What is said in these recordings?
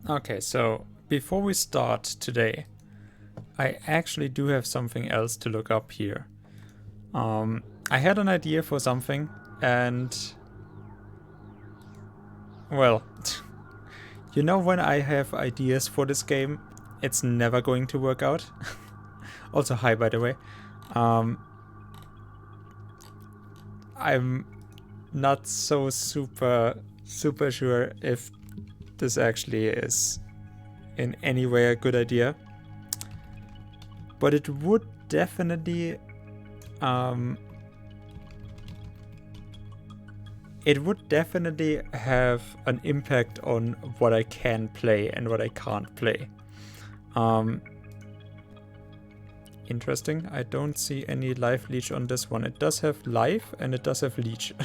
Okay, so before we start today, I actually do have something else to look up here. I had an idea for something, and well, you know, when I have ideas for this game, it's never going to work out. Also, hi, by the way. I'm not so super sure if this actually is in any way a good idea, but it would definitely have an impact on what I can play and what I can't play. Interesting. I don't see any life leech on this one. It does have life and it does have leech.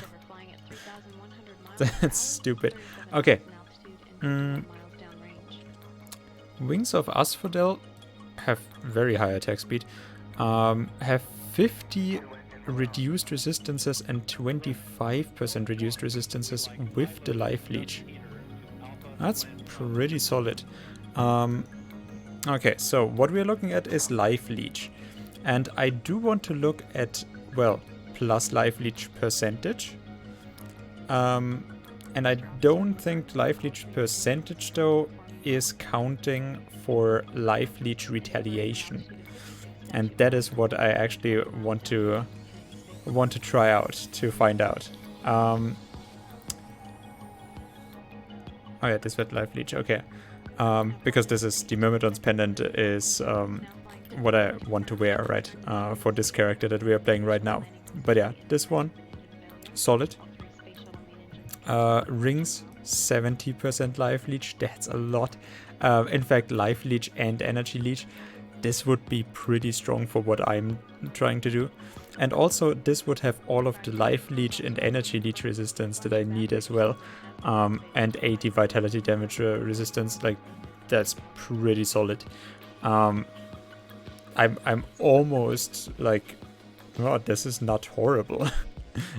That's stupid. Okay. Wings of Asphodel have very high attack speed. Have 50 reduced resistances and 25% reduced resistances with the life leech. That's pretty solid. Okay, so what we're looking at is life leech. And I do want to look at, well, plus life leech percentage. And I don't think life leech percentage, though, is counting for life leech retaliation. And that is what I actually want to try out to find out. Oh yeah, this was life leech. Okay, because this is the Myrmidon's pendant is what I want to wear, right? For this character that we are playing right now. But yeah, this one, solid. Rings, 70% life leech. That's a lot. In fact, life leech and energy leech. This would be pretty strong for what I'm trying to do. And also, this would have all of the life leech and energy leech resistance that I need as well. And 80 vitality damage resistance. Like, that's pretty solid. I'm almost like, oh, this is not horrible.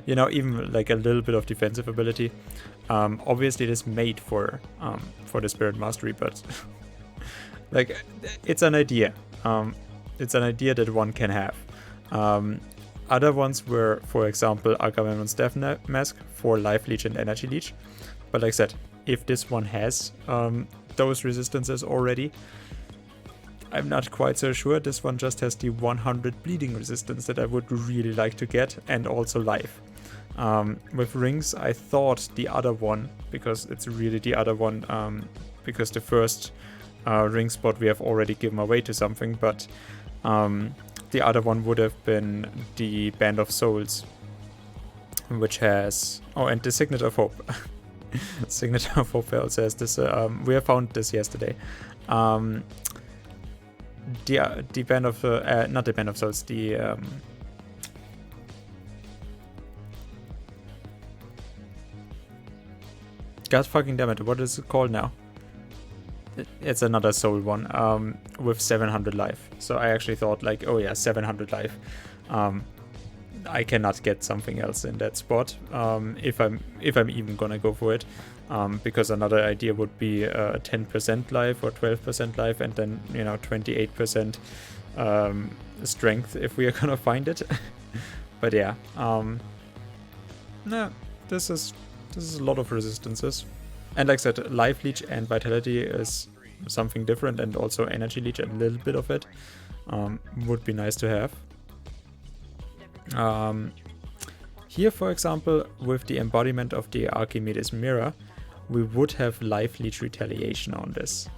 You know, even like a little bit of defensive ability. Obviously, it is made for the Spirit Mastery, but like, it's an idea. It's an idea that one can have. Other ones were, for example, Agamemnon's Death Mask for Life Leech and Energy Leech. But like I said, if this one has those resistances already, I'm not quite so sure. This one just has the 100 bleeding resistance that I would really like to get, and also life. With rings, I thought the other one, because it's really the other one, because the first ring spot we have already given away to something, but the other one would have been the Band of Souls, which has... Oh, and the Signet of Hope. Signet of Hope also has this. We have found this yesterday. The Band of... not the Band of Souls, the... God fucking damn it, what is it called now? It's another soul one, with 700 life. So I actually thought, like, oh yeah, 700 life. I cannot get something else in that spot, if I'm even gonna go for it. Because another idea would be 10% life or 12% life, and then, you know, 28% strength if we are gonna find it. But yeah, no, this is a lot of resistances. And like I said, life leech and vitality is something different, and also energy leech, a little bit of it would be nice to have. Here, for example, with the embodiment of the Archimedes mirror, we would have life leech retaliation on this.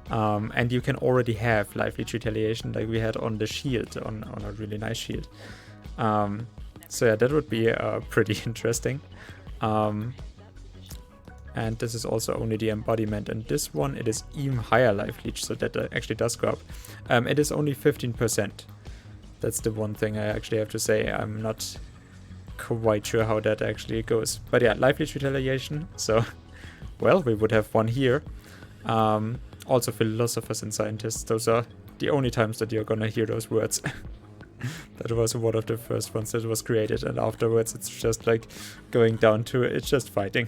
And you can already have life leech retaliation like we had on the shield, on a really nice shield. So yeah, that would be pretty interesting. And this is also only the embodiment, and this one, it is even higher life leech, so that actually does go up. It is only 15%. That's the one thing I actually have to say. I'm not quite sure how that actually goes. But yeah, life leech retaliation, so, well, we would have one here. Also philosophers and scientists, those are the only times that you're gonna hear those words. That was one of the first ones that was created, and afterwards it's just like going down to, it's just fighting.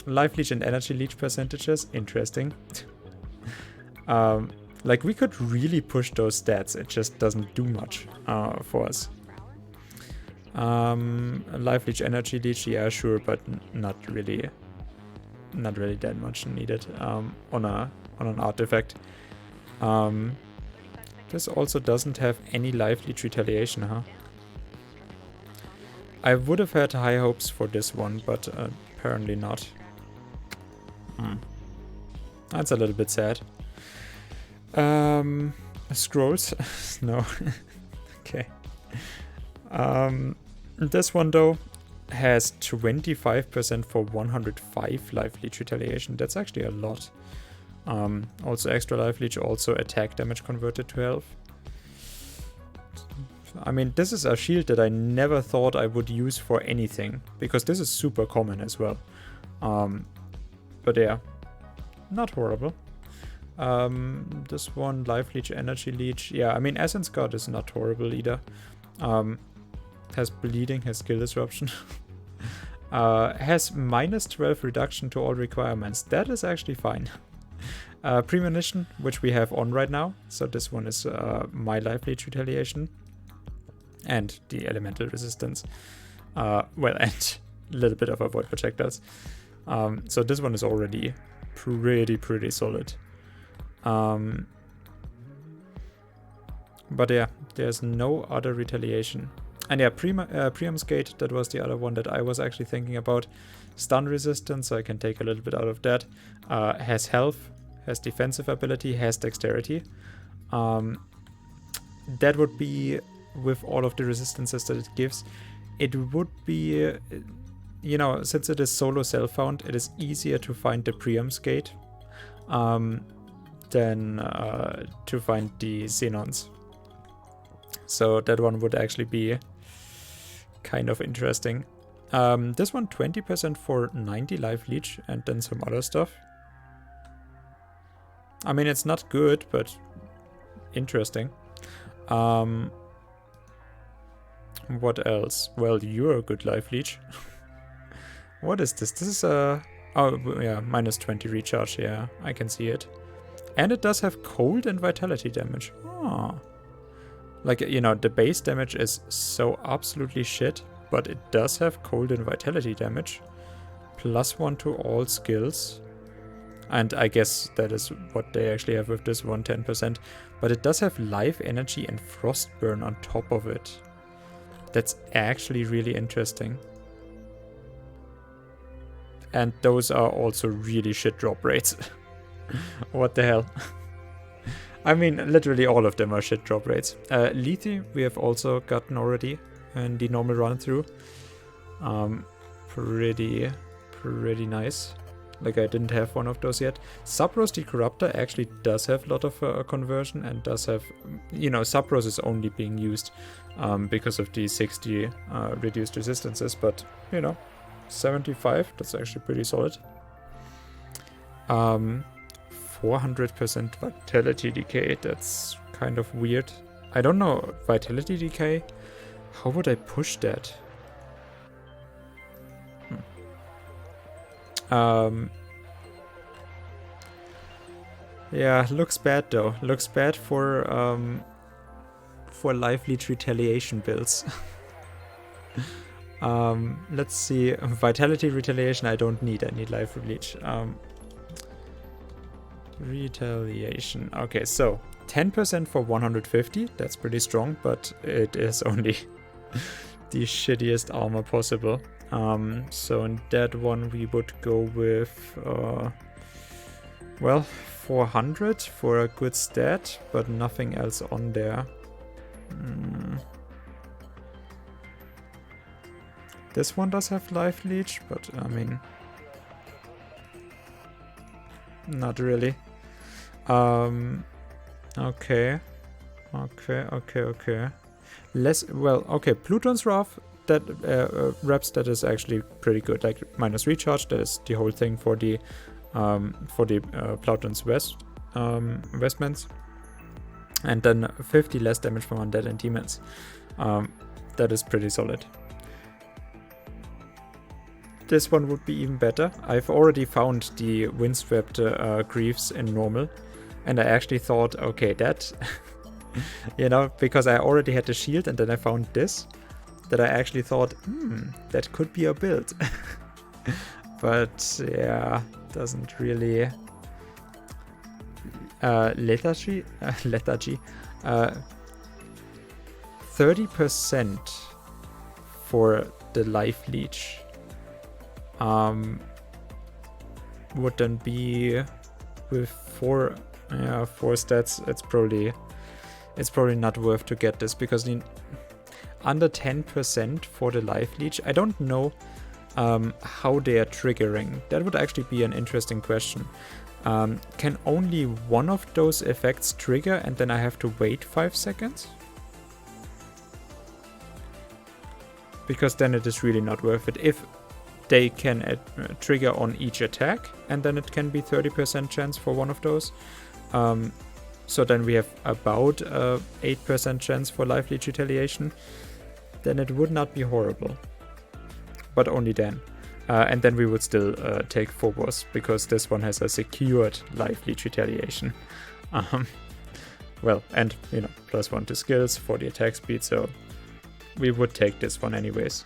Life leech and energy leech percentages, interesting. Like, we could really push those stats, it just doesn't do much for us. Life leech, energy leech, yeah, sure, but not really that much needed on an artifact. This also doesn't have any life leech retaliation, huh? I would have had high hopes for this one, but apparently not. That's a little bit sad. Scrolls? No. Okay. This one though has 25% for 105 life leech retaliation. That's actually a lot. Also extra life leech, also attack damage converted to health. I mean, this is a shield that I never thought I would use for anything, because this is super common as well. But yeah, not horrible. This one, life leech, energy leech. Yeah, I mean, Essence God is not horrible either. Has bleeding, has skill disruption. Has -12 reduction to all requirements. That is actually fine. Premonition, which we have on right now. So this one is my life leech retaliation. And the elemental resistance. Well, and a little bit of avoid projectiles. So this one is already pretty solid. But yeah, there's no other retaliation. And yeah, Priam's Gate, that was the other one that I was actually thinking about. Stun resistance, so I can take a little bit out of that. Has health, has defensive ability, has dexterity. That would be, with all of the resistances that it gives, it would be, you know, since it is solo self-found, it is easier to find the Priam's Gate than to find the Xenons. So that one would actually be kind of interesting. This one 20% for 90 life leech and then some other stuff. I mean, it's not good, but interesting. What else? Well, you're a good life leech. What is this? This is a... Oh, yeah, -20 recharge. Yeah, I can see it. And it does have cold and vitality damage. Oh. Like, you know, the base damage is so absolutely shit, but it does have cold and vitality damage. +1 to all skills. And I guess that is what they actually have with this one, 10%. But it does have life, energy, and frostburn on top of it. That's actually really interesting. And those are also really shit drop rates. What the hell? I mean, literally all of them are shit drop rates. Lethe we have also gotten already in the normal run through. Pretty nice. Like, I didn't have one of those yet. Subros the Corruptor actually does have a lot of conversion and does have, you know, Subros is only being used because of the 60 reduced resistances, but, you know, 75, that's actually pretty solid. 400% vitality decay, that's kind of weird. I don't know, vitality decay? How would I push that? Yeah, looks bad though. Looks bad for life leech retaliation builds. Let's see. Vitality retaliation I don't need. I need life leech. Retaliation. Okay, so 10% for 150. That's pretty strong, but it is only the shittiest armor possible. So in that one we would go with well, 400 for a good stat, but nothing else on there. This one does have life leech, but I mean, not really. Okay. Less, well, okay, Pluton's Wrath, that reps, that is actually pretty good. Like, minus recharge, that is the whole thing for the Pluton's Vestments. And then 50 less damage from undead and demons. That is pretty solid. this one would be even better. I've already found the windswept Greaves in normal, and I actually thought, okay, that, you know, because I already had the shield and then I found this, that I actually thought, that could be a build. But yeah, doesn't really. Lethargy, 30% for the life leech. Would then be with four stats. It's probably not worth to get this because under 10% for the life leech. I don't know how they are triggering. That would actually be an interesting question. Can only one of those effects trigger and then I have to wait 5 seconds? Because then it is really not worth it. If they can trigger on each attack and then it can be 30% chance for one of those. So then we have about 8% chance for life leech retaliation. Then it would not be horrible. But only then. And then we would still take Phobos, because this one has a secured life leech retaliation. Well, and, you know, +1 to skills for the attack speed, so we would take this one anyways.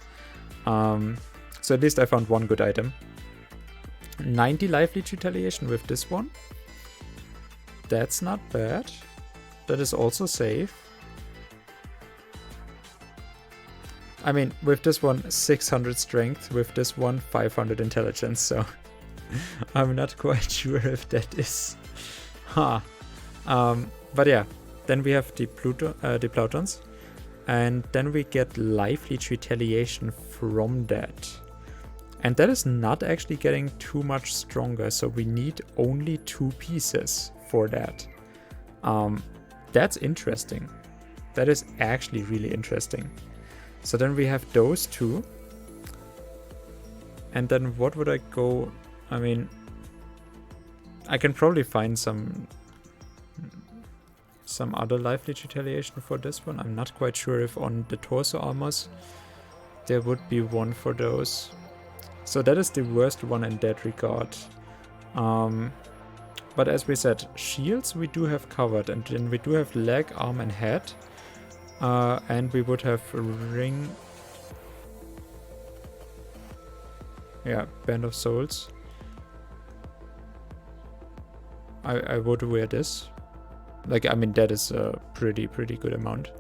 So at least I found one good item. 90 life leech retaliation with this one. That's not bad. That is also safe. I mean, with this one, 600 strength, with this one, 500 intelligence, so I'm not quite sure if that is... But yeah, then we have the Plutons, and then we get life leech retaliation from that. And that is not actually getting too much stronger, so we need only 2 pieces for that. That's interesting. That is actually really interesting. So then we have those 2. And then what would I go... I mean, I can probably find some other life leech retaliation for this one. I'm not quite sure if on the torso armors there would be one for those. So that is the worst one in that regard. But as we said, shields we do have covered, and then we do have leg, arm and head. And we would have ring. Yeah, Band of Souls. I would wear this. Like, I mean, that is a pretty good amount.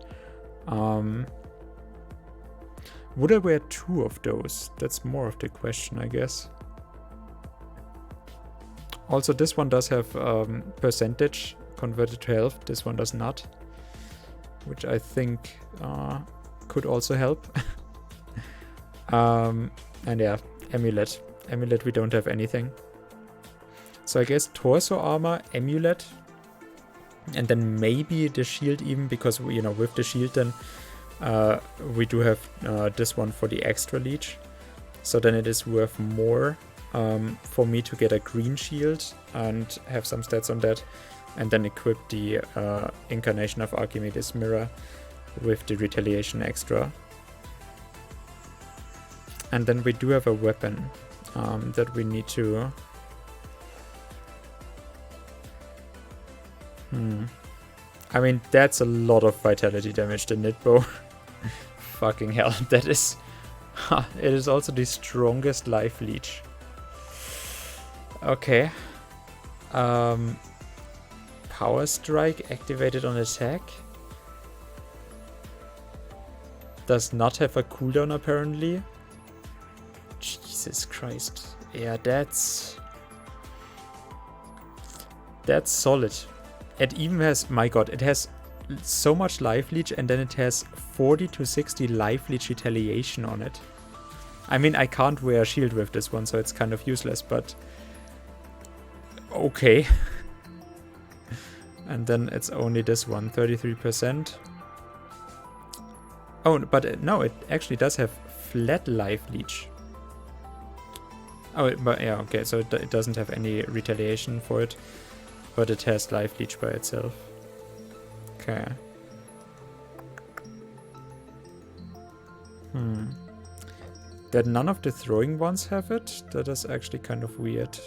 Would I wear 2 of those? That's more of the question, I guess. Also, this one does have percentage converted to health. This one does not. Which I think could also help. And yeah, amulet. Amulet, we don't have anything. So I guess torso armor, amulet. And then maybe the shield even, because, you know, with the shield then we do have this one for the extra leech. So then it is worth more for me to get a green shield and have some stats on that. And then equip the Incarnation of Archimedes Mirror with the retaliation extra. And then we do have a weapon that we need to... I mean, that's a lot of vitality damage, the Knitbow. Fucking hell, that is... it is also the strongest life leech. Okay. Power Strike activated on attack. Does not have a cooldown apparently. Jesus Christ. Yeah, that's solid. It even has, my god, it has so much life leech and then it has 40 to 60 life leech retaliation on it. I mean, I can't wear a shield with this one, so it's kind of useless, but okay. And then it's only this one, 33%. Oh, but no, it actually does have flat life leech. Oh, but yeah, okay, so it doesn't have any retaliation for it, but it has life leech by itself. Okay. That none of the throwing ones have it, that is actually kind of weird.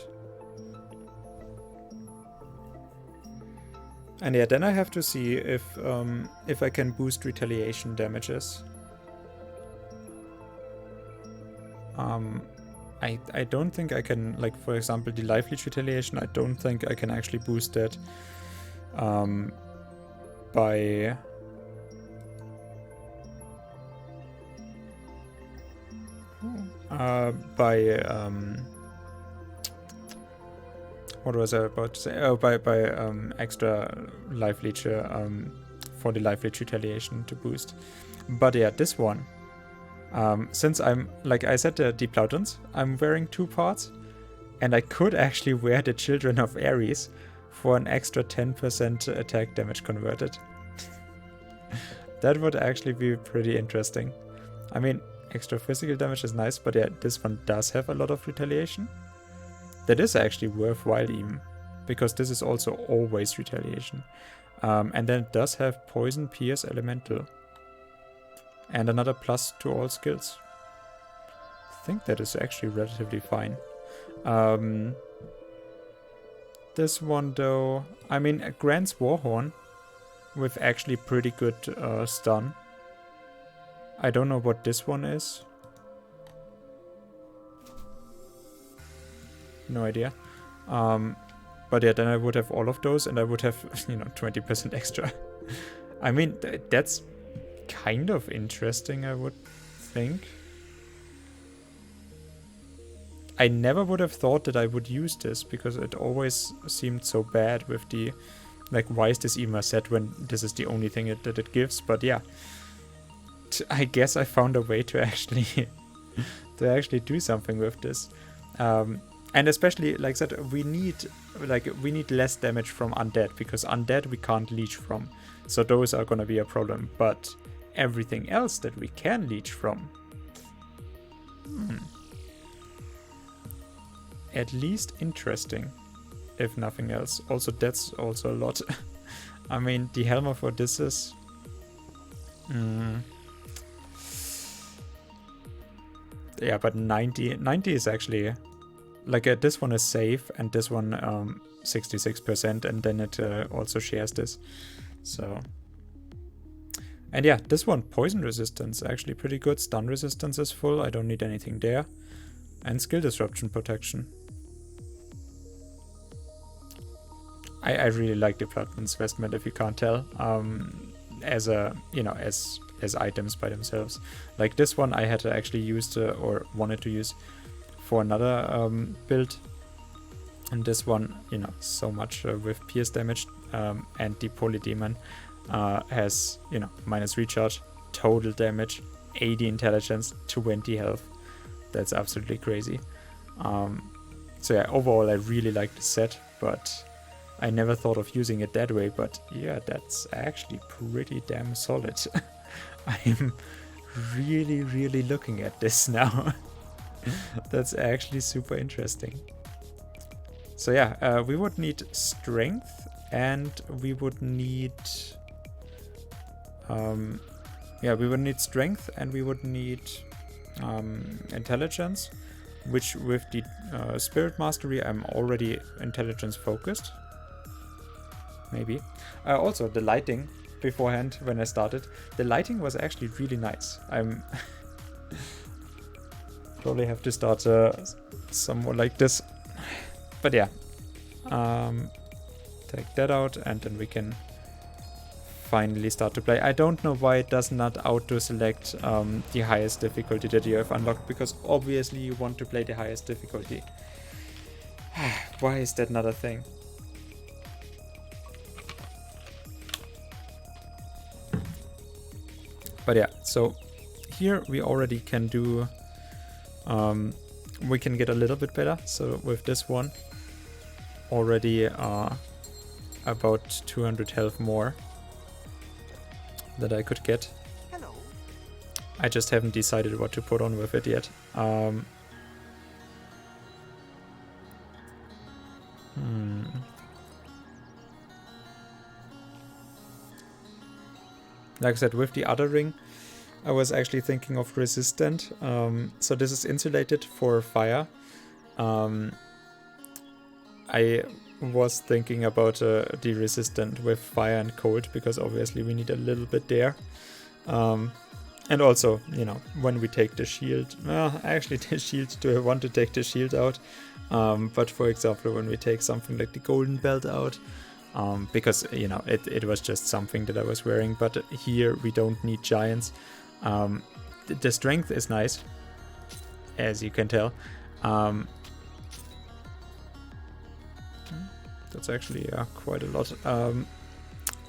And yeah, then I have to see if I can boost retaliation damages. I don't think I can, like, for example, the life leech retaliation, I don't think I can actually boost that by what was I about to say? Oh, by extra life leech for the life leech retaliation to boost. But yeah, this one, since I'm, like I said, the Plautons, I'm wearing 2 parts, and I could actually wear the Children of Ares for an extra 10% attack damage converted. That would actually be pretty interesting. I mean, extra physical damage is nice, but yeah, this one does have a lot of retaliation. That is actually worthwhile even, because this is also always retaliation. And then it does have poison, pierce, elemental. And another plus to all skills. I think that is actually relatively fine. This one though, I mean, Grant's Warhorn with actually pretty good stun. I don't know what this one is. No idea. But yeah, then I would have all of those and I would have, 20% extra. I mean, that's kind of interesting, I would think. I never would have thought that I would use this because it always seemed so bad with the, like, why is this even a set when this is the only thing that it gives? But yeah, I guess I found a way to actually do something with this. And especially, like I said, we need less damage from undead, because undead we can't leech from. So those are gonna be a problem. But everything else that we can leech from, at least interesting, if nothing else. Also, that's also a lot. I mean, the Helm of Odysseus. Yeah, but 90 is actually, like, this one is safe, and this one 66%, and then it also shares this. So, and yeah, this one, poison resistance, actually pretty good. Stun resistance is full, I don't need anything there. And skill disruption protection. I really like the Platinum's Vestment, if you can't tell, as a, as items by themselves. Like this one I had actually used or wanted to use for another build, and this one, so much with pierce damage, and the Polydemon has, minus recharge, total damage, 80 intelligence, 20 health. That's absolutely crazy. So yeah, overall I really like the set, but I never thought of using it that way. But yeah, that's actually pretty damn solid. I'm really, really looking at this now. That's actually super interesting. So yeah, we would need strength, and we would need we would need strength, and we would need intelligence, which with the spirit mastery I'm already intelligence focused. Maybe. Also, the lighting beforehand, when I started, the lighting was actually really nice. I'm probably have to start somewhat like this. But yeah, take that out, and then we can finally start to play. I don't know why it does not auto-select the highest difficulty that you have unlocked, because obviously you want to play the highest difficulty. Why is that not a thing? But yeah, so here we already can do, we can get a little bit better. So with this one, already about 200 health more that I could get. Hello. I just haven't decided what to put on with it yet. Like I said, with the other ring, I was actually thinking of resistant. So this is insulated for fire. I was thinking about the resistant with fire and cold, because obviously we need a little bit there. And also, you know, when we take the shield, actually the shield, do I want to take the shield out? But for example, when we take something like the golden belt out, because, you know, it was just something that I was wearing, but here we don't need giants. The strength is nice, as you can tell. That's actually quite a lot.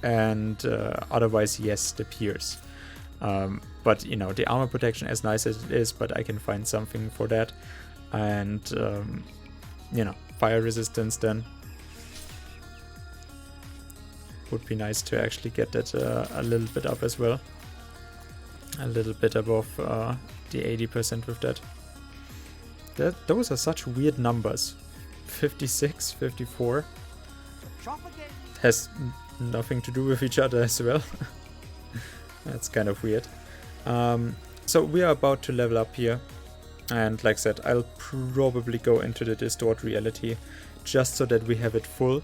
And otherwise, yes, the pierce. But, you know, the armor protection, as nice as it is, but I can find something for that. And, you know, fire resistance then would be nice to actually get that a little bit up as well. A little bit above the 80% with that. Those are such weird numbers. 56, 54. Has nothing to do with each other as well. That's kind of weird. So we are about to level up here. And like I said, I'll probably go into the distort reality just so that we have it full.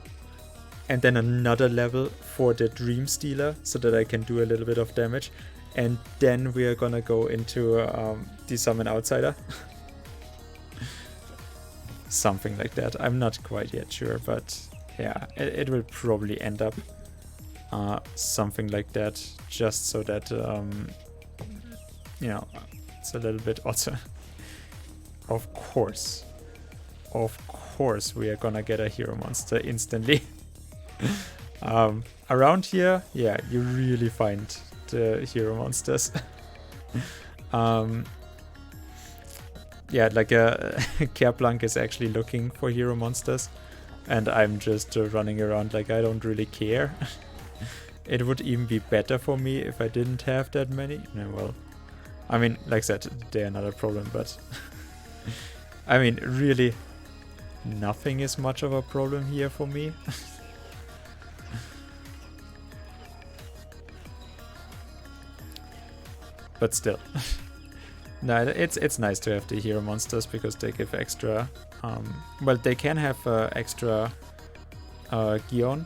And then another level for the Dream Stealer so that I can do a little bit of damage. And then we are gonna go into the Summon Outsider. Something like that. I'm not quite yet sure, but yeah, it will probably end up something like that, just so that, you know, it's a little bit also. Of course, we are gonna get a hero monster instantly. Around here, yeah, you really find the hero monsters. Yeah, like Kerplunk is actually looking for hero monsters, and I'm just running around like I don't really care. It would even be better for me if I didn't have that many. No, well, I mean, like I said, they're not a problem, but I mean, really, nothing is much of a problem here for me. But still. No, it's nice to have the hero monsters because they give extra. Well, they can have extra Gion,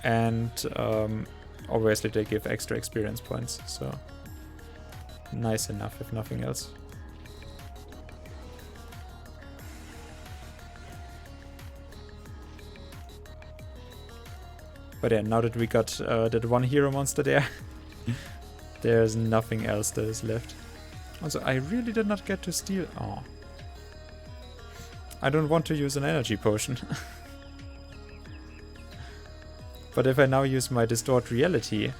and obviously they give extra experience points. So nice enough, if nothing else. But yeah, now that we got that one hero monster there, there's nothing else that is left. Also, I really did not get to steal. Oh. I don't want to use an energy potion. But if I now use my distort reality.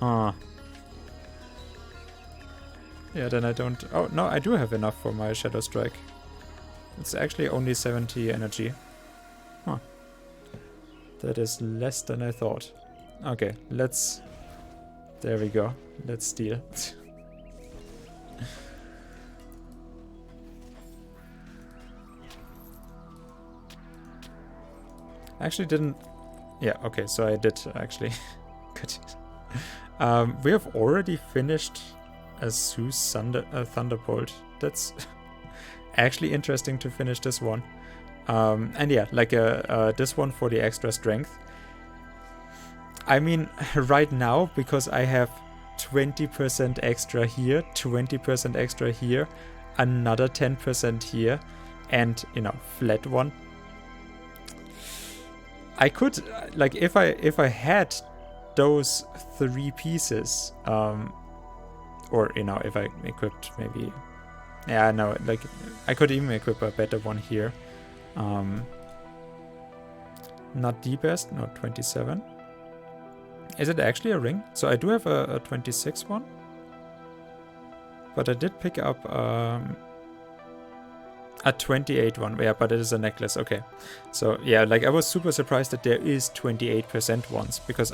Yeah, then I don't. Oh, no, I do have enough for my Shadow Strike. It's actually only 70 energy. Huh. That is less than I thought. Okay, let's. There we go. Let's steal. Actually didn't. Yeah, okay, so I did actually. Good. We have already finished a Zeus Thunderbolt. That's actually interesting to finish this one. And yeah, like this one for the extra strength. I mean, right now, because I have 20% extra here, 20% extra here, another 10% here, and, you know, flat one. I could, like, if I had those 3 pieces, or, you know, if I equipped maybe, yeah, no, like, I could even equip a better one here. Not the best, no, 27. Is it actually a ring? So I do have a 26 one. But I did pick up a 28 one. Yeah, but it is a necklace. Okay. So yeah, like I was super surprised that there is 28% ones. Because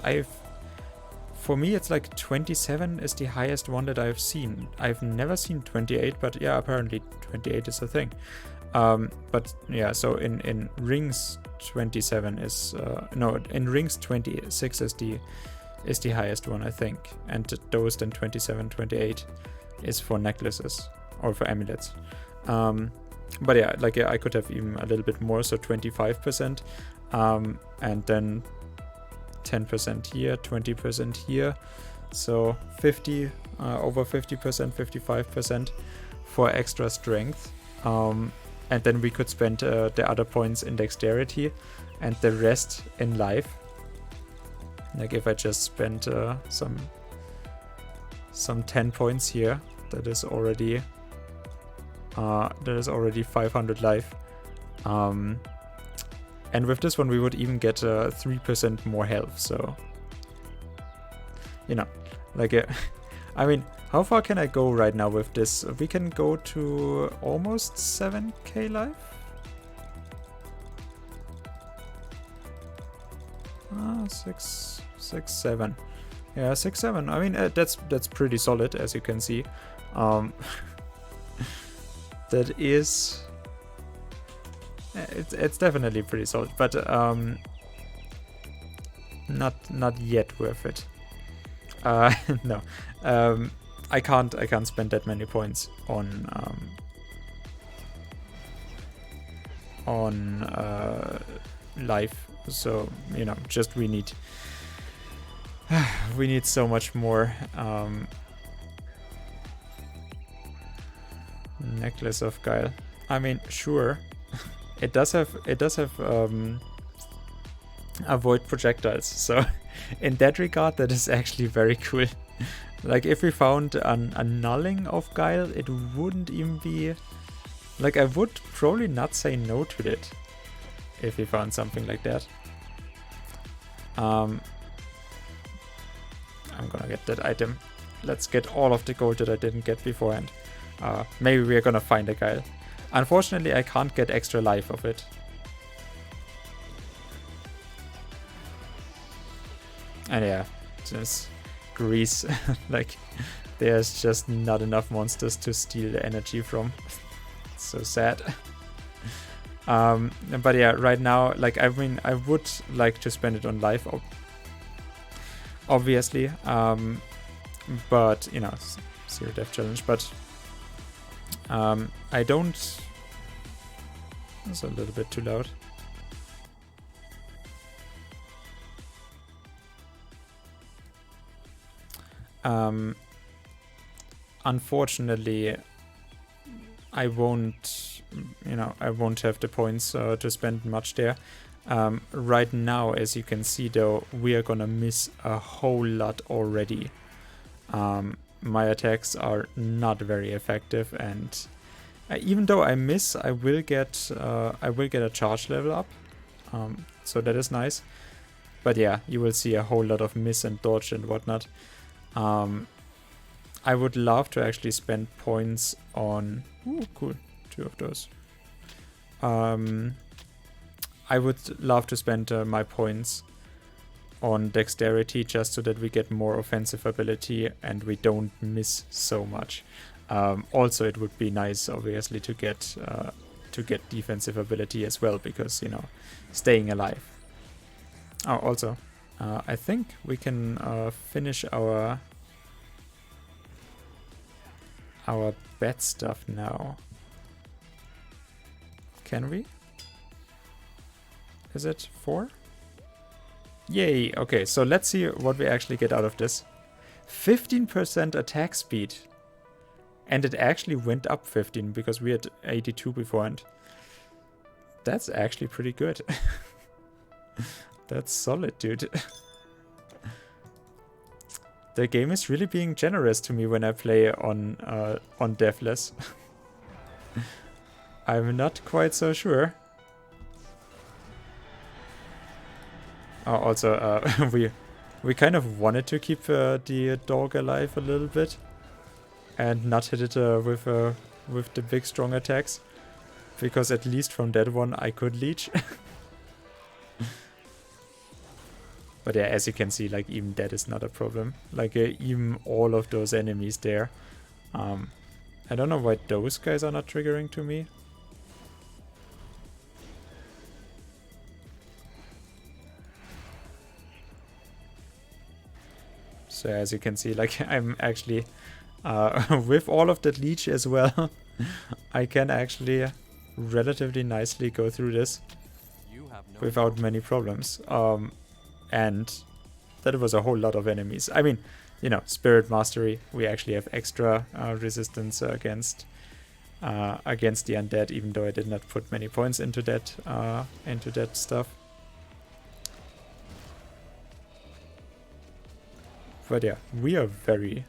for me it's like 27 is the highest one that I've seen. I've never seen 28, but yeah, apparently 28 is a thing. But yeah, so in rings 27 is, no, in rings 26 is the is the highest one, I think. And those then 27, 28 is for necklaces or for amulets. But yeah, like I could have even a little bit more, so 25%, and then 10% here, 20% here, so 50, over 50%, 55% for extra strength. And then we could spend the other points in dexterity and the rest in life. Like if I just spend some 10 points here, that is already 500 life. And with this one we would even get 3% more health, so you know, like I mean, how far can I go right now with this? We can go to almost 7k life. 6, 7. Yeah, 6, 7. I mean, that's pretty solid, as you can see. That is, it's definitely pretty solid, but not yet worth it. No, I can't spend that many points on life. So you know, just we need so much more. Necklace of Guile. I mean, sure, it does have avoid projectiles. So in that regard, that is actually very cool. Like if we found an annulling of Guile, it wouldn't even be like, I would probably not say no to it if we found something like that. I'm gonna get that item. Let's get all of the gold that I didn't get beforehand. Maybe we're gonna find a Guile. Unfortunately, I can't get extra life of it. And yeah, just Grease. Like, there's just not enough monsters to steal the energy from. It's so sad. But yeah, right now, like, I mean, I would like to spend it on life, obviously. But, you know, zero death challenge. But I don't... That's a little bit too loud. Unfortunately, I won't, you know, I won't have the points to spend much there. Right now, as you can see, though, we are gonna miss a whole lot already. My attacks are not very effective, and even though I miss, I will get a charge level up, so that is nice. But yeah, you will see a whole lot of miss and dodge and whatnot. I would love to actually spend points on... Ooh, cool. 2 of those. I would love to spend my points on dexterity just so that we get more offensive ability and we don't miss so much. Also, it would be nice, obviously, to get defensive ability as well, because, you know, staying alive. Oh, also, I think we can finish our bet stuff now. Can we? Is it 4? Yay! Okay, so let's see what we actually get out of this. 15% attack speed. And it actually went up 15 because we had 82 beforehand. That's actually pretty good. That's solid, dude. The game is really being generous to me when I play on Deathless. I'm not quite so sure. Also, we kind of wanted to keep the dog alive a little bit and not hit it with the big strong attacks, because at least from that one I could leech. But yeah, as you can see, like, even that is not a problem. Like, even all of those enemies there. I don't know why those guys are not triggering to me. So as you can see, like I'm actually with all of that leech as well, I can actually relatively nicely go through this without many problems. And that was a whole lot of enemies. I mean, you know, Spirit Mastery, we actually have extra resistance against the undead, even though I did not put many points into that stuff. But yeah, we are very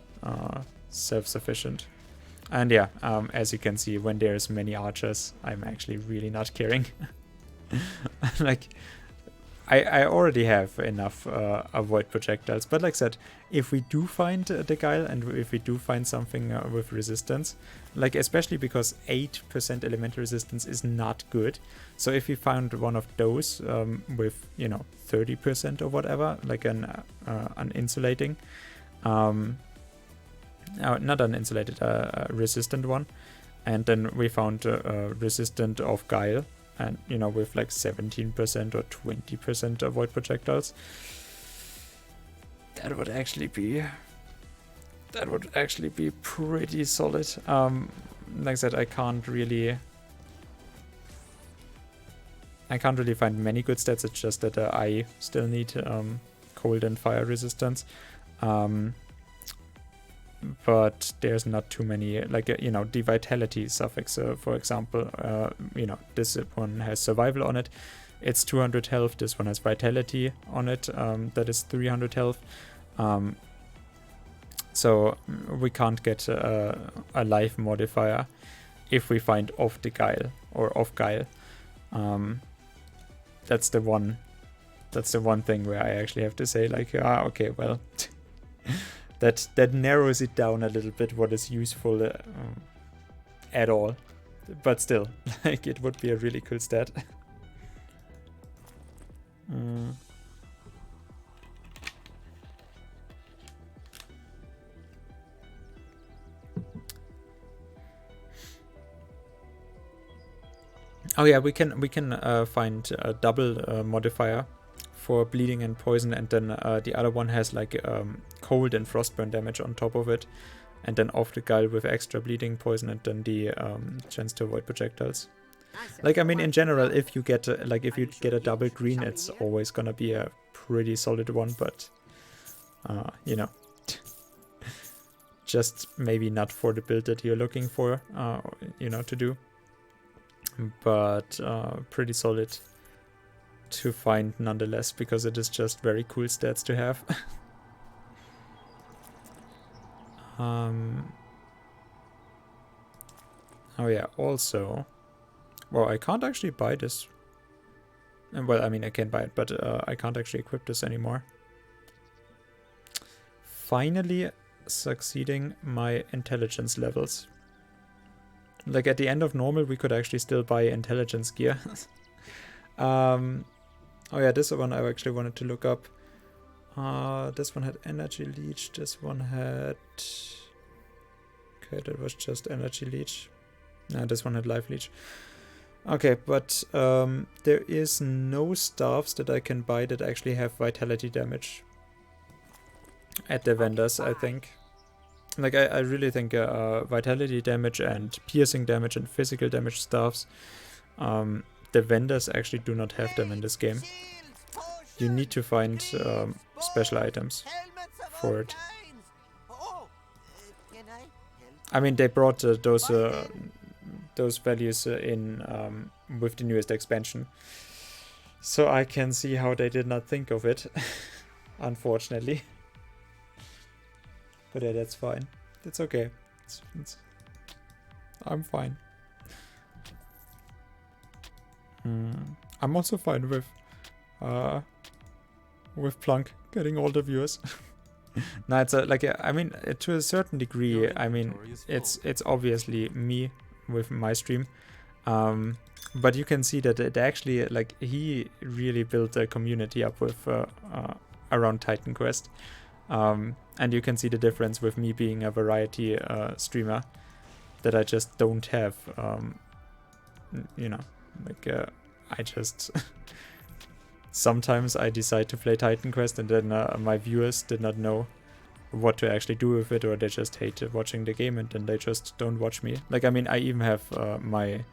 self-sufficient. And yeah, as you can see, when there's many archers, I'm actually really not caring. Like, I already have enough avoid projectiles, but like I said, if we do find the guile and if we do find something with resistance, like especially because 8% elemental resistance is not good, so if we found one of those with, you know, 30% or whatever, like an insulating, not an insulated, resistant one, and then we found resistant of guile, and you know, with like 17% or 20% avoid projectiles, that would actually be pretty solid. Like I said, I can't really find many good stats. It's just that I still need cold and fire resistance. But there's not too many, like, you know, the vitality suffix, for example, you know, this one has survival on it, it's 200 health. This one has vitality on it, that is 300 health. So we can't get a life modifier if we find off the guile or off guile. That's the one thing where I actually have to say, like, okay, well. That narrows it down a little bit what is useful at all. But still, like, it would be a really cool stat. Oh yeah, we can find a double modifier for bleeding and poison, and then the other one has like cold and frostburn damage on top of it, and then off the guile with extra bleeding, poison, and then the chance to avoid projectiles. Like, I mean, in general, if you get a double green, it's always gonna be a pretty solid one, but you know, just maybe not for the build that you're looking for, you know, to do, but pretty solid to find nonetheless, because it is just very cool stats to have. Oh yeah, also, well, I can't actually buy this. Well, I mean, I can buy it, but I can't actually equip this anymore. Finally succeeding my intelligence levels. Like, at the end of normal, we could actually still buy intelligence gear. Oh yeah, this one I actually wanted to look up. This one had energy leech. This one had... Okay, that was just energy leech. No, this one had life leech. Okay, but there is no staffs that I can buy that actually have vitality damage at the vendors, I think. Like, I really think vitality damage and piercing damage and physical damage staffs, the vendors actually do not have them in this game. You need to find special items for it. I mean, they brought those values in with the newest expansion, so I can see how they did not think of it, unfortunately. But yeah, that's fine. That's okay. I'm fine. I'm also fine with Plunk getting all the viewers. No, it's like, I mean, to a certain degree, I mean, it's obviously me with my stream, but you can see that it actually, like, he really built a community up with around Titan Quest, and you can see the difference with me being a variety streamer, that I just don't have, you know, like, I just sometimes I decide to play Titan Quest, and then my viewers did not know what to actually do with it, or they just hate watching the game and then they just don't watch me. Like, I mean, I even have my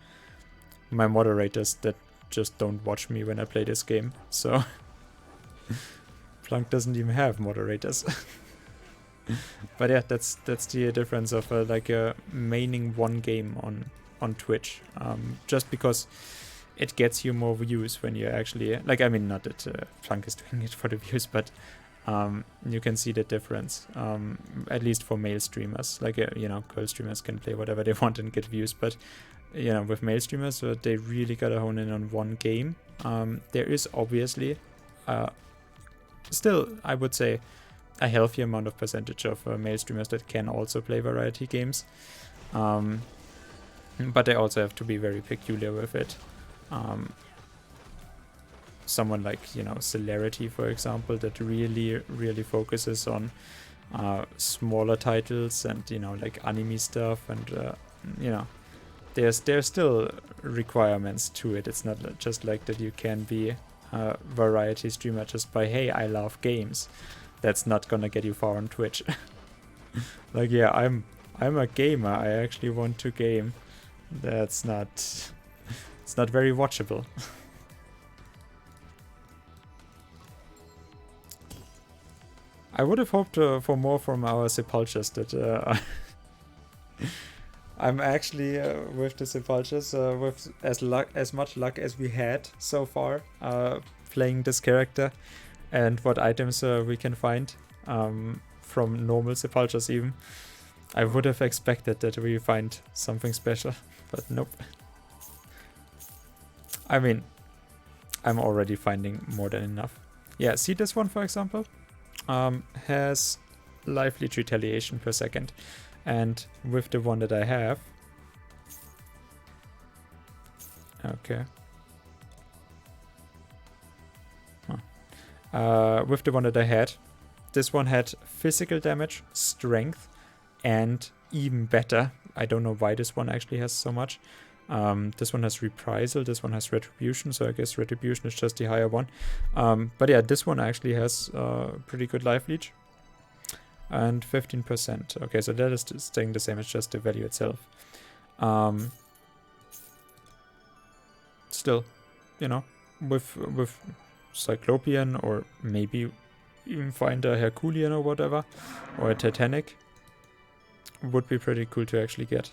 moderators that just don't watch me when I play this game, so Plunk doesn't even have moderators. But yeah, that's the difference of like maining one game on Twitch, just because it gets you more views when you actually, like, I mean, not that Plunk is doing it for the views, but you can see the difference, at least for male streamers. Like, you know, girl streamers can play whatever they want and get views, but, you know, with male streamers, they really gotta hone in on one game. There is obviously still, I would say, a healthy amount of percentage of male streamers that can also play variety games. But they also have to be very peculiar with it. Someone like, you know, Celerity, for example, that really focuses on smaller titles and, you know, like anime stuff, and you know, there's still requirements to it. It's not just like that you can be a variety streamer just by, hey, I love games. That's not gonna get you far on Twitch. Like, yeah, I'm a gamer, I actually want to game. That's not, it's not very watchable. I would have hoped for more from our Sepulchres, that I'm actually with the Sepulchres with as much luck as we had so far playing this character, and what items we can find from normal Sepulchres even. I would have expected that we find something special, but nope. I mean, I'm already finding more than enough. Yeah, see this one, for example? Has life leech retaliation per second. And with the one that I have... Okay. With the one that I had, this one had physical damage, strength, and even better. I don't know why this one actually has so much. This one has reprisal, this one has retribution, so I guess retribution is just the higher one. But yeah, this one actually has pretty good life leech. And 15%. Okay, so that is staying the same, it's just the value itself. Still, you know, with Cyclopean, or maybe even find a Herculean or whatever, or a Titanic, would be pretty cool to actually get.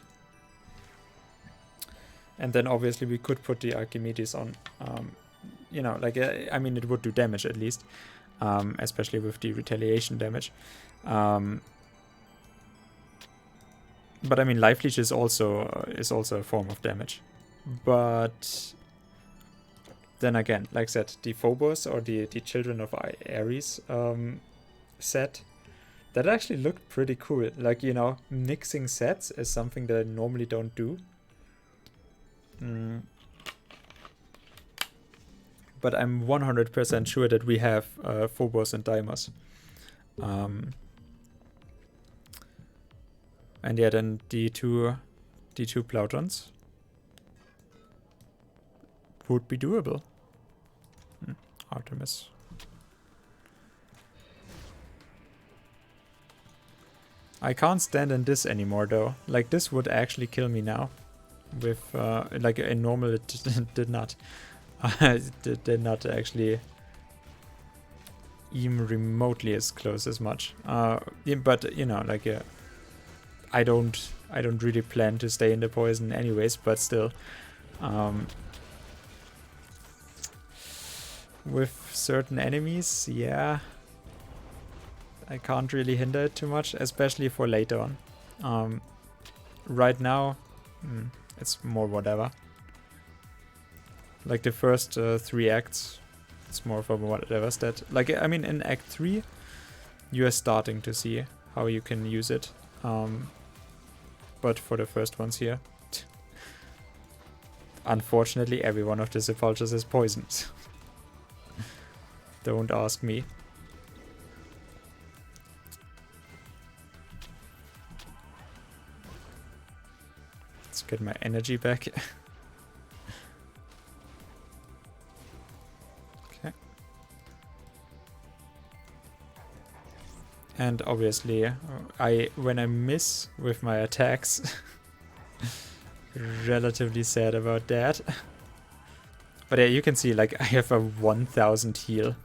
And then obviously we could put the Archimedes on, you know, like, I mean, it would do damage at least, especially with the retaliation damage. But I mean, life leech is also a form of damage. But then again, like I said, the Phobos, or the Children of Ares set, that actually looked pretty cool. Like, you know, mixing sets is something that I normally don't do. But I'm 100% sure that we have Phobos and Deimos. And yeah, then the two Plautons would be doable. Artemis. I can't stand in this anymore though. Like, this would actually kill me now. With like a normal, it did not. It did not actually even remotely as close as much. Yeah, but you know, like, I don't really plan to stay in the poison anyways, but still, with certain enemies, yeah, I can't really hinder it too much, especially for later on. Right now, it's more whatever. Like the first 3 acts, it's more of a whatever stat. Like, I mean, in Act 3, you are starting to see how you can use it. But for the first ones here, unfortunately, every one of the Sepulchres is poisoned. Don't ask me. Let's get my energy back. Okay. And obviously, when I miss with my attacks, relatively sad about that. But yeah, you can see, like, I have a 1000 heal.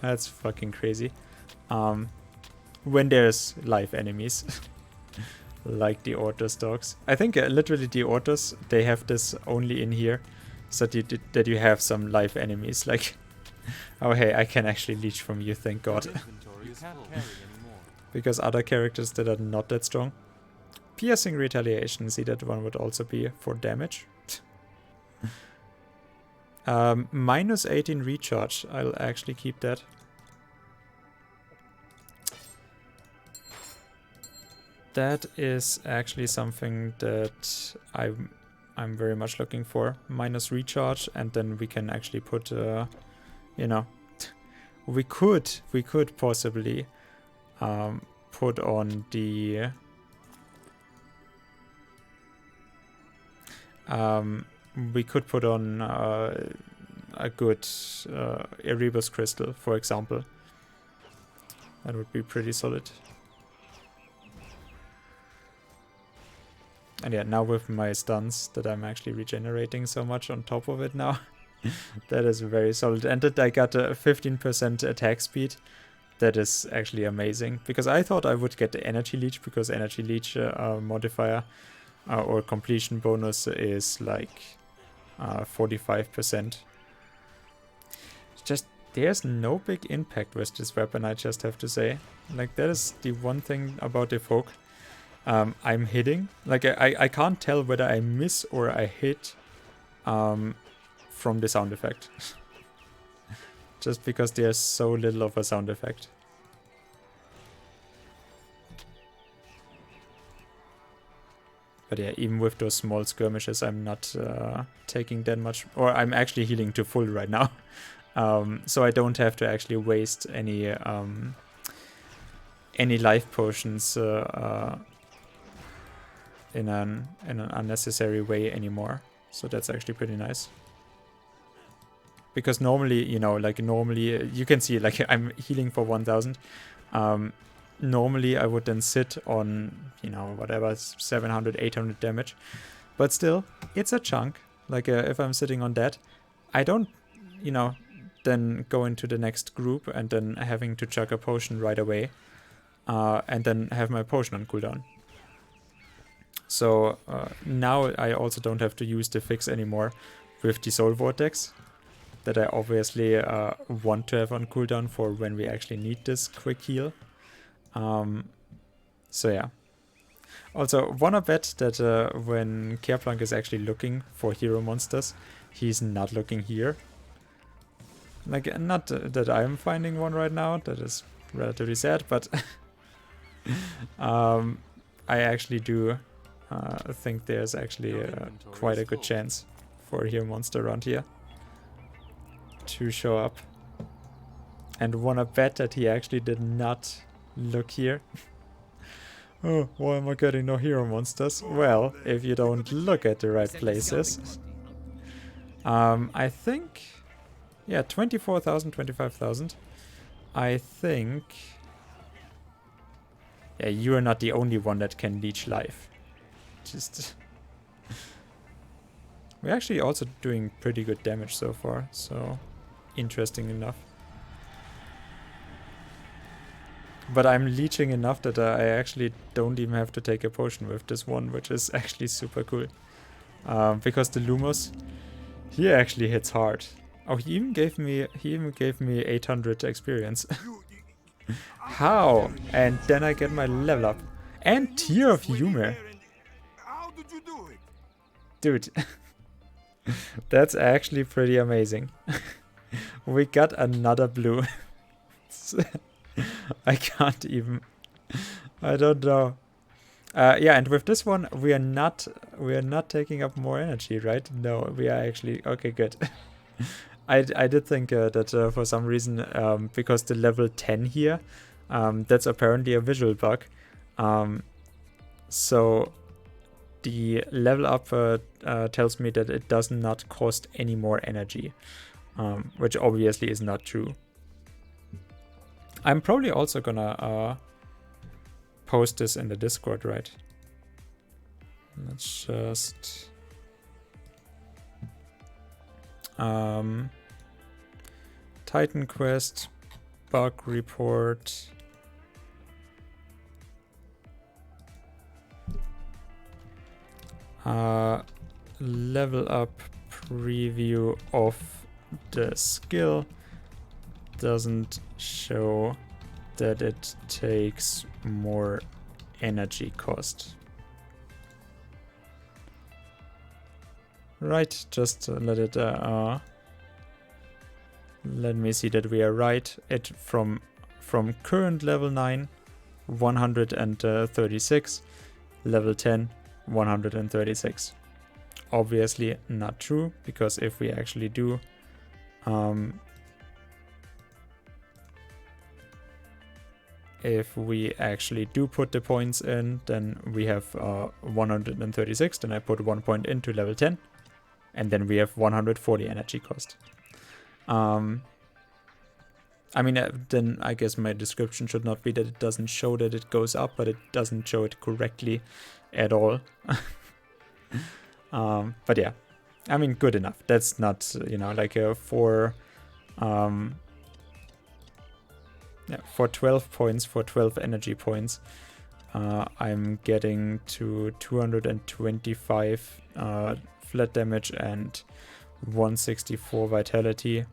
That's fucking crazy. When there's live enemies, like the Ortus dogs. I think literally the Ortus, they have this only in here, so that you have some live enemies. Like, oh hey, I can actually leech from you, thank God. Because other characters that are not that strong. Piercing retaliation, see, that one would also be for damage. Minus 18 recharge, I'll actually keep that. That is actually something that I'm very much looking for. Minus recharge, and then we can actually put, you know, we could possibly put on the we could put on a good Erebus crystal, for example. That would be pretty solid. And yeah, now with my stuns that I'm actually regenerating so much on top of it now, that is very solid. And that I got a 15% attack speed. That is actually amazing. Because I thought I would get the energy leech, because energy leech modifier or completion bonus is like 45%. Just, there's no big impact with this weapon, I just have to say. Like, that is the one thing about Evoke. I'm hitting. Like, I can't tell whether I miss or I hit from the sound effect. Just because there's so little of a sound effect. But yeah, even with those small skirmishes, I'm not taking that much. Or I'm actually healing to full right now. So I don't have to actually waste any life potions in an unnecessary way anymore. So that's actually pretty nice. Because normally, you know, like normally, you can see, like, I'm healing for 1000. Normally I would then sit on, you know, whatever, 700, 800 damage. But still, it's a chunk. Like, if I'm sitting on that, I don't, you know, then go into the next group and then having to chug a potion right away. And then have my potion on cooldown. So now I also don't have to use the fix anymore with the Soul Vortex. That I obviously want to have on cooldown for when we actually need this quick heal. So yeah. Also, wanna bet that when Kerplunk is actually looking for hero monsters, he's not looking here. Like, not that I'm finding one right now, that is relatively sad, but I actually do think there's actually quite a good chance for a hero monster around here to show up. And wanna bet that he actually did not look here. Oh, why am I getting no hero monsters? Well, if you don't look at the right places. I think, yeah, 24,000, 25,000. I think, yeah, you are not the only one that can leech life. Just we're actually also doing pretty good damage so far, so interesting enough. But I'm leeching enough that I actually don't even have to take a potion with this one, which is actually super cool. Because the Lumos, he actually hits hard. Oh, he even gave me 800 experience. How? And then I get my level up. And Tear of Humor. Dude. That's actually pretty amazing. We got another blue. I can't even. I don't know. Yeah, and with this one, we are not taking up more energy, right? No, we are actually okay. Good. I did think that for some reason, because the level 10 here, that's apparently a visual bug. So the level up tells me that it does not cost any more energy, which obviously is not true. I'm probably also gonna post this in the Discord, right? Let's just Titan Quest, bug report. Level up preview of the skill doesn't show that it takes more energy cost. Right, just let it let me see that we are right. It from current level 9 136, level 10 136. Obviously not true, because if we actually do put the points in, then we have 136, then I put 1 point into level 10, and then we have 140 energy cost. I mean, then I guess my description should not be that it doesn't show that it goes up, but it doesn't show it correctly at all. But yeah, I mean, good enough. That's not, you know, like for 12 points, for 12 energy points, I'm getting to 225 flat damage and 164 vitality.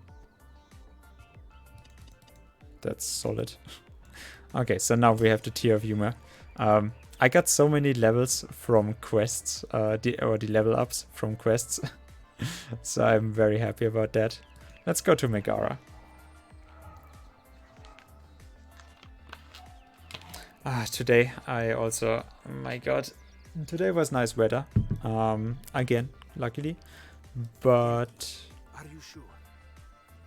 That's solid. Okay, so now we have the Tear of Humor. I got so many levels from quests, the level ups from quests. So I'm very happy about that. Let's go to Megara. Today I also, my god, today was nice weather. Again, luckily. But are you sure?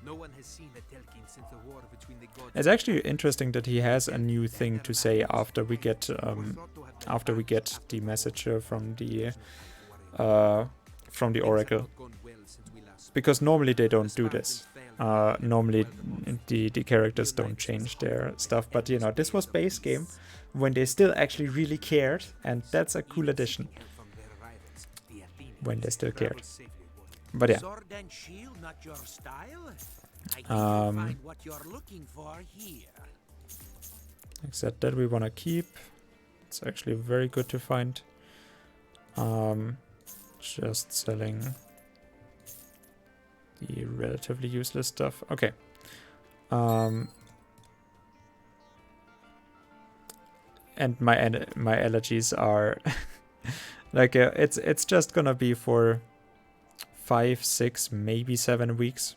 No one has seen a Telkin since the war between the gods. It's actually interesting that he has a new thing to say after we get the message from the Oracle, because normally they don't do this. Normally the characters don't change their stuff, but you know, this was base game when they still actually really cared, and that's a cool addition. When they still cared. But yeah. Except that we want to keep. It's actually very good to find. Just selling the relatively useless stuff. Okay. And my allergies are like it's just gonna be for 5, 6, maybe 7 weeks.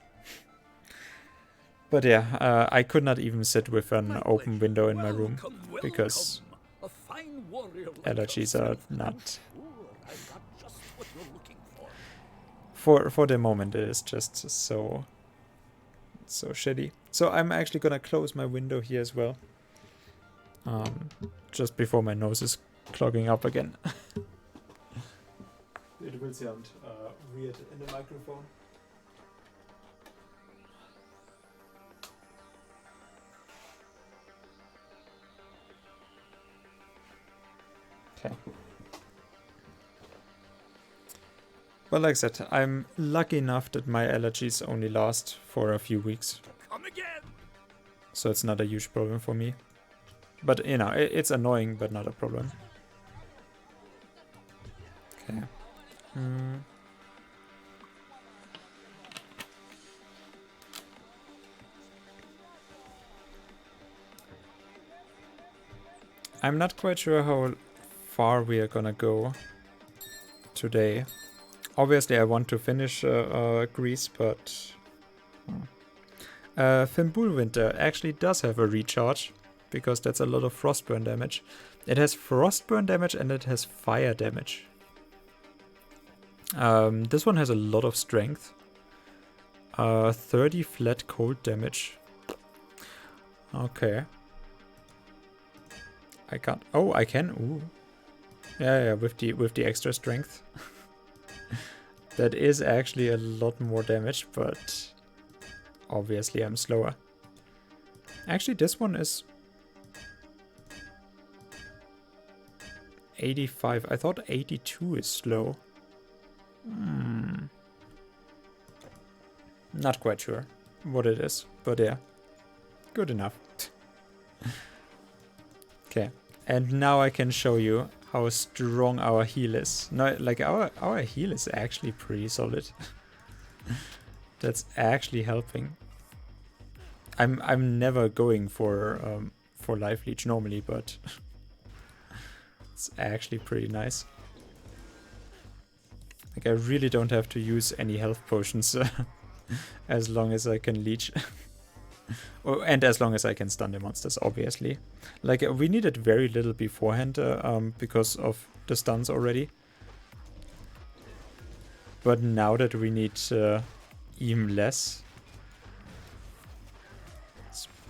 But yeah, I could not even sit with an open window in my room because allergies are not. For the moment, it is just so shitty. So I'm actually gonna close my window here as well. Just before my nose is clogging up again. It will sound weird in the microphone. Okay. But like I said, I'm lucky enough that my allergies only last for a few weeks. Come again. So it's not a huge problem for me. But you know, it's annoying, but not a problem. Okay. I'm not quite sure how far we are gonna go today. Obviously, I want to finish Greece, but Fimbulwinter actually does have a recharge, because that's a lot of frostburn damage. It has frostburn damage and it has fire damage. This one has a lot of strength. 30 flat cold damage. Okay. I can't. Oh, I can. Ooh. Yeah, with the extra strength. That is actually a lot more damage, but obviously I'm slower. Actually, this one is 85. I thought 82 is slow. Not quite sure what it is, but yeah, good enough. Okay, and now I can show you how strong our heal is. No, like our heal is actually pretty solid. That's actually helping. I'm never going for life leech normally, but it's actually pretty nice. Like I really don't have to use any health potions as long as I can leech. Oh, and as long as I can stun the monsters, obviously. Like we needed very little beforehand because of the stuns already. But now that we need even less,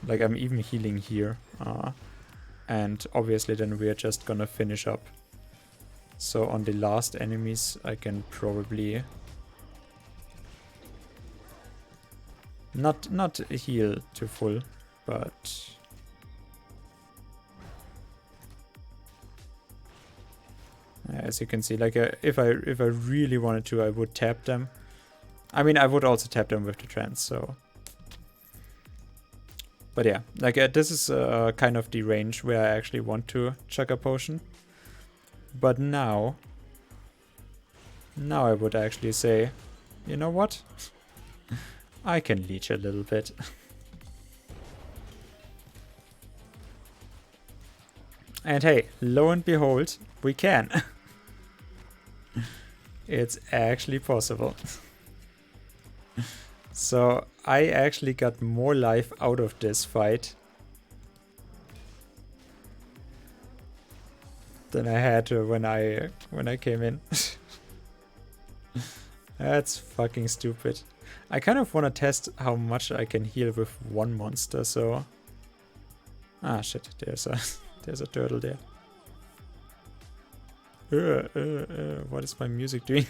like I'm even healing here, and obviously then we're just gonna finish up. So on the last enemies I can probably not heal to full, but as you can see, like if I really wanted to, I would tap them. I mean, I would also tap them with the trance, so. But yeah, like this is kind of the range where I actually want to chuck a potion. But now I would actually say, you know what? I can leech a little bit. And hey, lo and behold, we can. It's actually possible. So I actually got more life out of this fight than I had when I came in. That's fucking stupid. I kind of want to test how much I can heal with one monster, so... Ah shit, there's a turtle there. What is my music doing?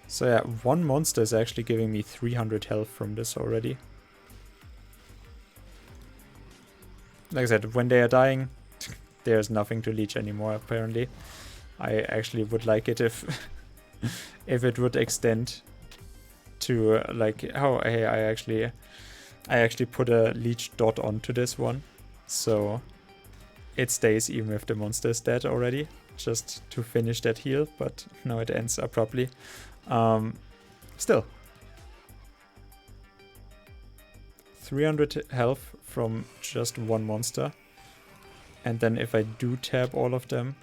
So yeah, one monster is actually giving me 300 health from this already. Like I said, when they are dying, there's nothing to leech anymore apparently. I actually would like it if if it would extend to like how hey I actually put a leech dot onto this one, so it stays even if the monster is dead already, just to finish that heal, but no, it ends abruptly. Still 300 health from just one monster, and then if I do tap all of them,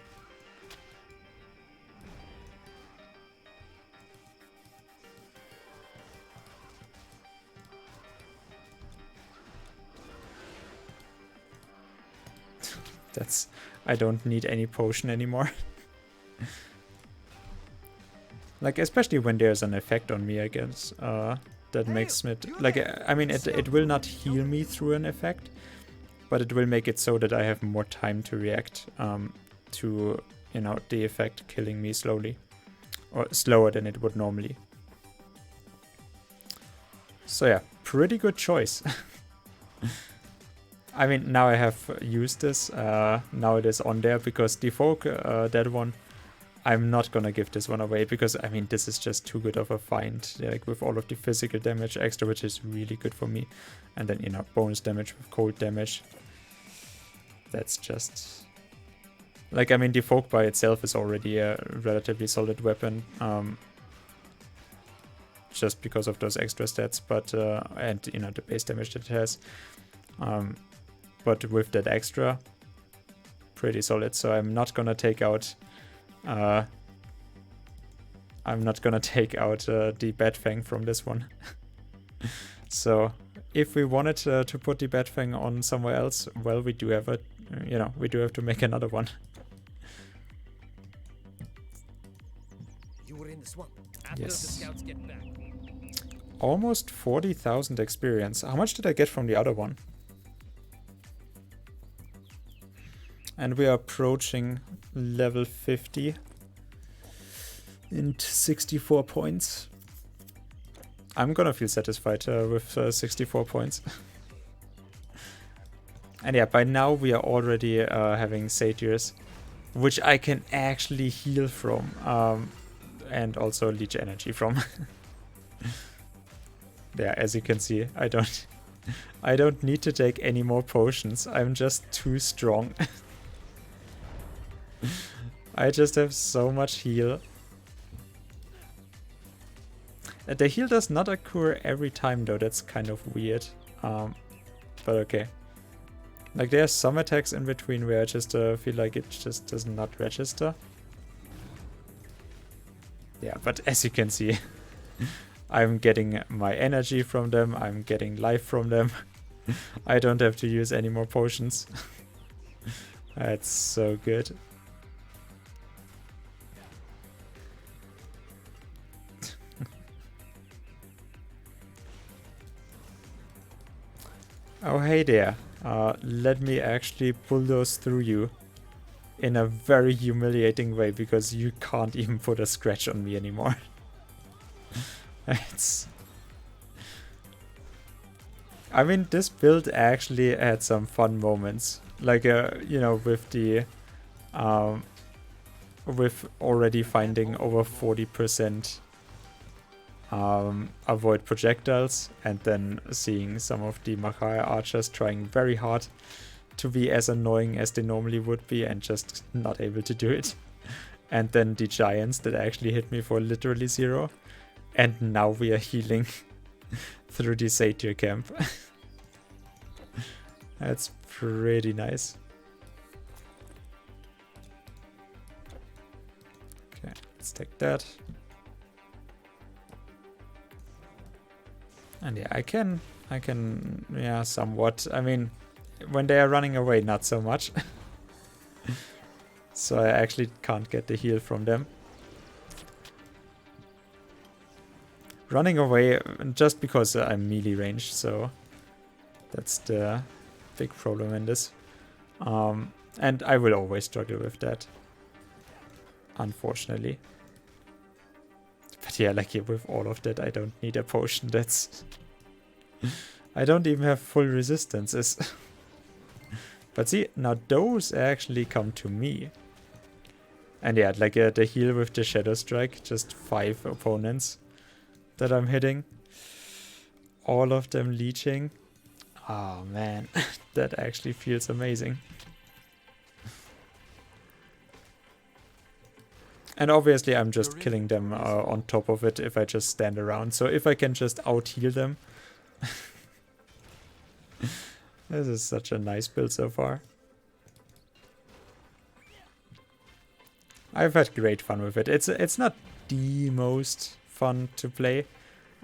that's... I don't need any potion anymore. Like, especially when there's an effect on me, I guess, that makes it... Like, I mean, it will not heal me through an effect, but it will make it so that I have more time to react to, you know, the effect killing me slowly. Or slower than it would normally. So yeah, pretty good choice. I mean, now I have used this, now it is on there, because the folk, that one, I'm not gonna give this one away, because, I mean, this is just too good of a find, like, with all of the physical damage extra, which is really good for me, and then, you know, bonus damage with cold damage. That's just... Like, I mean, the folk by itself is already a relatively solid weapon, just because of those extra stats, but, and, you know, the base damage that it has. But with that extra, pretty solid. So I'm not gonna take out the Bat Fang from this one. So if we wanted to put the Bat Fang on somewhere else, well, we do have we do have to make another one. You were in the swamp after Yes. the scouts get back. Almost 40,000 experience. How much did I get from the other one? And we are approaching level 50 and 64 points. I'm gonna feel satisfied with 64 points. And yeah, by now we are already having satyrs, which I can actually heal from, and also leech energy from. Yeah, as you can see, I don't need to take any more potions. I'm just too strong. I just have so much heal. The heal does not occur every time though, that's kind of weird. But okay. Like there's some attacks in between where I just feel like it just does not register. Yeah, but as you can see, I'm getting my energy from them, I'm getting life from them. I don't have to use any more potions. That's so good. Oh hey there. Let me actually bulldoze through you in a very humiliating way because you can't even put a scratch on me anymore. I mean, this build actually had some fun moments. Like, you know, with the... with already finding over 40% avoid projectiles, and then seeing some of the Machaya archers trying very hard to be as annoying as they normally would be and just not able to do it. And then the giants that actually hit me for literally 0. And now we are healing through the satyr camp. That's pretty nice. Okay, let's take that. And yeah, I can, yeah, somewhat. I mean, when they are running away, not so much. So I actually can't get the heal from them. Running away just because I'm melee range, so that's the big problem in this. And I will always struggle with that, unfortunately. But yeah, like with all of that, I don't need a potion. That's... I don't even have full resistances. But see, now those actually come to me. And yeah, like the heal with the Shadow Strike, just 5 opponents that I'm hitting. All of them leeching. Oh man, that actually feels amazing. And obviously I'm just killing them on top of it if I just stand around. So if I can just out-heal them. This is such a nice build so far. I've had great fun with it. It's not the most fun to play.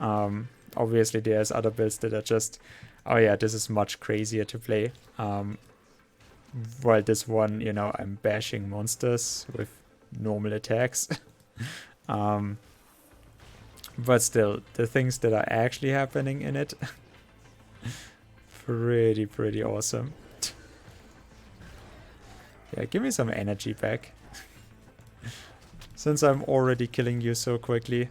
Obviously there's other builds that are just, oh yeah, this is much crazier to play. While this one, you know, I'm bashing monsters with normal attacks. But still, the things that are actually happening in it, pretty awesome. Yeah, give me some energy back. Since I'm already killing you so quickly,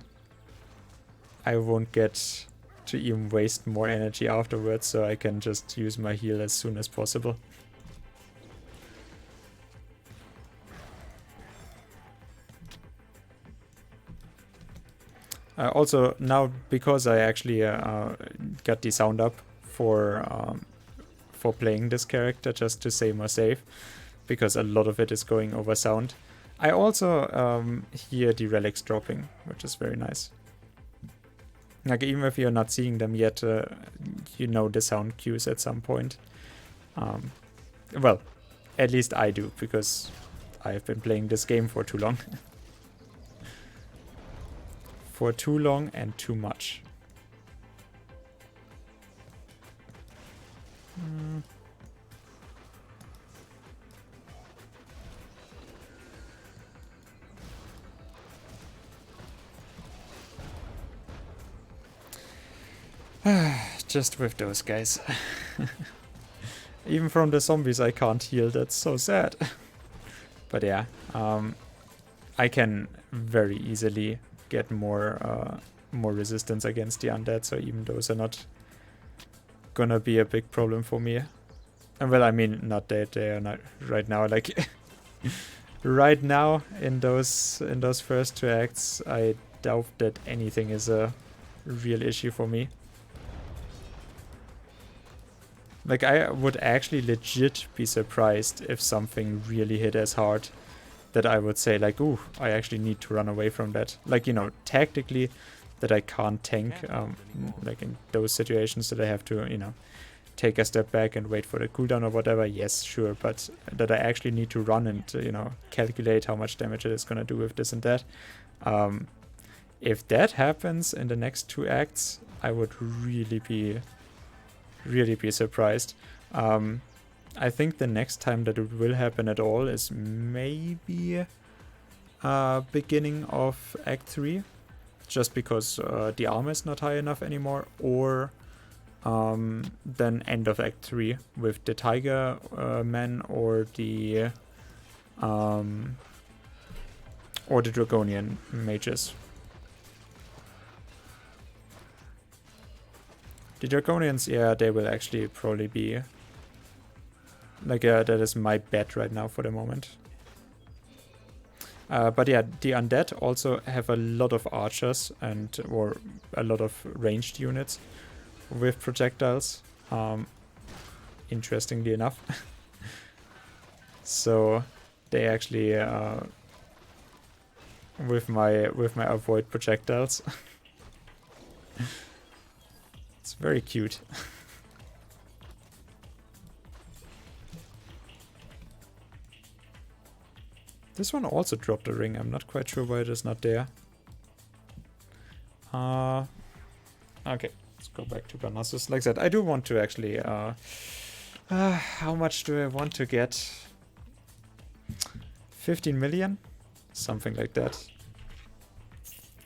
I won't get to even waste more energy afterwards, so I can just use my heal as soon as possible. Also, now because I actually got the sound up for playing this character, just to stay more safe, because a lot of it is going over sound. I also hear the relics dropping, which is very nice. Like, even if you're not seeing them yet, you know the sound cues at some point. Well, at least I do, because I've been playing this game for too long. For too long and too much. Just with those guys. Even from the zombies I can't heal, that's so sad. But yeah, I can very easily get more more resistance against the undead, so even those are not gonna be a big problem for me. And well, I mean, not that they are not right now. Like right now in those first 2 acts, I doubt that anything is a real issue for me. Like, I would actually legit be surprised if something really hit as hard that I would say, like, ooh, I actually need to run away from that. Like, you know, tactically, that I can't tank, like in those situations that I have to, you know, take a step back and wait for the cooldown or whatever, yes, sure, but that I actually need to run and, you know, calculate how much damage it is going to do with this and that. If that happens in the next 2 acts, I would really be surprised. I think the next time that it will happen at all is maybe beginning of Act 3, just because the armor is not high enough anymore, or then end of Act 3 with the Tiger Men or the Draconian mages. The Draconians, yeah, they will actually probably be like, that is my bet right now for the moment. But yeah, the undead also have a lot of archers or a lot of ranged units with projectiles, interestingly enough. So they actually with my avoid projectiles. It's very cute. This one also dropped a ring. I'm not quite sure why it is not there. Okay, let's go back to Parnassus. Like I said, I do want to actually... how much do I want to get? 15 million? Something like that.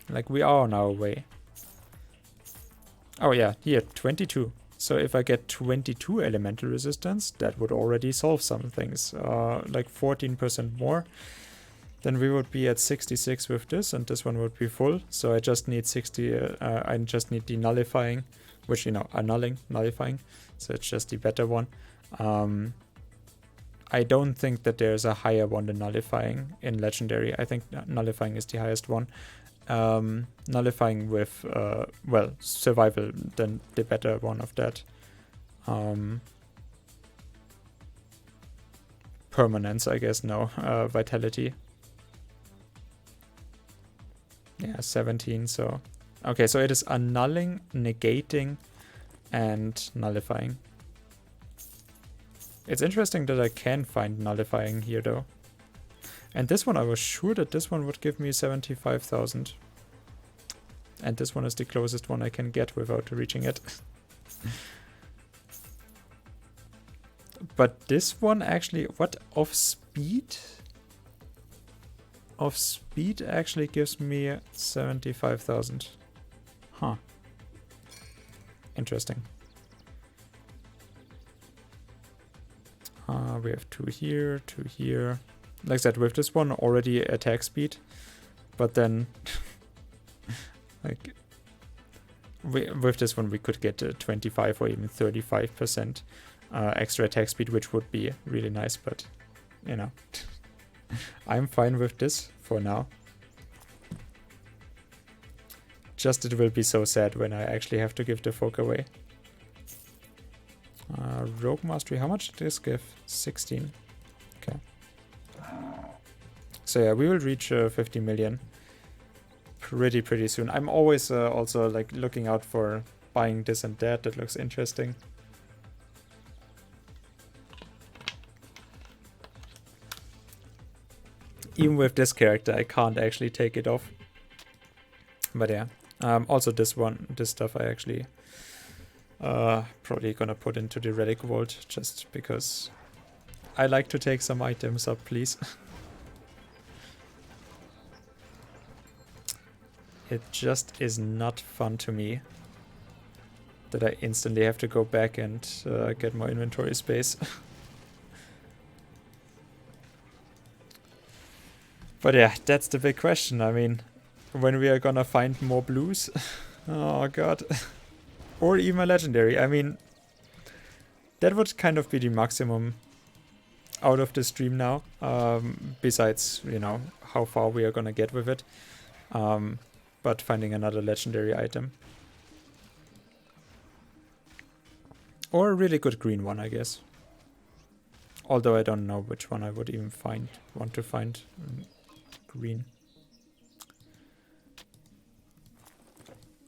Like, we are on our way. Oh yeah, here, 22. So if I get 22 elemental resistance, that would already solve some things. Like 14% more. Then we would be at 66 with this, and this one would be full. So I just need 60, I just need the nullifying, which, you know, nullifying. So it's just the better one. I don't think that there's a higher one than nullifying in Legendary. I think nullifying is the highest one. Nullifying with, well, survival, then the better one of that. Permanence, I guess, no. Vitality. Yeah, 17, so... Okay, so it is annulling, negating, and nullifying. It's interesting that I can find nullifying here, though. And this one, I was sure that this one would give me 75,000. And this one is the closest one I can get without reaching it. But this one actually, what, of speed? Of speed actually gives me 75,000. Huh. Interesting. We have 2 here, 2 here. Like I said, with this one already attack speed, but then like with this one we could get 25 or even 35% extra attack speed, which would be really nice, but you know, I'm fine with this for now. Just it will be so sad when I actually have to give the folk away. Rogue Mastery, how much did this give? 16. Okay. So yeah, we will reach 50 million pretty soon. I'm always also like looking out for buying this and that. That looks interesting. Even with this character, I can't actually take it off. But yeah, also this stuff I actually probably gonna put into the relic vault just because I like to take some items up, please. It just is not fun to me that I instantly have to go back and get more inventory space. But yeah, that's the big question. I mean, when we are gonna find more blues. Oh god. Or even a legendary. I mean, that would kind of be the maximum out of the stream now. Besides, you know, how far we are gonna get with it. But finding another legendary item. Or a really good green one, I guess. Although I don't know which one I would even want to find green.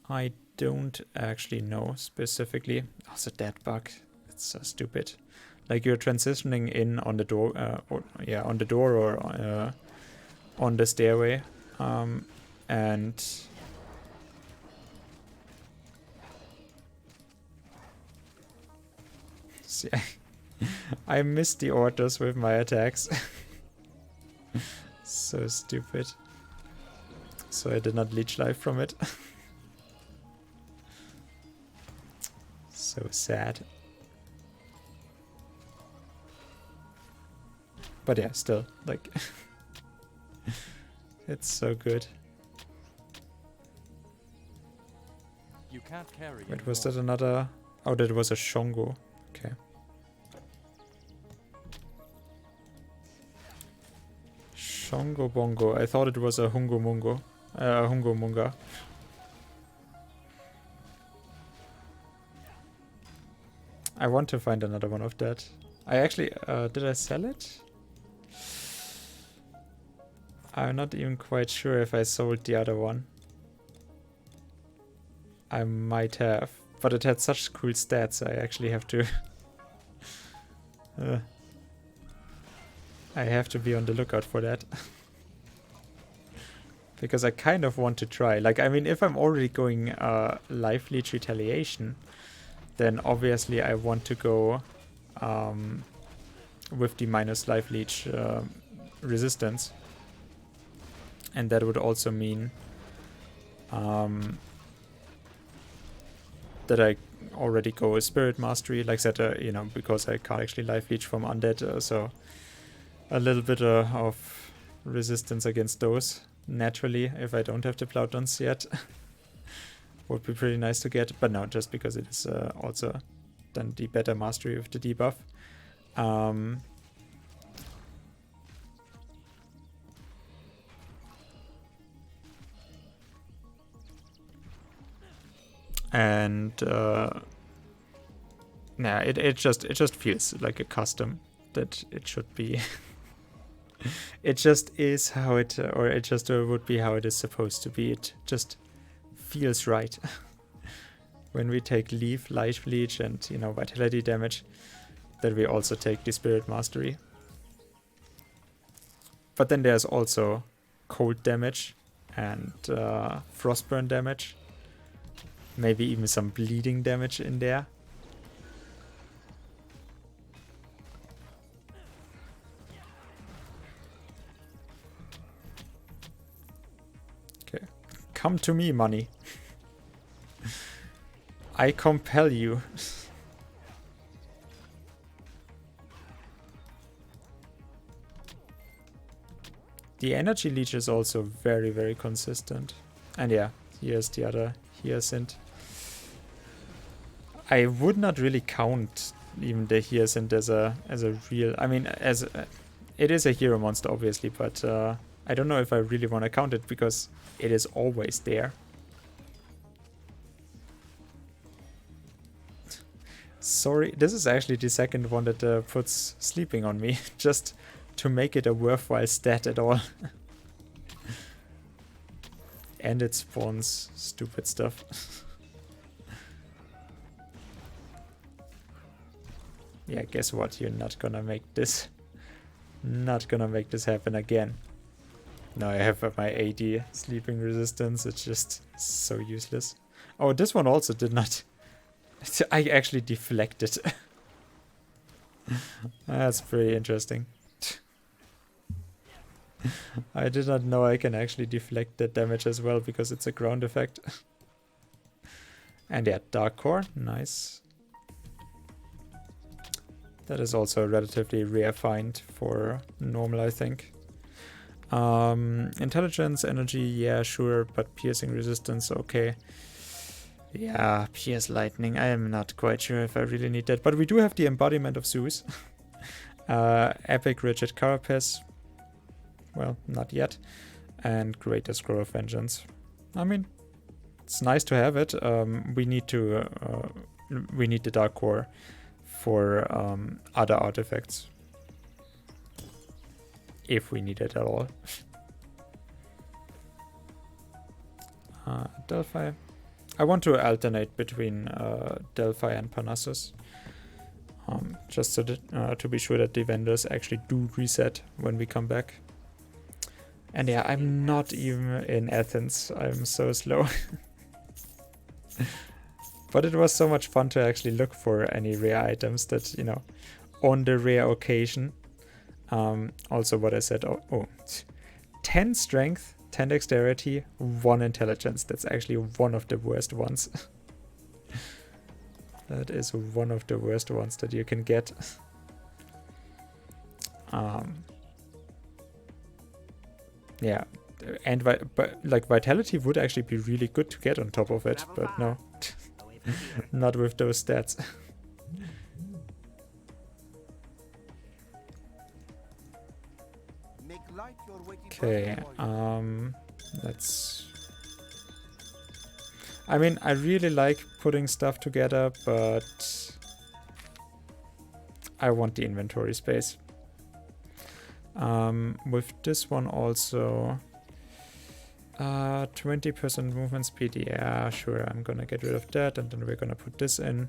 I don't actually know specifically. Oh, it's a dead bug. It's so stupid. Like you're transitioning in on the door, on the door or on the stairway, and see, I missed the orders with my attacks. So stupid. So I did not leech life from it. So sad. But yeah, still, like, it's so good. You can't carry. Wait, was that another? Oh, that was a Shongo. Okay. Shongo Bongo. I thought it was a Hungo Mungo. Hungo Munga. I want to find another one of that. I actually, did I sell it? I'm not even quite sure if I sold the other one. I might have, but it had such cool stats, I actually have to... I have to be on the lookout for that. Because I kind of want to try. Like, I mean, if I'm already going Life Leech Retaliation, then obviously I want to go with the minus Life Leech resistance. And that would also mean that I already go a Spirit Mastery, like I said, you know, because I can't actually Life Leech from Undead, so a little bit of resistance against those, naturally, if I don't have the Plowdons yet. Would be pretty nice to get, but no, just because it is also then the better Mastery with the debuff. And yeah, it just feels like a custom that it should be. It just is how it, or it just would be how it is supposed to be. It just feels right. When we take Leaf, Life Leech, and, you know, Vitality damage, that we also take the Spirit Mastery. But then there's also cold damage and frostburn damage. Maybe even some bleeding damage in there. Okay. Come to me, money. I compel you. The energy leech is also very, very consistent. And yeah, here's the other Hyacinth. I would not really count even the Hyacinth as a real... I mean, it is a hero monster, obviously, but I don't know if I really want to count it, because it is always there. Sorry, this is actually the second one that puts sleeping on me, just to make it a worthwhile stat at all. And it spawns stupid stuff. Yeah, guess what? You're not gonna make this. Not gonna make this happen again. Now I have my AD sleeping resistance. It's just so useless. Oh, this one also did not... I actually deflected. That's pretty interesting. I did not know I can actually deflect that damage as well, because it's a ground effect. And yeah, Dark Core, nice. That is also a relatively rare find for normal, I think. Intelligence, energy, yeah, sure, but piercing resistance, okay. Yeah, pierce lightning. I am not quite sure if I really need that, but we do have the embodiment of Zeus. Epic rigid carapace. Well, not yet. And greater scroll of vengeance. I mean, it's nice to have it. We need the dark core for other artifacts, if we need it at all. Delphi. I want to alternate between Delphi and Parnassus, just so that, to be sure that the vendors actually do reset when we come back. And yeah, I'm not even in Athens. I'm so slow. But it was so much fun to actually look for any rare items that, you know, on the rare occasion. Also what I said, 10 strength, 10 dexterity, 1 intelligence. That's actually one of the worst ones. That is one of the worst ones that you can get. Yeah, and but like vitality would actually be really good to get on top of it, but no, not with those stats. Okay, let's... I mean, I really like putting stuff together, but I want the inventory space. With this one also, 20% movement speed, yeah, sure, I'm gonna get rid of that, and then we're gonna put this in.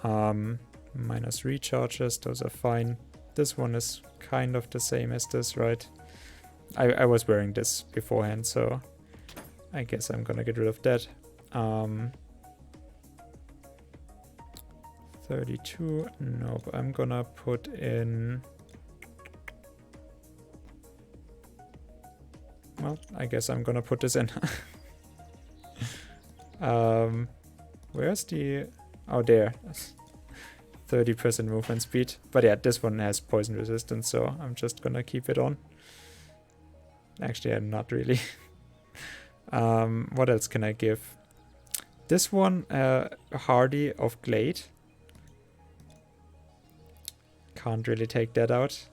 Minus recharges, those are fine. This one is kind of the same as this, right? I was wearing this beforehand, so I guess I'm gonna get rid of that. 32, nope, I'm gonna put in... Well, I guess I'm gonna put this in. Where's the... Oh, there. 30% movement speed. But yeah, this one has poison resistance, so I'm just gonna keep it on. Actually, I'm not really. What else can I give? This one, Hardy of Glade. Can't really take that out.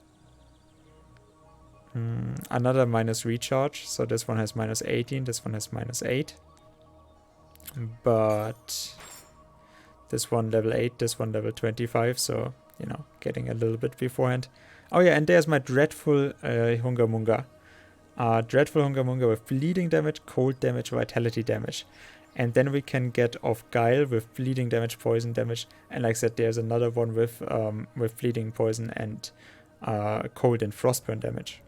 Another minus recharge, so this one has minus 18, this one has minus 8. But this one level 8, this one level 25, so, you know, getting a little bit beforehand. Oh yeah, and there's my Dreadful Hungamunga. Dreadful Hungamunga with bleeding damage, cold damage, vitality damage. And then we can get off Guile with bleeding damage, poison damage. And like I said, there's another one with bleeding, poison, and cold and frostburn damage.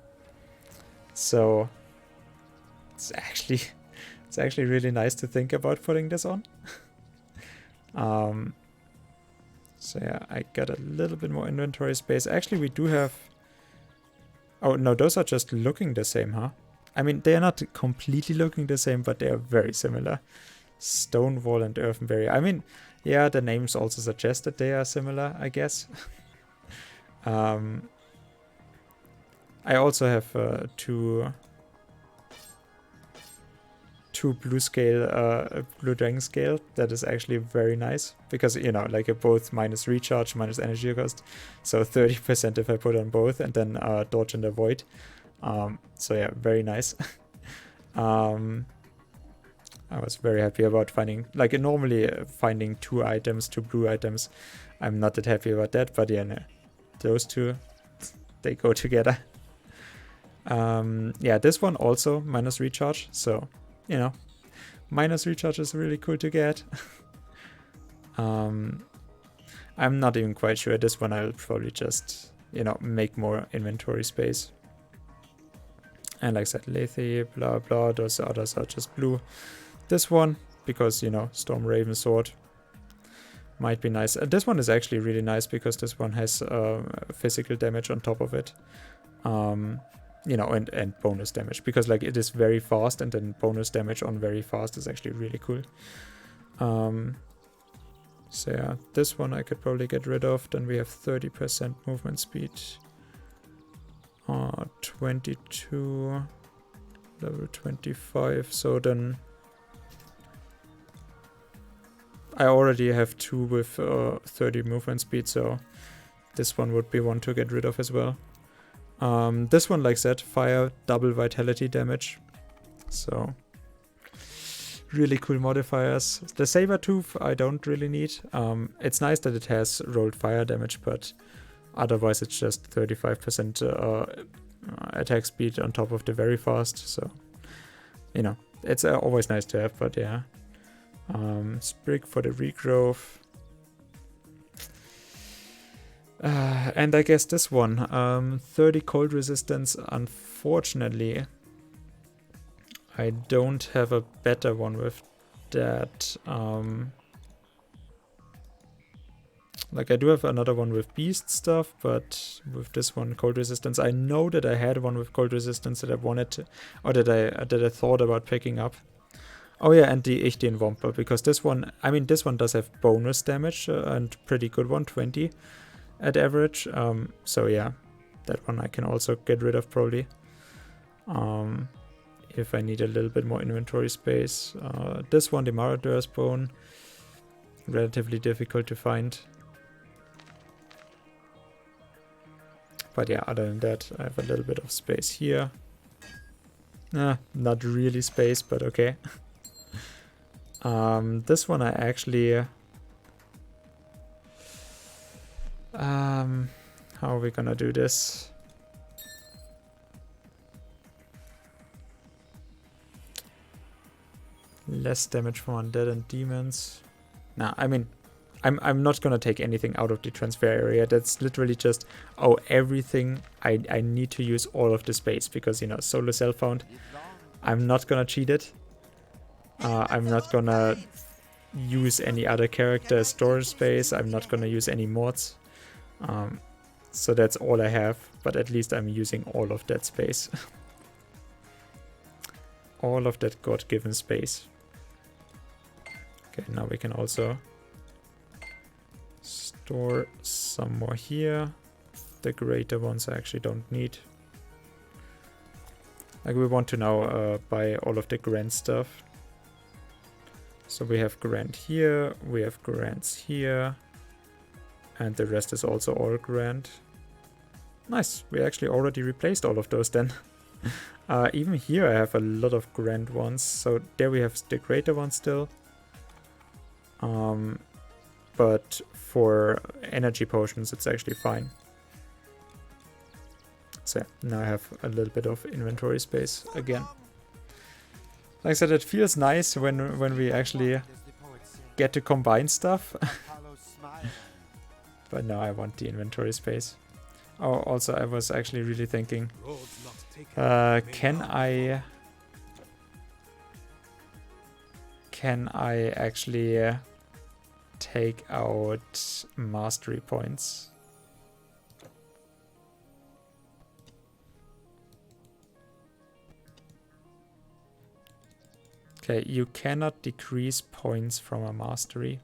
So it's actually really nice to think about putting this on. So yeah, I got a little bit more inventory space. Actually, we do have... Oh no, those are just looking the same, huh? I mean, they are not completely looking the same, but they are very similar. Stonewall and Earthenberry. I mean, yeah, the names also suggest that they are similar, I guess. I also have two blue scale, blue dragon scale. That is actually very nice because, you know, like both minus recharge, minus energy cost. So 30% if I put on both, and then dodge and avoid. So yeah, very nice. I was very happy about finding, like normally finding two blue items. I'm not that happy about that, but yeah, no, those two, they go together. Yeah, this one also minus recharge, so, you know, minus recharge is really cool to get. I'm not even quite sure. This one I'll probably just, you know, make more inventory space. And like I said, Lethe, blah blah, those others are just blue. This one, because, you know, Storm Raven Sword might be nice. This one is actually really nice because this one has physical damage on top of it. You know, and bonus damage, because like it is very fast, and then bonus damage on very fast is actually really cool. So yeah, this one I could probably get rid of. Then we have 30% movement speed. 22, level 25, so then I already have 2 with 30 movement speed, so this one would be one to get rid of as well. This one, like that, fire, double vitality damage, so really cool modifiers. The saber tooth I don't really need. It's nice that it has rolled fire damage, but otherwise it's just 35% attack speed on top of the very fast, so you know, it's always nice to have, but yeah. Sprig for the regrowth. And I guess this one, 30 cold resistance. Unfortunately, I don't have a better one with that. Like I do have another one with beast stuff, but with this one, cold resistance, I know that I had one with cold resistance that I wanted to, or that I thought about picking up. Oh yeah, and the Ichthyen Womper, because this one, I mean, this one does have bonus damage and pretty good one, 20 at average. So yeah, that one I can also get rid of probably. If I need a little bit more inventory space. This one, the Maraudor's Bone, relatively difficult to find. But yeah, other than that, I have a little bit of space here. Not really space, but okay. This one I actually... how are we gonna do this? Less damage from undead and demons. Nah, I mean, I'm not gonna take anything out of the transfer area. That's literally just, oh, everything. I need to use all of the space because, you know, solo self-found. I'm not gonna cheat it. I'm not gonna use any other character storage space. I'm not gonna use any mods. So that's all I have, but at least I'm using all of that space. All of that God-given space. Okay, now we can also store some more here. The greater ones I actually don't need. Like we want to now buy all of the Grand stuff. So we have Grand here, we have Grands here, and the rest is also all Grand. Nice, we actually already replaced all of those then. Even here I have a lot of Grand ones, so there we have the greater ones still. But for energy potions it's actually fine. So yeah, now I have a little bit of inventory space again. Like I said, it feels nice when we actually get to combine stuff. But now I want the inventory space. Oh, also I was actually really thinking, can I actually take out mastery points? Okay, you cannot decrease points from a mastery.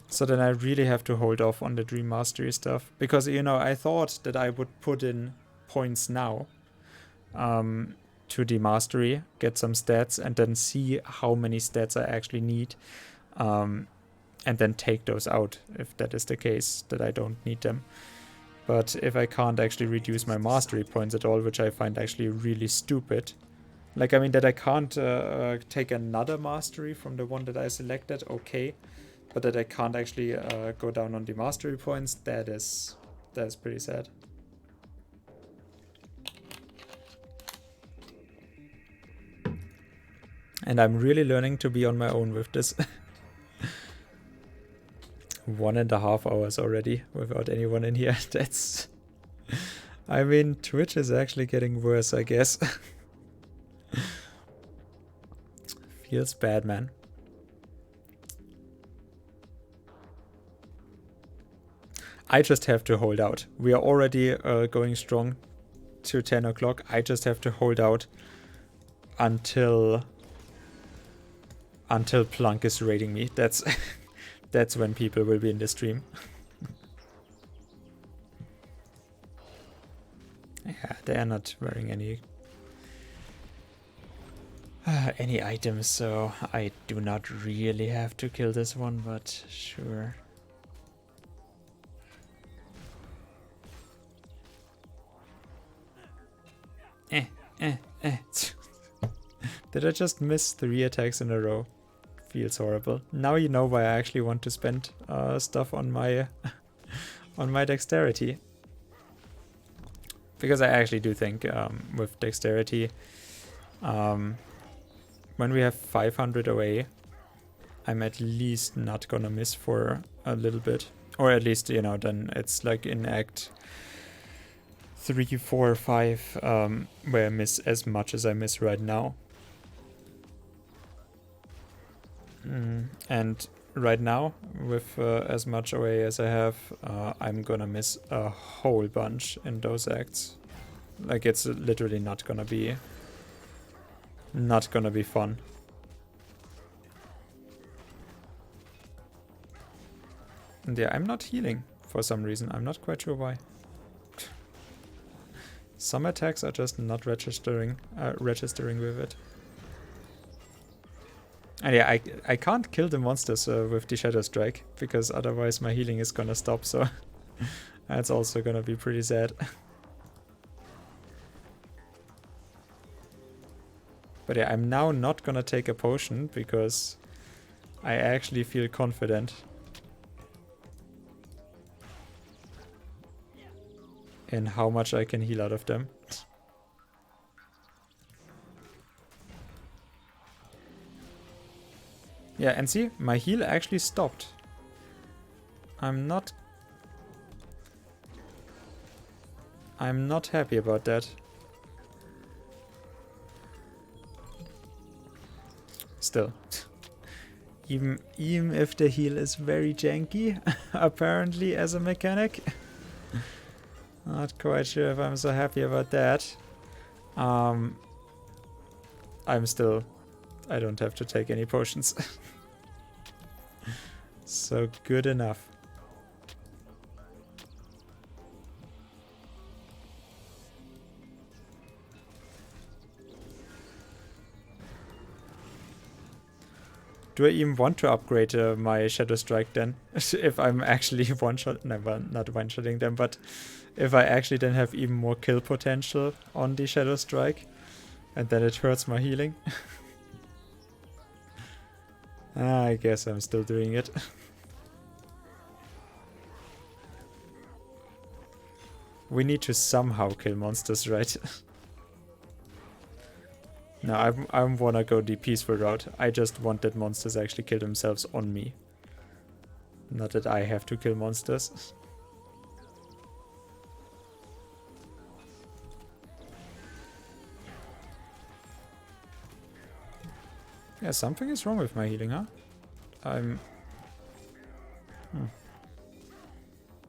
So then I really have to hold off on the Dream Mastery stuff. Because, you know, I thought that I would put in points now to the Mastery, get some stats, and then see how many stats I actually need. And then take those out, if that is the case, that I don't need them. But if I can't actually reduce my Mastery points at all, which I find actually really stupid. Like, I mean, that I can't take another Mastery from the one that I selected, okay. But that I can't actually go down on the Mastery points, that is pretty sad. And I'm really learning to be on my own with this. 1.5 hours already without anyone in here. That's... I mean, Twitch is actually getting worse, I guess. Feels bad, man. I just have to hold out. We are already going strong to 10 o'clock. I just have to hold out until Plunk is raiding me. That's That's when people will be in the stream. Yeah, they are not wearing any items, so I do not really have to kill this one, but sure. Did I just miss 3 attacks in a row? Feels horrible. Now you know why I actually want to spend stuff on my on my dexterity. Because I actually do think with dexterity, when we have 500 away, I'm at least not gonna miss for a little bit. Or at least, you know, then it's like in Act 3, 4, 5, where I miss as much as I miss right now. And right now, with as much away as I have, I'm gonna miss a whole bunch in those acts. Like, it's literally not gonna be fun. And yeah, I'm not healing for some reason. I'm not quite sure why. Some attacks are just not registering with it. And yeah, I can't kill the monsters with the Shadow Strike, because otherwise my healing is gonna stop, so that's also gonna be pretty sad. But yeah, I'm now not gonna take a potion, because I actually feel confident in how much I can heal out of them. Yeah, and see, my heal actually stopped. I'm not happy about that. Still. Even if the heal is very janky, apparently, as a mechanic. Not quite sure if I'm so happy about that. I don't have to take any potions. So good enough. Do I even want to upgrade my Shadow Strike then? If I'm actually one-shot... No, well, not one-shotting them, but if I actually then have even more kill potential on the Shadow Strike, and then it hurts my healing. I guess I'm still doing it. We need to somehow kill monsters, right? No, I wanna go the peaceful route. I just want that monsters actually kill themselves on me. Not that I have to kill monsters. Yeah, something is wrong with my healing, huh?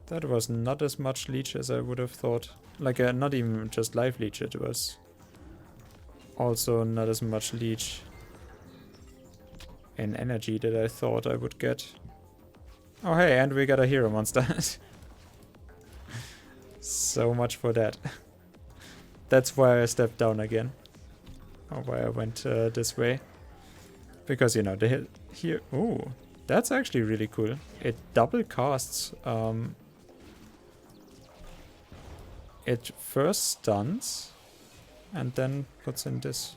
That was not as much leech as I would have thought. Like, not even just life leech, it was also not as much leech in energy that I thought I would get. Oh hey, and we got a hero monster. So much for that. That's why I stepped down again. Or why I went this way. Because, you know, the hill here... Ooh, that's actually really cool. It double casts... it first stuns, and then puts in this.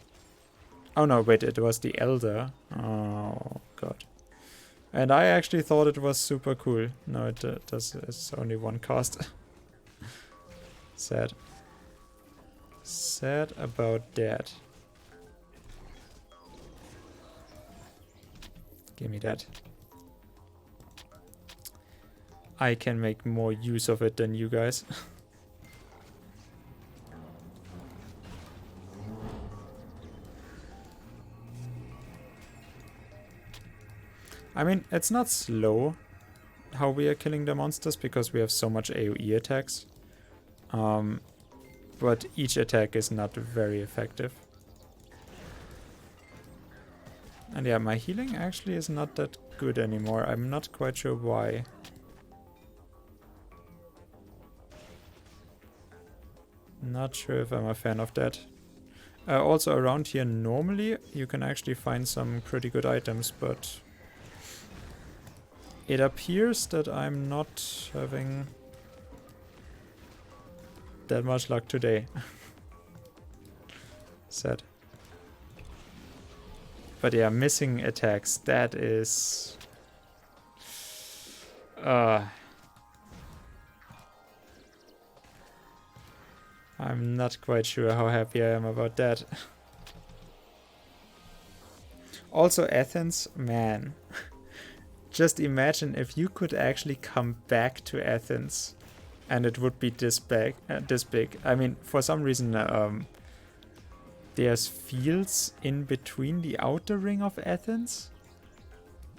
Oh no, wait, it was the Elder. Oh god. And I actually thought it was super cool. No, it does. It's only one cast. Sad. Sad about that. Give me that. I can make more use of it than you guys. I mean, it's not slow how we are killing the monsters because we have so much AoE attacks. But each attack is not very effective. And yeah, my healing actually is not that good anymore. I'm not quite sure why. Not sure if I'm a fan of that. Also around here normally you can actually find some pretty good items, but it appears that I'm not having that much luck today. Sad. But yeah, missing attacks, that is... I'm not quite sure how happy I am about that. Also Athens, man. Just imagine if you could actually come back to Athens and it would be this big. I mean, for some reason, there's fields in between the outer ring of Athens,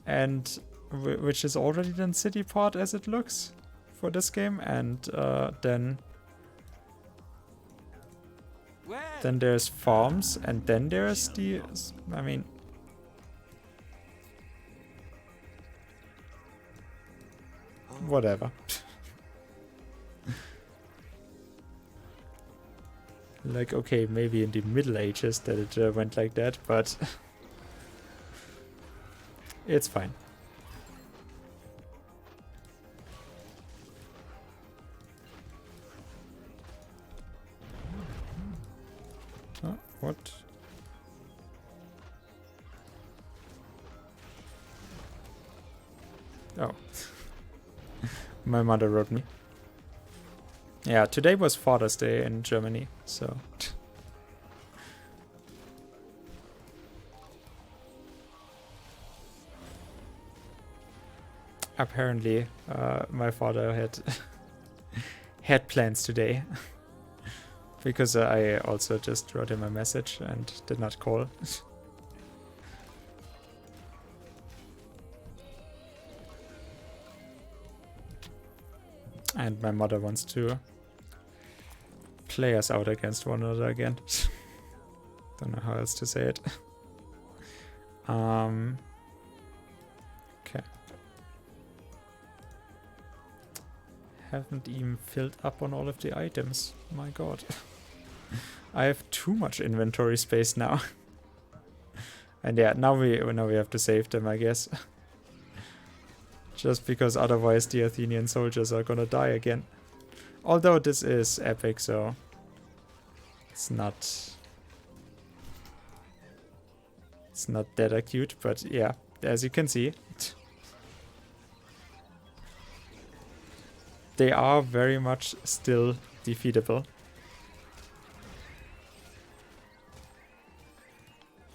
and which is already then city part as it looks for this game, and then there's farms, and then there's the, I mean, whatever. Like, okay, maybe in the Middle Ages that it went like that, but it's fine. Oh, what? Oh. My mother wrote me. Yeah, today was Father's Day in Germany, so... Apparently, my father had plans today. Because I also just wrote him a message and did not call. And my mother wants to play us out against one another again. Don't know how else to say it. Okay. Haven't even filled up on all of the items. My god. I have too much inventory space now. And yeah, now we have to save them, I guess. Just because otherwise the Athenian soldiers are gonna die again. Although this is epic, so it's not that acute, but yeah, as you can see, they are very much still defeatable.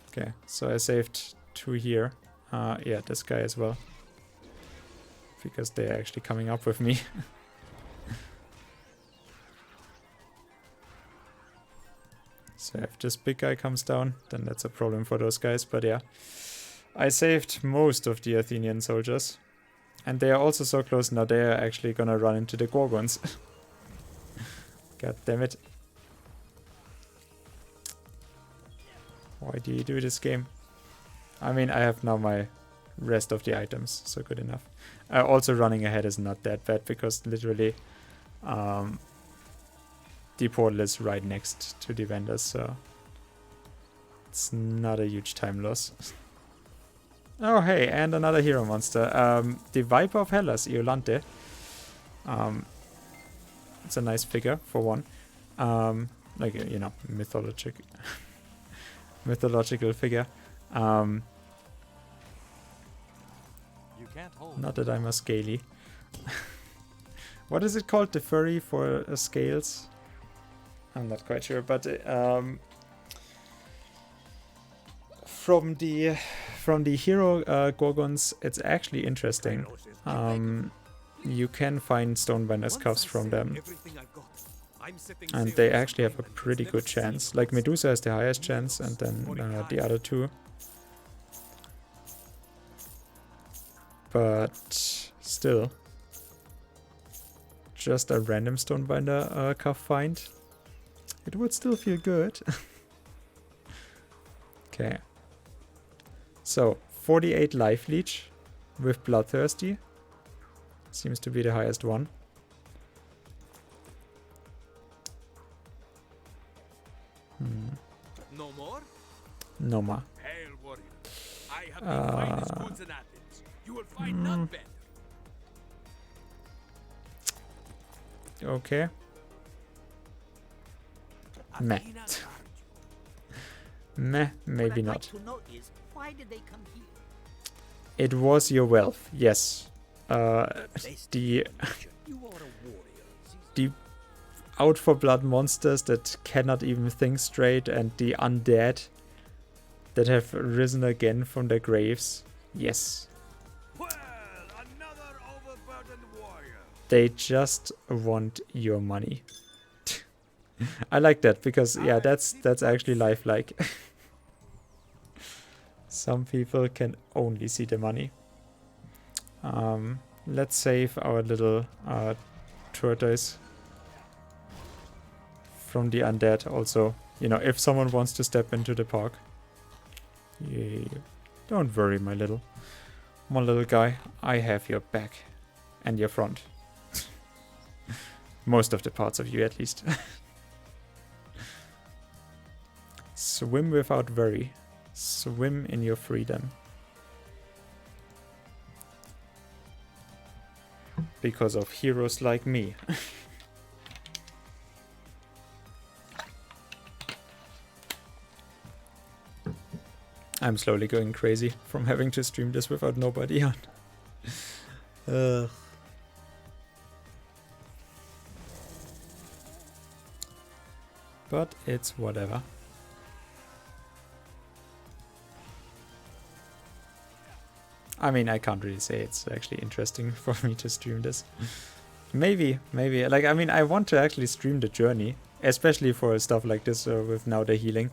Okay, so I saved 2 here. Yeah, this guy as well. Because they're actually coming up with me. So if this big guy comes down, then that's a problem for those guys. But yeah, I saved most of the Athenian soldiers. And they are also so close now, they are actually gonna run into the Gorgons. God damn it. Why do you do this game? I mean, I have now my rest of the items, so good enough. Also running ahead is not that bad, because literally the portal is right next to the vendors, so it's not a huge time loss. Oh hey, and another hero monster. The Viper of Hellas, Iolante. It's a nice figure, for one. Like, you know, mythological figure. Not that I'm a scaly. What is it called? The furry for scales? I'm not quite sure, but from the hero Gorgons, it's actually interesting. You can find Stonebinder scuffs from them, and they actually have a pretty good chance. Like Medusa has the highest chance, and then the other two. But still, just a random Stonebinder cuff find, it would still feel good. Okay. So 48 life leech with Bloodthirsty. Seems to be the highest one. No more? No more. Hail, warrior. I have the finest goods in Athens. You will find none better. Okay. Meh. Athena guard you. Meh, maybe What I'd not. like to know is, why did they come here? It was your wealth, yes. The You are a warrior. the out for blood monsters that cannot even think straight, and the undead that have risen again from their graves. Yes. Well, another overburdened warrior. They just want your money. I like that because yeah, that's actually lifelike. Some people can only see the money. Let's save our little tortoise from the undead also. You know, if someone wants to step into the park. Yeah, don't worry, my little guy. I have your back and your front. Most of the parts of you, at least. Swim without worry. Swim in your freedom. Because of heroes like me. I'm slowly going crazy from having to stream this without nobody on. But it's whatever. I mean, I can't really say it's actually interesting for me to stream this. Maybe. Like, I mean, I want to actually stream the journey, especially for stuff like this with now the healing.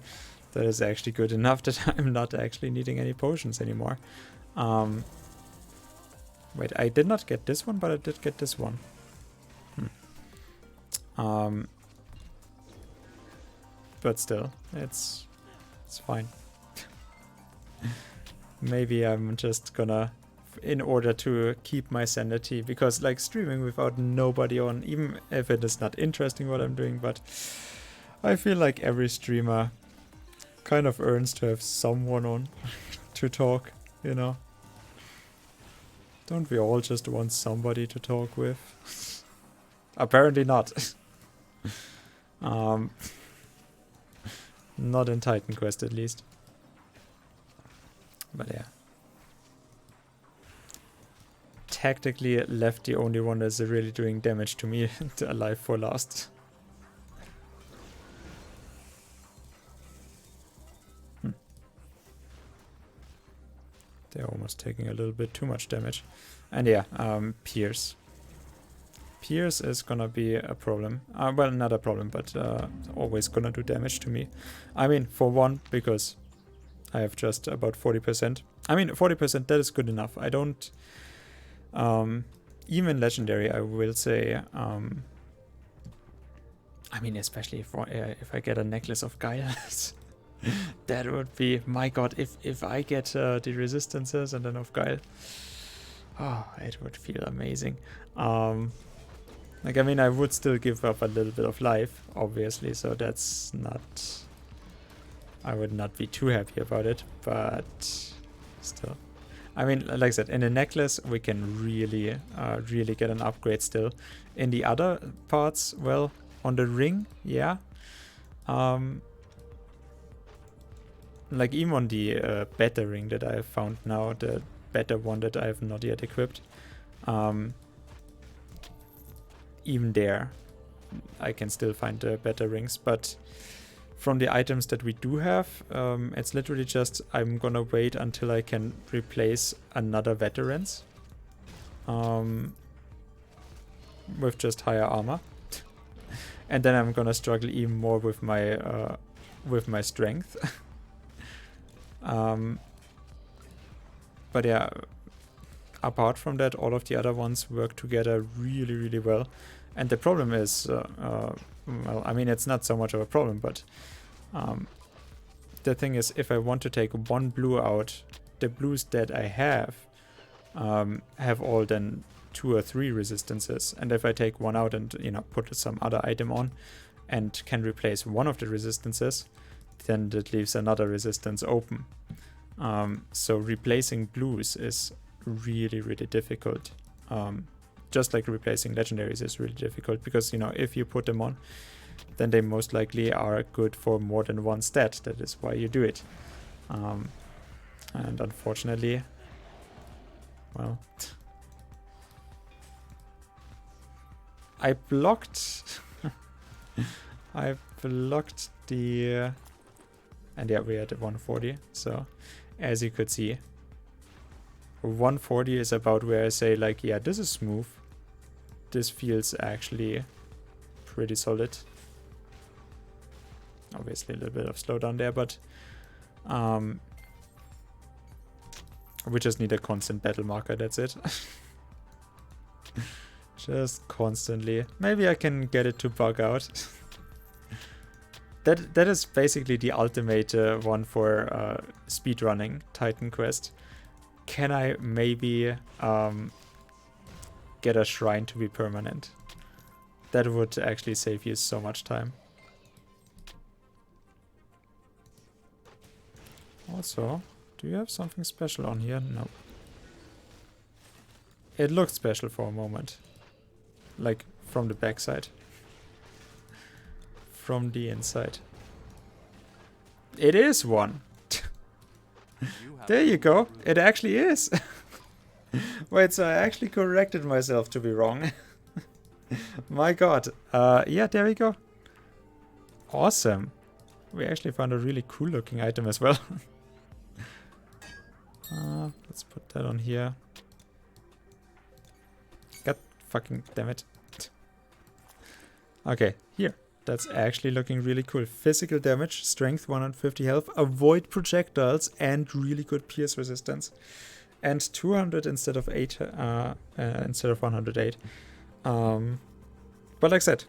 That is actually good enough that I'm not actually needing any potions anymore. Wait, I did not get this one, but I did get this one. But still, it's fine. Maybe I'm just gonna, in order to keep my sanity, because like streaming without nobody on, even if it is not interesting what I'm doing, but I feel like every streamer kind of earns to have someone on to talk, you know? Don't we all just want somebody to talk with? Apparently not. Not in Titan Quest at least. But yeah. Tactically left the only one that's really doing damage to me alive for last. They're almost taking a little bit too much damage. And yeah, Pierce. Pierce is gonna be a problem. Well, not a problem, but always gonna do damage to me. I mean, for one, because I have just about 40%. I mean, 40%, that is good enough. I don't... even Legendary, I will say... I mean, especially if I get a Necklace of Guile. That would be... My god, if I get the Resistances and then of Guile... Oh, it would feel amazing. Like, I mean, I would still give up a little bit of life, obviously, so that's not... I would not be too happy about it, but still. I mean, like I said, in the necklace, we can really, really get an upgrade still. In the other parts, well, on the ring, yeah. Like, even on the better ring that I have found now, the better one that I have not yet equipped, even there, I can still find the better rings, but from the items that we do have, it's literally just I'm gonna wait until I can replace another veterans with just higher armor, and then I'm gonna struggle even more with my strength. But yeah, apart from that, all of the other ones work together really, really well. And the problem is, well, I mean, it's not so much of a problem, but the thing is, if I want to take one blue out the blues that I have all then 2 or 3 resistances, and if I take one out and, you know, put some other item on and can replace one of the resistances, then that leaves another resistance open. So replacing blues is really, really difficult. Just like replacing legendaries is really difficult, because, you know, if you put them on, then they most likely are good for more than one stat. That is why you do it. And unfortunately, well, I blocked I blocked the and yeah, we had 140. So as you could see, 140 is about where I say, like, yeah, this is smooth. This feels actually pretty solid. Obviously a little bit of slowdown there, but we just need a constant battle marker, that's it. Just constantly. Maybe I can get it to bug out. That is basically the ultimate one for speedrunning Titan Quest. Can I maybe get a shrine to be permanent? That would actually save you so much time. Also, do you have something special on here? No. It looked special for a moment. Like, from the backside. From the inside. It is one! There you go! It actually is! Wait, so I actually corrected myself to be wrong. My god. Yeah, there we go. Awesome. We actually found a really cool looking item as well. Let's put that on here. God fucking damn it. Okay, here. That's actually looking really cool. Physical damage, strength 150 health, avoid projectiles, and really good pierce resistance. And 200 instead of 8, instead of 108. But like I said,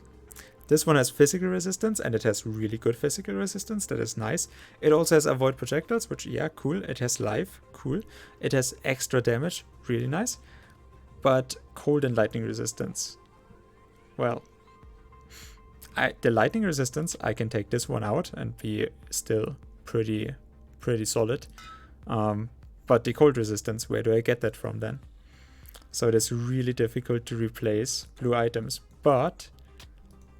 this one has physical resistance, and it has really good physical resistance. That is nice. It also has avoid projectiles, which, yeah, cool. It has life, cool. It has extra damage, really nice. But cold and lightning resistance, well, the lightning resistance, I can take this one out and be still pretty solid. But the cold resistance, where do I get that from then? So it is really difficult to replace blue items, but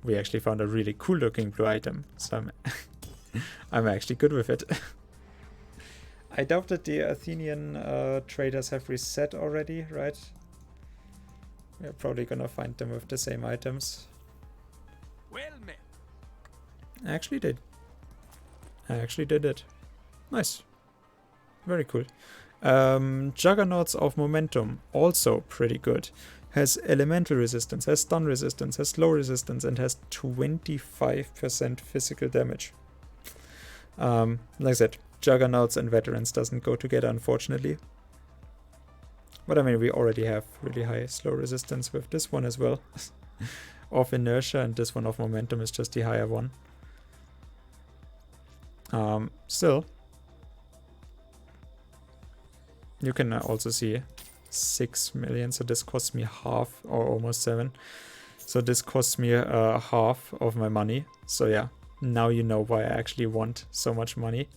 we actually found a really cool looking blue item, so I'm actually good with it. I doubt that the Athenian traders have reset already, right? We're probably gonna find them with the same items. Well met. I actually did it. Nice. Very cool. Juggernauts of Momentum, also pretty good. Has elemental resistance, has stun resistance, has slow resistance, and has 25% physical damage. Like I said, Juggernauts and Veterans doesn't go together, unfortunately. But I mean, we already have really high slow resistance with this one as well. Of Inertia, and this one of Momentum is just the higher one. Still, you can also see 6 million, so this costs me half, or almost 7. So this costs me half of my money. So yeah, now you know why I actually want so much money.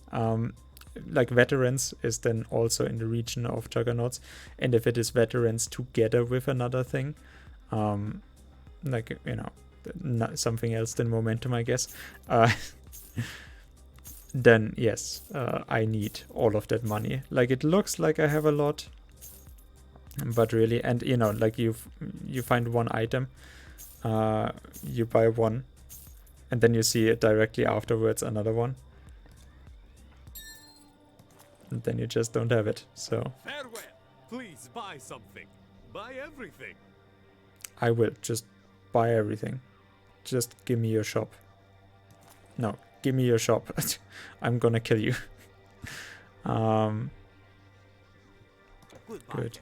Like Veterans is then also in the region of Juggernauts, and if it is Veterans together with another thing, like, you know, not something else than Momentum, I guess, then yes, I need all of that money. Like, it looks like I have a lot, but really, and you know, like you find one item, you buy one, and then you see it directly afterwards another one, and then you just don't have it. So Farewell. Please buy something. Buy everything. I will just buy everything. Just give me your shop. No, give me your shop. I'm gonna kill you. Good.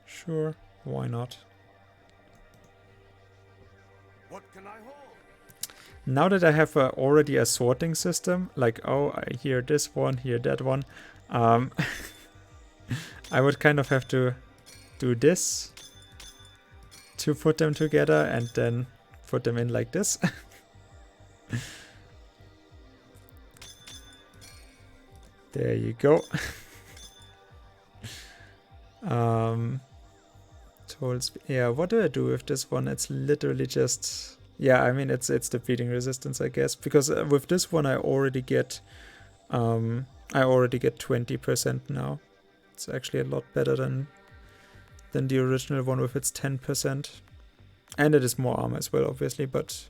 Sure, why not? What can I hold? Now that I have already a sorting system, like, oh, I hear this one, hear that one, Um, I would kind of have to do this to put them together and then put them in like this. There you go. Yeah, what do I do with this one? It's literally just... Yeah, I mean, it's the beating resistance, I guess. Because with this one, I already get 20% now. It's actually a lot better than the original one with its 10%. And it is more armor as well, obviously, but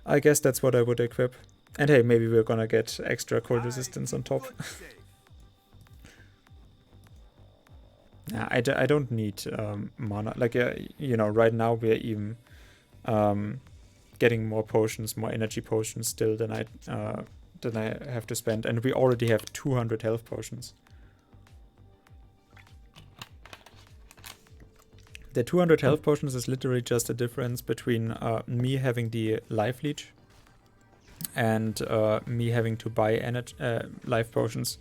I guess that's what I would equip. And hey, maybe we're gonna get extra cold resistance on top. Yeah, I don't need mana. Like, you know, right now we're even getting more potions, more energy potions still than I have to spend. And we already have 200 health potions. The 200 health potions is literally just the difference between me having the life leech and me having to buy life potions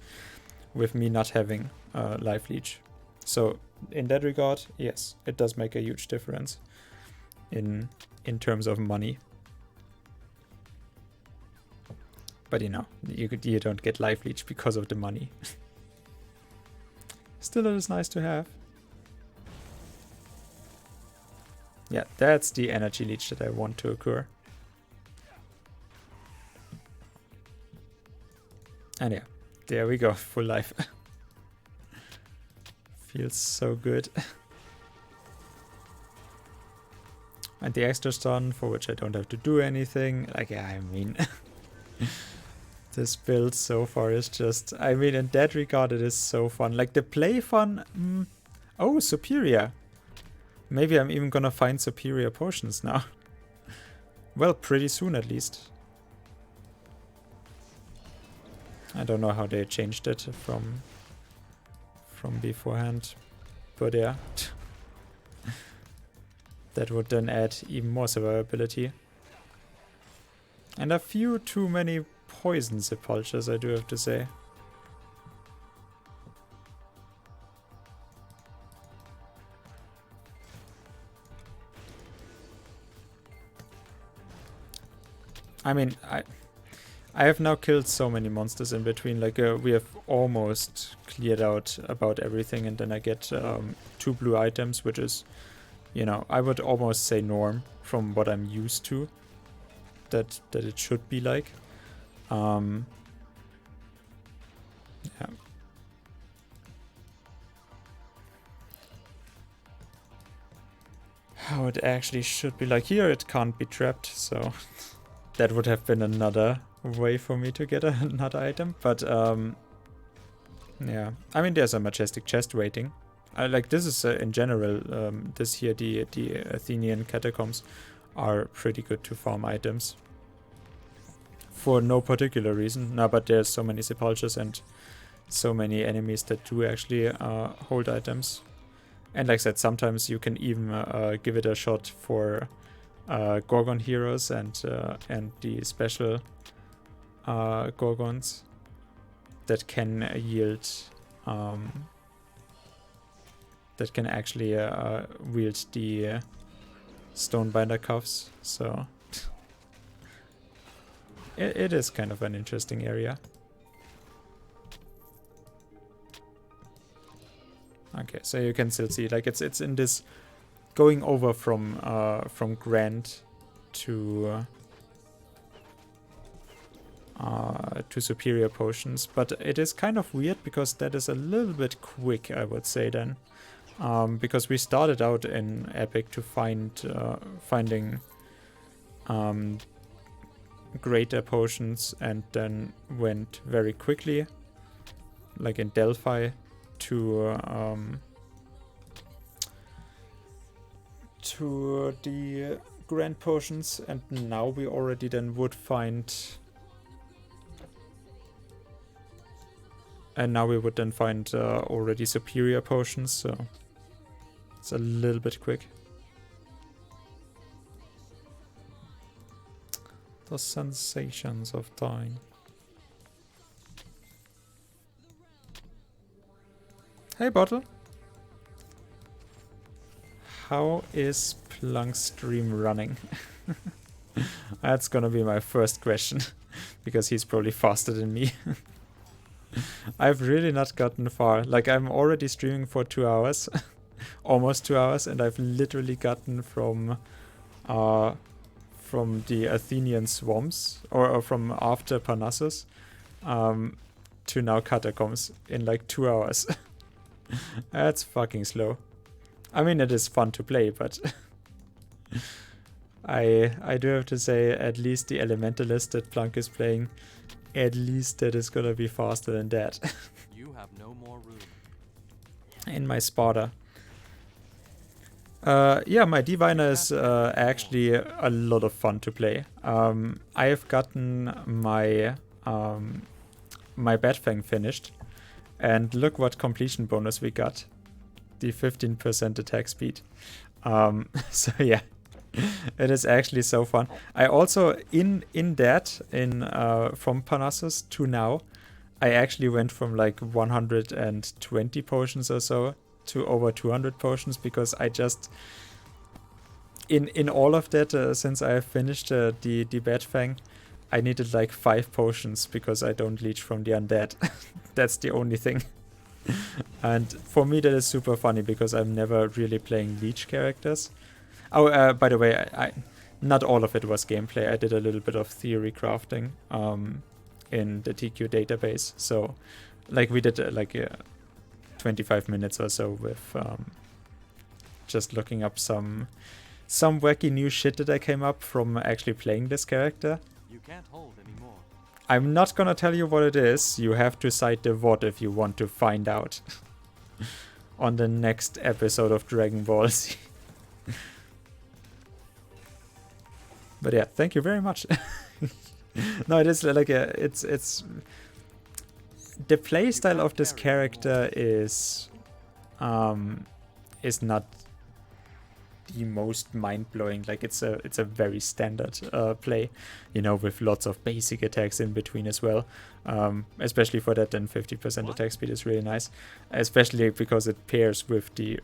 with me not having life leech. So in that regard, yes, it does make a huge difference in terms of money. But you know, you don't get life leech because of the money. Still, it is nice to have. Yeah, that's the energy leech that I want to occur. And yeah, there we go, full life. Feels so good. And the extra stun, for which I don't have to do anything. Like, yeah, I mean, this build so far is just, I mean, in that regard, it is so fun. Like, the play fun, oh, superior. Maybe I'm even gonna find superior potions now. Well, pretty soon at least. I don't know how they changed it from beforehand, but yeah. That would then add even more survivability. And a few too many poison sepulchres, I do have to say. I mean, I have now killed so many monsters in between. Like, we have almost cleared out about everything, and then I get 2 blue items, which is, you know, I would almost say norm from what I'm used to. That it should be like. Yeah. How it actually should be like. Here it can't be trapped, so that would have been another way for me to get another item. But yeah, I mean, there's a majestic chest waiting. Like, this is in general, this here, the Athenian catacombs are pretty good to farm items. For no particular reason. No, but there's so many sepulchres and so many enemies that do actually hold items. And like I said, sometimes you can even give it a shot for Gorgon heroes and the special Gorgons that can yield, that can actually wield the Stonebinder cuffs. So it is kind of an interesting area. Okay, so you can still see, like, it's in this going over from Grand to superior potions, but it is kind of weird because that is a little bit quick, I would say then, because we started out in Epic to finding greater potions and then went very quickly, like in Delphi, to the grand potions, and now we already then would find, and now we would then find already superior potions, so it's a little bit quick. The sensations of dying. Hey, Bottle. How is Plunk stream running? That's gonna be my first question, because he's probably faster than me. I've really not gotten far. Like, I'm already streaming for 2 hours, almost 2 hours, and I've literally gotten from the Athenian swamps, or from after Parnassus, to now Catacombs in like 2 hours. That's fucking slow. I mean, it is fun to play, but I do have to say, at least the Elementalist that Plunk is playing, at least that is gonna be faster than that. You have no more room. In my Sparta. Yeah, my Diviner is actually a lot of fun to play. I have gotten my my Batfang finished, and look what completion bonus we got. The 15% attack speed. So yeah, it is actually so fun. I also, in from Parnassus to now, I actually went from like 120 potions or so to over 200 potions, because I just, in all of that, since I have finished the Batfang, I needed like 5 potions because I don't leech from the undead. That's the only thing. And for me that is super funny, because I'm never really playing leech characters. Oh, by the way, I not all of it was gameplay. I did a little bit of theory crafting in the TQ database. So, like, we did 25 minutes or so with just looking up some wacky new shit that I came up from actually playing this character. You can't hold anymore. I'm not gonna tell you what it is. You have to cite the VOD if you want to find out. On the next episode of Dragon Ball Z. But yeah, thank you very much. No, it is like it's the playstyle of this character is not the most mind-blowing. Like, it's a very standard play, you know, with lots of basic attacks in between as well. Especially for that, then 50% attack speed is really nice, especially because it pairs with the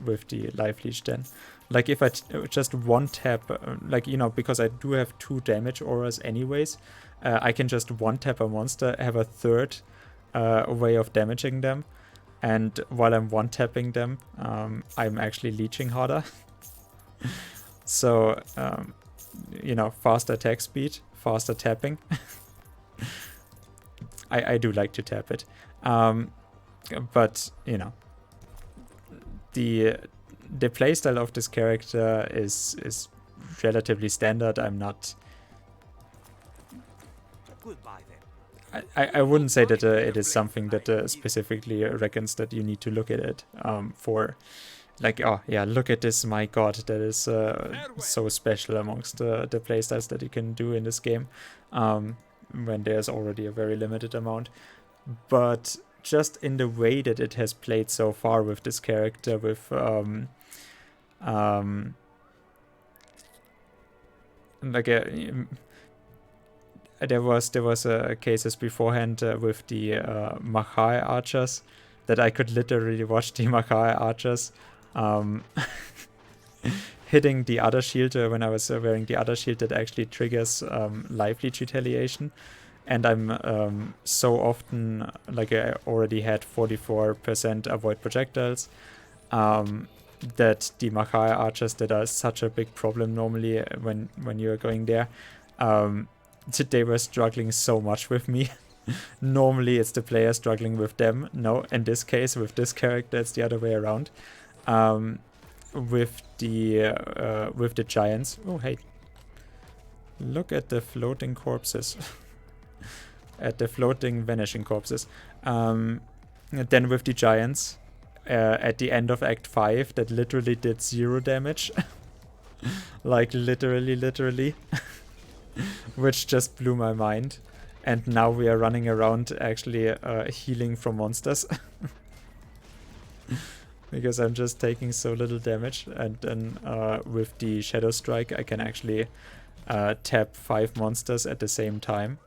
life leech. Then, like, if I just one tap, like, you know, because I do have 2 damage auras anyways, I can just one tap a monster, have a third way of damaging them, and while I'm one tapping them, I'm actually leeching harder. So, you know, faster attack speed, faster tapping. I do like to tap it. But, you know, the playstyle of this character is relatively standard. I'm not... Goodbye then. I wouldn't say that it is something that specifically reckons that you need to look at it for... Like, oh yeah, look at this, my god, that is so special amongst the playstyles that you can do in this game, when there's already a very limited amount. But just in the way that it has played so far with this character, with like there was cases beforehand with the Machai archers, that I could literally watch the Machai archers hitting the other shield when I was wearing the other shield that actually triggers life leech retaliation. And I'm so often, like, I already had 44% avoid projectiles, that the Machai archers that are such a big problem normally when you're going there, they were struggling so much with me. Normally it's the player struggling with them. No, in this case, with this character, it's the other way around. With the giants. Oh, hey. Look at the floating corpses. At the floating vanishing corpses. Then with the giants, at the end of Act 5, that literally did 0 damage. Like, literally. Which just blew my mind. And now we are running around actually healing from monsters. Because I'm just taking so little damage. And then with the Shadow Strike, I can actually tap 5 monsters at the same time.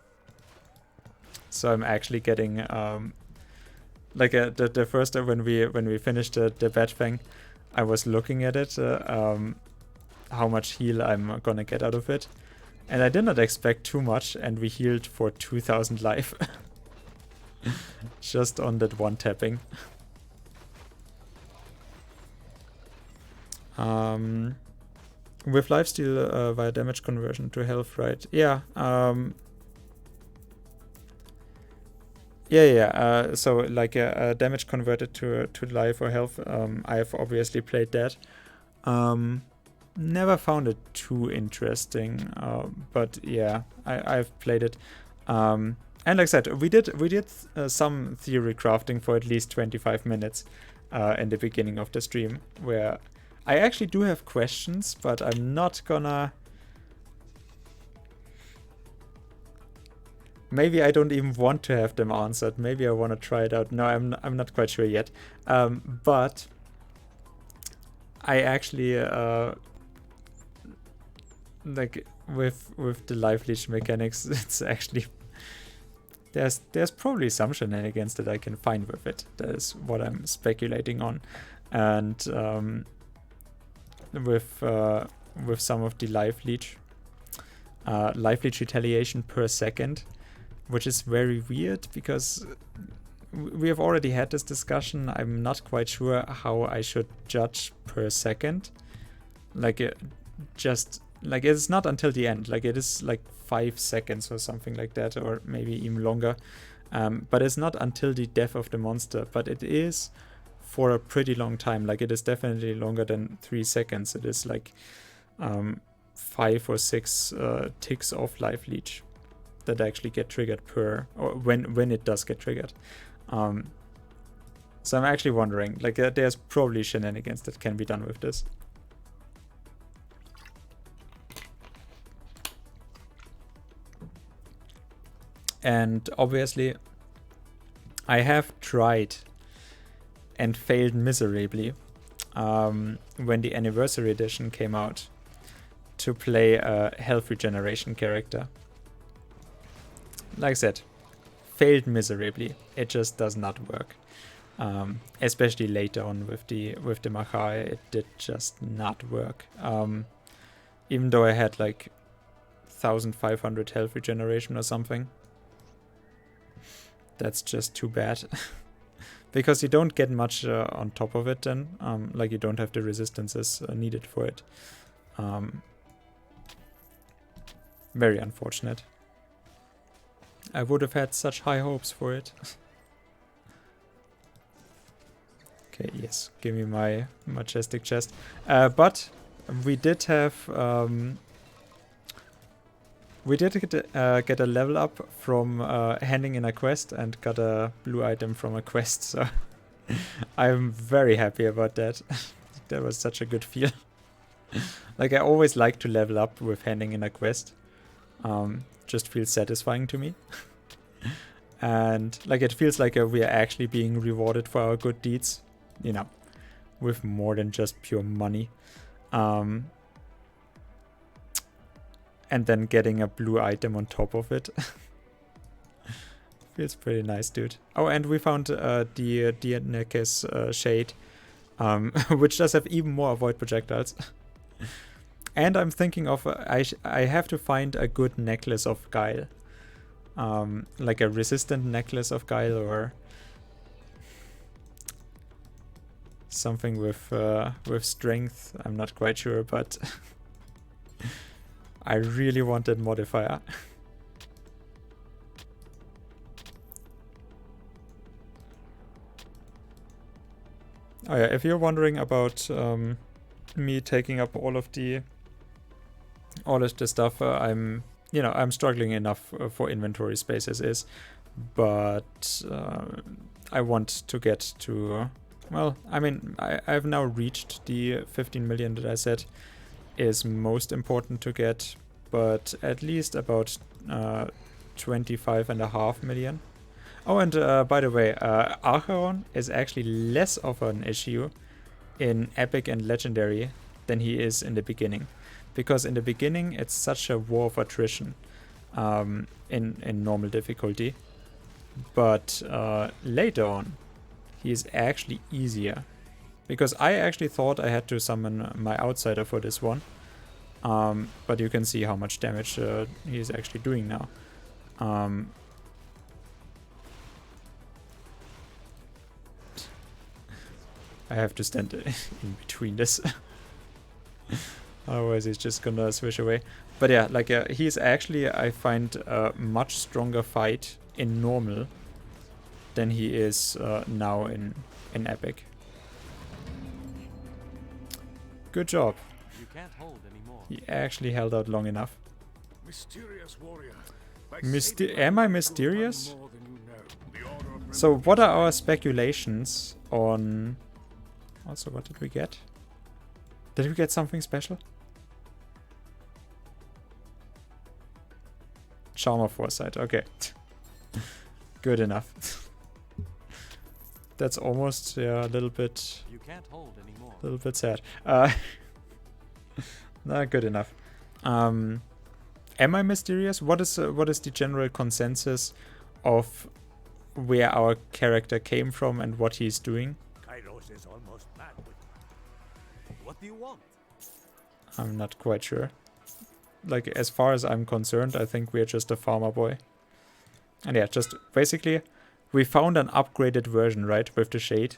So I'm actually getting Like the first time when we finished the Bat Fang, I was looking at it, how much heal I'm gonna get out of it, and I did not expect too much, and we healed for 2000 life just on that one tapping. With lifesteal via damage conversion to health, right? Yeah. So like damage converted to life or health. I've obviously played that. Never found it too interesting, but yeah, I've played it. And like I said, we did some theory crafting for at least 25 minutes in the beginning of the stream, where I actually do have questions, but I'm not gonna... Maybe I don't even want to have them answered. Maybe I want to try it out. No, I'm not quite sure yet. But I actually like with the life leech mechanics, it's actually there's probably some shenanigans that I can find with it. That is what I'm speculating on, and with some of the life leech retaliation per second, which is very weird because we have already had this discussion. I'm not quite sure how I should judge per second. Like just like it's not until the end. Like it is like 5 seconds or something like that, or maybe even longer. But it's not until the death of the monster. But it is for a pretty long time. Like it is definitely longer than 3 seconds. It is like 5 or 6 ticks of life leech that actually get triggered per, or when it does get triggered. So I'm actually wondering, like there's probably shenanigans that can be done with this. And obviously I have tried and failed miserably when the anniversary edition came out to play a health regeneration character. Like I said, failed miserably. It just does not work. Especially later on with the Machai, it did just not work. Even though I had like 1500 health regeneration or something. That's just too bad. Because you don't get much on top of it then. Like you don't have the resistances needed for it. Very unfortunate. I would have had such high hopes for it. Okay, yes, give me my majestic chest. But we did have... we did get a level up from handing in a quest and got a blue item from a quest, so I'm very happy about that. That was such a good feel. Like I always like to level up with handing in a quest. Just feels satisfying to me. And like it feels like we are actually being rewarded for our good deeds, you know, with more than just pure money. And then getting a blue item on top of it. Feels pretty nice, dude. Oh, and we found the Deathless shade, which does have even more avoid projectiles. And I'm thinking of, I have to find a good necklace of Guile. Like a resistant necklace of Guile or something with strength. I'm not quite sure, but I really want that modifier. Oh yeah, if you're wondering about me taking up all of the stuff, I'm struggling enough for inventory space as is, but I want to get to, well, I mean, I've now reached the 15 million that I said is most important to get, but at least about 25.5 million. Oh, and by the way, Acheron is actually less of an issue in Epic and Legendary than he is in the beginning. Because in the beginning, it's such a war of attrition in normal difficulty. But later on, he is actually easier. Because I actually thought I had to summon my outsider for this one. But you can see how much damage he is actually doing now. I have to stand in between this. Otherwise he's just gonna swish away. But yeah, like he's actually, I find, a much stronger fight in normal than he is now in epic. Good job. You can't hold anymore. He actually held out long enough. Mysterious warrior. Am I mysterious? So what are our speculations on... Also, what did we get? Did we get something special? Charm of Foresight, okay. Good enough. That's almost, yeah, a little bit... You can't hold anymore. A little bit sad. Not good enough. Am I mysterious? What is the general consensus of where our character came from and what he's doing? Kairos is almost mad with you. What do you want? I'm not quite sure. Like, as far as I'm concerned, I think we're just a farmer boy. And yeah, just basically, we found an upgraded version, right, with the shade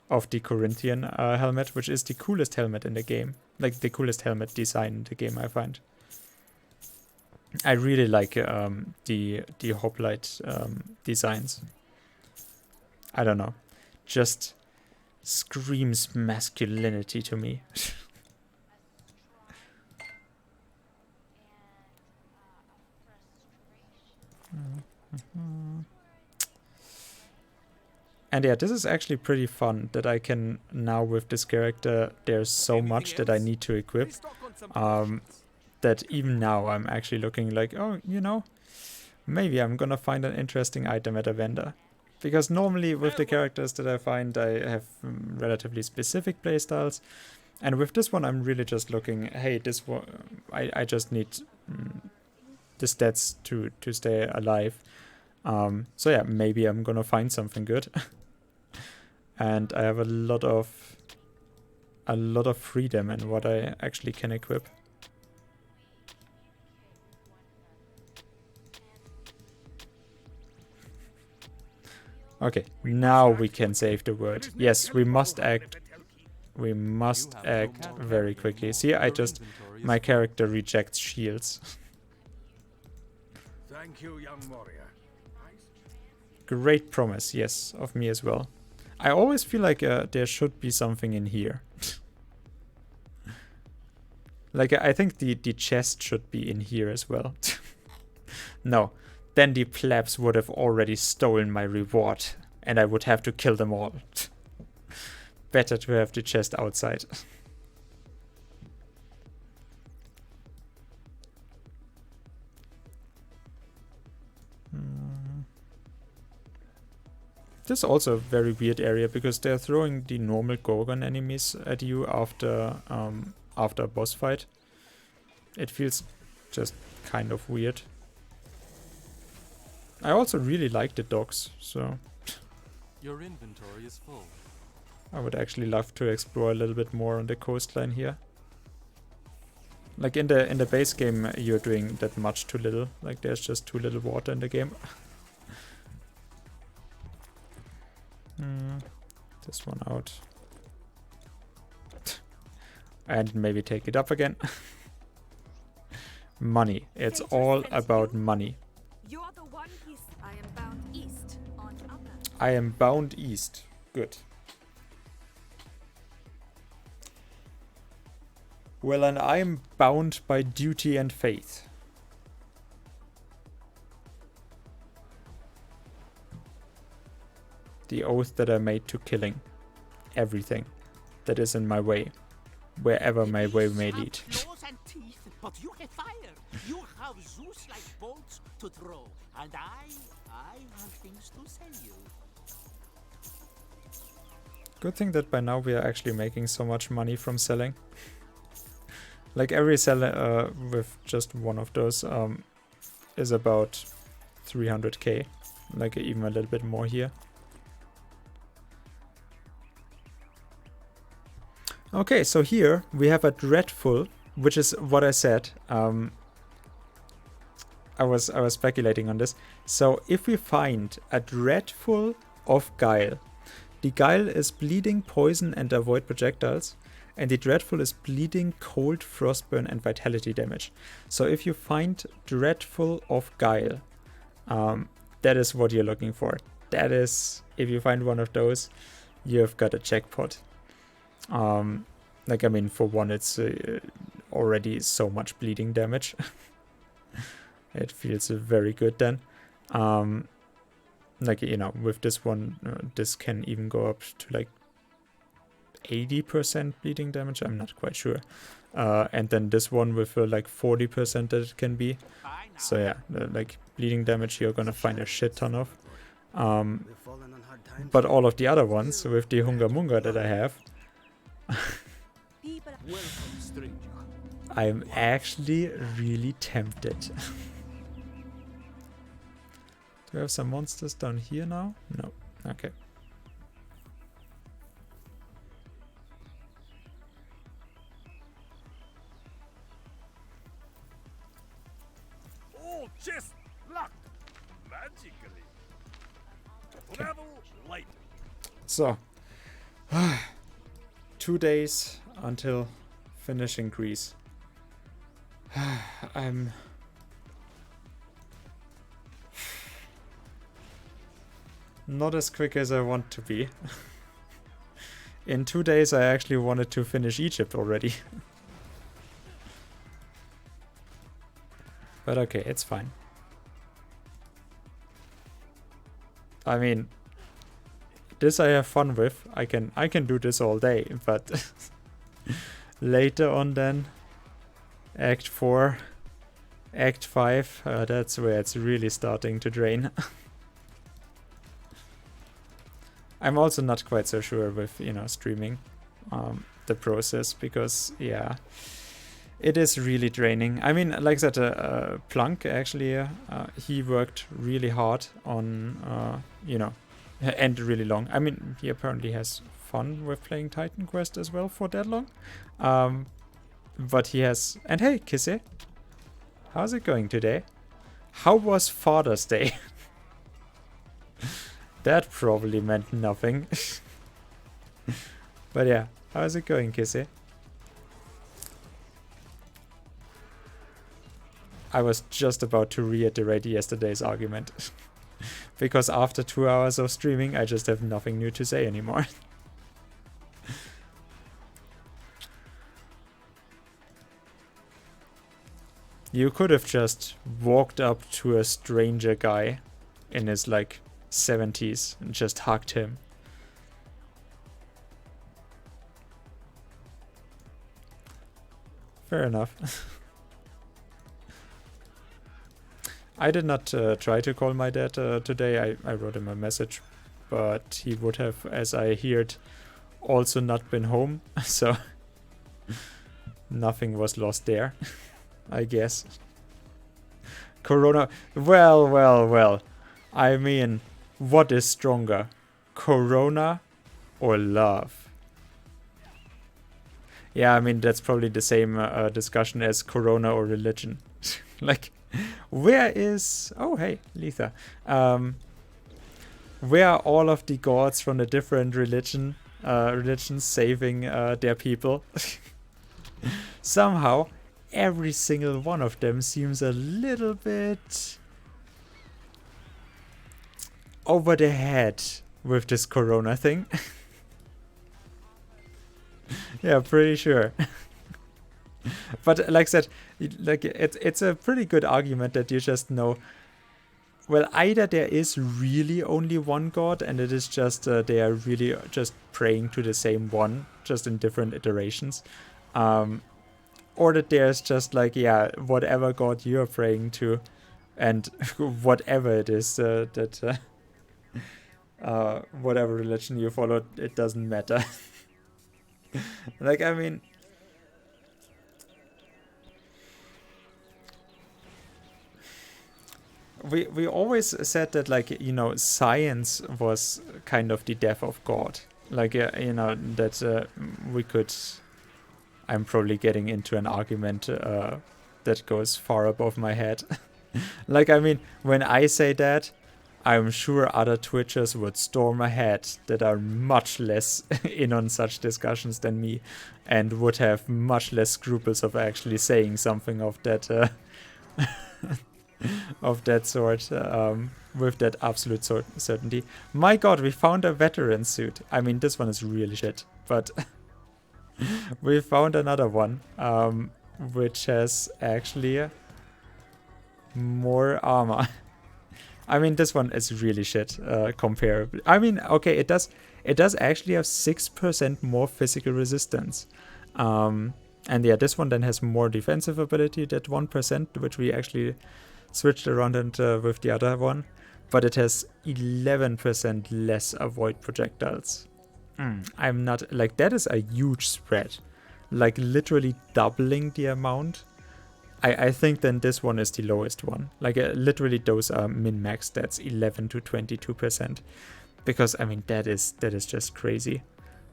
of the Corinthian helmet, which is the coolest helmet in the game. Like, the coolest helmet design in the game, I find. I really like the hoplite designs. I don't know. Just screams masculinity to me. And yeah, this is actually pretty fun that I can now with this character, there's so much that I need to equip. That even now I'm actually looking like, oh, you know, maybe I'm gonna find an interesting item at a vendor. Because normally with the characters that I find, I have relatively specific playstyles. And with this one, I'm really just looking, hey, this one, I just need the stats to stay alive. So yeah, maybe I'm gonna find something good. And I have a lot of freedom in what I actually can equip. Okay, now we can save the word. Yes, we must act. We must act very quickly. See, my character rejects shields. Thank you, young warrior. Great promise, yes, of me as well. I always feel like there should be something in here. Like, I think the chest should be in here as well. No, then the plebs would have already stolen my reward, and I would have to kill them all. Better to have the chest outside. This is also a very weird area because they're throwing the normal Gorgon enemies at you after a boss fight. It feels just kind of weird. I also really like the docks, so Your inventory is full. I would actually love to explore a little bit more on the coastline here. Like in the base game, you're doing that much too little. Like there's just too little water in the game. This one out. And maybe take it up again. Money. It's all about money. You're the one I am bound east on other. I am bound east. Good. Well, and I am bound by duty and faith. The oath that I made to killing everything that is in my way, wherever my way may lead. Claws and teeth, but you have fire. You have Zeus-like bolts to throw, and I have things to sell you. Good thing that by now we are actually making so much money from selling. Like every seller with just one of those is about 300k, like even a little bit more here. Okay, so here we have a dreadful, which is what I said. I was speculating on this. So if we find a dreadful of Guile, the Guile is bleeding, poison, and avoid projectiles, and the dreadful is bleeding, cold, frostburn, and vitality damage. So if you find dreadful of Guile, that is what you're looking for. That is, if you find one of those, you've got a jackpot. Like, I mean, for one, it's already so much bleeding damage. It feels very good then. Like, you know, with this one, this can even go up to like 80% bleeding damage. I'm not quite sure. And then this one with like 40% that it can be. So yeah, like bleeding damage you're gonna find a shit ton of. But all of the other ones with the Hunga Munga that I have, Welcome, stranger. I'm actually really tempted. Do we have some monsters down here now? No. Okay. All chest locked magically. Travel light. So, 2 days until finishing Greece. I'm not as quick as I want to be. In 2 days I actually wanted to finish Egypt already. But okay, it's fine. I mean, this I have fun with. I can do this all day, but later on then, Act 4, Act 5, that's where it's really starting to drain. I'm also not quite so sure with, you know, streaming the process, because, yeah, it is really draining. I mean, like I said, Plunk actually, he worked really hard on, you know, and really long. I mean, he apparently has fun with playing Titan Quest as well for that long. But he has... And hey, Kisse, how's it going today? How was Father's Day? That probably meant nothing. But yeah, how's it going, Kisse? I was just about to reiterate yesterday's argument. Because after 2 hours of streaming, I just have nothing new to say anymore. You could have just walked up to a stranger guy in his, like, 70s and just hugged him. Fair enough. I did not try to call my dad today. I wrote him a message, but he would have, as I heard, also not been home. So nothing was lost there, I guess. Corona. Well. I mean, what is stronger? Corona or love? Yeah, I mean, that's probably the same discussion as Corona or religion. Like, where is... Oh, hey, Letha. Where are all of the gods from the different religions saving their people? Somehow, every single one of them seems a little bit over the head with this Corona thing. Yeah, pretty sure. But like I said, like it's a pretty good argument that you just know, well, either there is really only one god and it is just they are really just praying to the same one, just in different iterations, or that there's just like, yeah, whatever god you're praying to and whatever it is that whatever religion you follow, it doesn't matter. Like, I mean, we always said that, like, you know, science was kind of the death of God. Like, you know, that we could I'm probably getting into an argument that goes far above my head. Like, I mean, when I say that, I'm sure other Twitchers would storm ahead that are much less in on such discussions than me, and would have much less scruples of actually saying something of that of that sort, with that absolute certainty. My god, we found a veteran suit. I mean, this one is really shit, but we found another one, which has actually more armor. I mean, this one is really shit, comparable. I mean, okay, it does actually have 6% more physical resistance. And yeah, this one then has more defensive ability, that 1%, which we actually switched around and with the other one. But it has 11% less avoid projectiles. I'm not, like, that is a huge spread. Like, literally doubling the amount. I think then this one is the lowest one. Like, literally those are min-max stats, 11 to 22%. Because, I mean, that is just crazy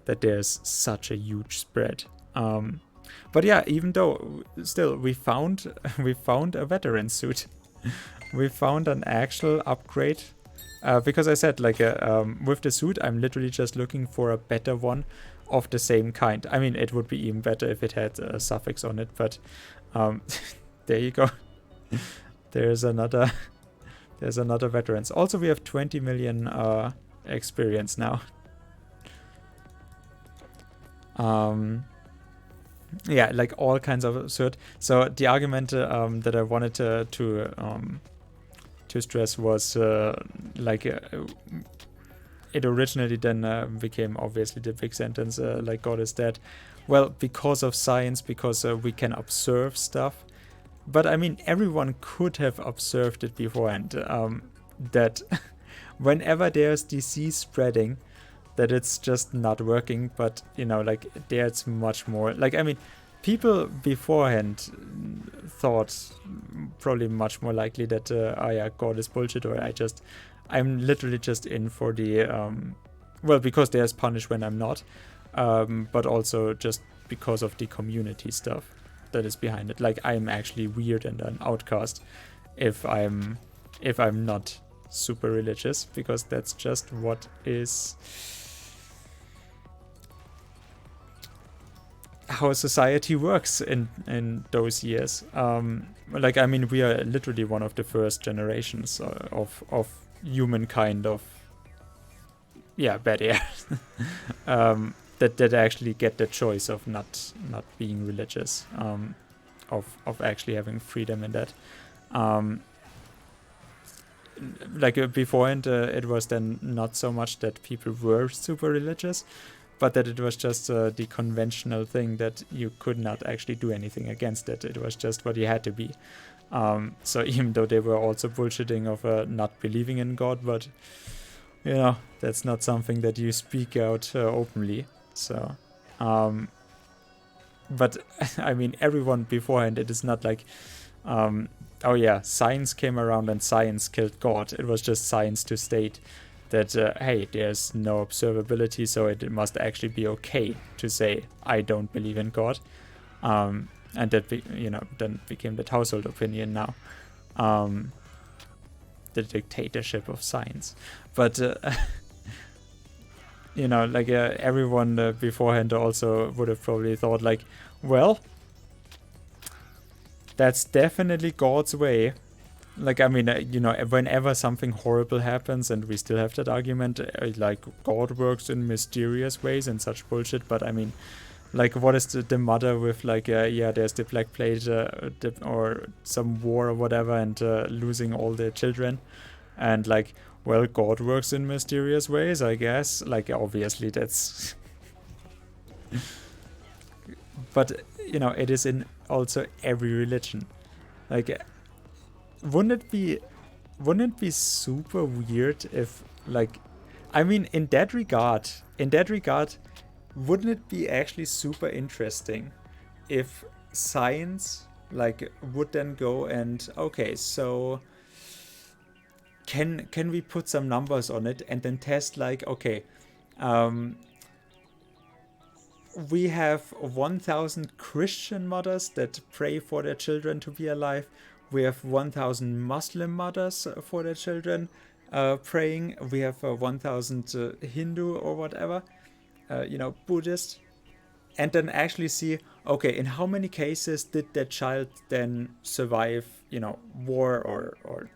that there's such a huge spread. But yeah, even though, still, we found a veteran suit. We found an actual upgrade. Because I said, like, with the suit, I'm literally just looking for a better one of the same kind. I mean, it would be even better if it had a suffix on it, but there you go. There's another veterans. Also, we have 20 million experience now. Yeah, like all kinds of absurd. So the argument that I wanted to stress was like it originally then became obviously the big sentence, like God is dead. Well, because of science, because we can observe stuff. But I mean, everyone could have observed it beforehand, that whenever there's disease spreading, that it's just not working. But, you know, like, there's much more. Like, I mean, people beforehand thought probably much more likely that, oh yeah, God is bullshit, or I'm literally just in for the, well, because there's punish when I'm not, but also just because of the community stuff that is behind it. Like, I'm actually weird and an outcast if I'm not super religious, because that's just what is how society works in those years. Like, I mean, we are literally one of the first generations of humankind, of bad air, that actually get the choice of not being religious, of actually having freedom in that. Like, beforehand, it was then not so much that people were super religious, but that it was just the conventional thing that you could not actually do anything against it. It was just what you had to be. So even though they were also bullshitting of not believing in God, but, you know, that's not something that you speak out openly. So, but I mean, everyone beforehand, it is not like, oh yeah, science came around and science killed God. It was just science to state that, hey, there's no observability, so it must actually be okay to say, I don't believe in God. And that, then became that household opinion now. The dictatorship of science. But, you know, like, everyone beforehand also would have probably thought, like, well, that's definitely God's way. Like, I mean, you know, whenever something horrible happens, and we still have that argument, like, God works in mysterious ways and such bullshit, but I mean, like, what is the matter with, like, there's the Black Plague, or some war or whatever, and losing all the children, and, like, well, God works in mysterious ways, I guess. Like, obviously that's but, you know, it is in also every religion. Like, wouldn't it be super weird if, like, I mean, in that regard, wouldn't it be actually super interesting if science, like, would then go and, okay, so can we put some numbers on it and then test, like, okay, we have 1,000 Christian mothers that pray for their children to be alive. We have 1,000 Muslim mothers for their children praying. We have 1,000 Hindu or whatever, Buddhist. And then actually see, okay, in how many cases did that child then survive, war or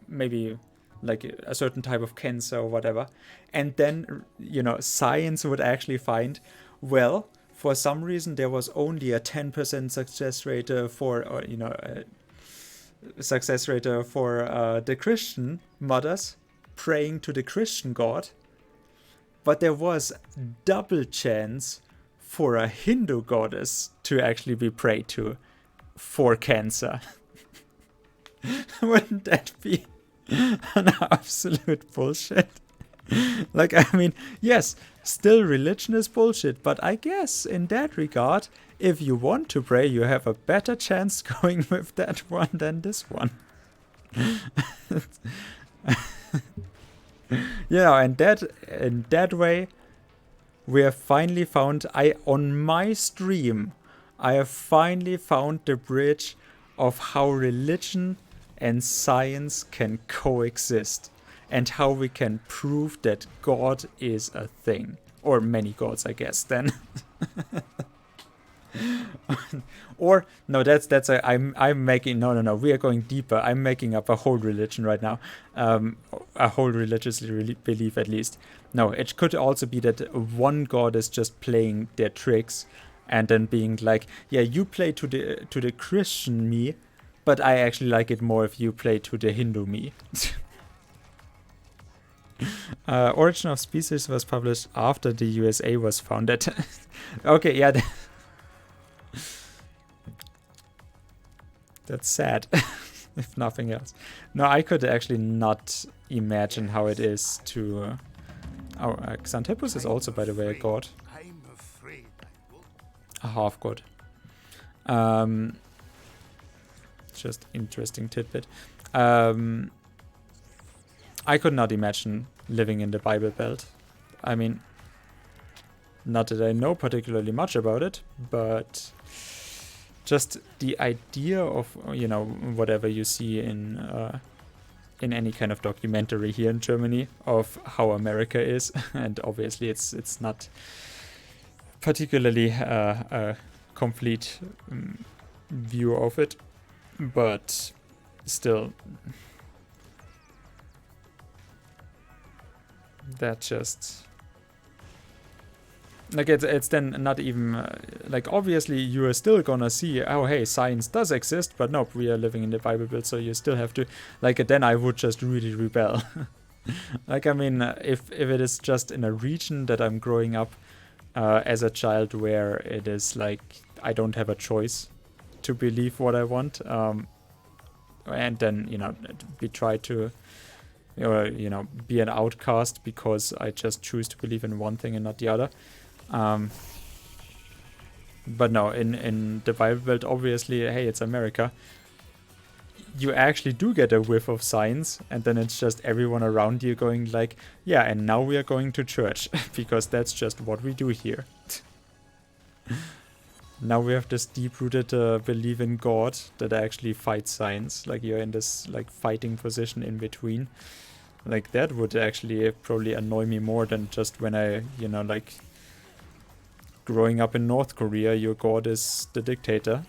maybe like a certain type of cancer or whatever. And then, science would actually find, well, for some reason there was only a 10% success rate for the Christian mothers praying to the Christian God, but there was double chance for a Hindu goddess to actually be prayed to for cancer. Wouldn't that be an absolute bullshit? Like, I mean, yes, still religion is bullshit, but I guess in that regard, if you want to pray, you have a better chance going with that one than this one. And in that way, we have finally found, on my stream, I have finally found the bridge of how religion and science can coexist, and how we can prove that God is a thing. Or many gods, I guess, then. Or, no, I'm making, no, we are going deeper. I'm making up a whole religion right now. A whole religious belief, at least. No, it could also be that one god is just playing their tricks and then being like, yeah, you play to the Christian me, but I actually like it more if you play to the Hindu me. Origin of Species was published after the USA was founded. Okay, yeah. That's sad, if nothing else. No, I could actually not imagine how it is to... Xanthipus is also, by the way, a god. I'm afraid I will. A half-god. Just interesting tidbit. I could not imagine living in the Bible Belt. I mean, not that I know particularly much about it, but just the idea of, whatever you see in any kind of documentary here in Germany of how America is, and obviously it's not particularly a complete view of it, but still, that just... Like, it's then not even, like, obviously you are still gonna see, oh, hey, science does exist, but nope, we are living in the Bible Belt, so you still have to, like, then I would just really rebel. Like, I mean, if it is just in a region that I'm growing up as a child where it is, like, I don't have a choice to believe what I want, and then, we try to, be an outcast because I just choose to believe in one thing and not the other. But no, in the Bible Belt, obviously, hey, it's America. You actually do get a whiff of science, and then it's just everyone around you going like, yeah, and now we are going to church, because that's just what we do here. Now we have this deep-rooted belief in God that actually fights science. Like, you're in this, like, fighting position in between. Like, that would actually probably annoy me more than just when I, like... Growing up in North Korea, your god is the dictator.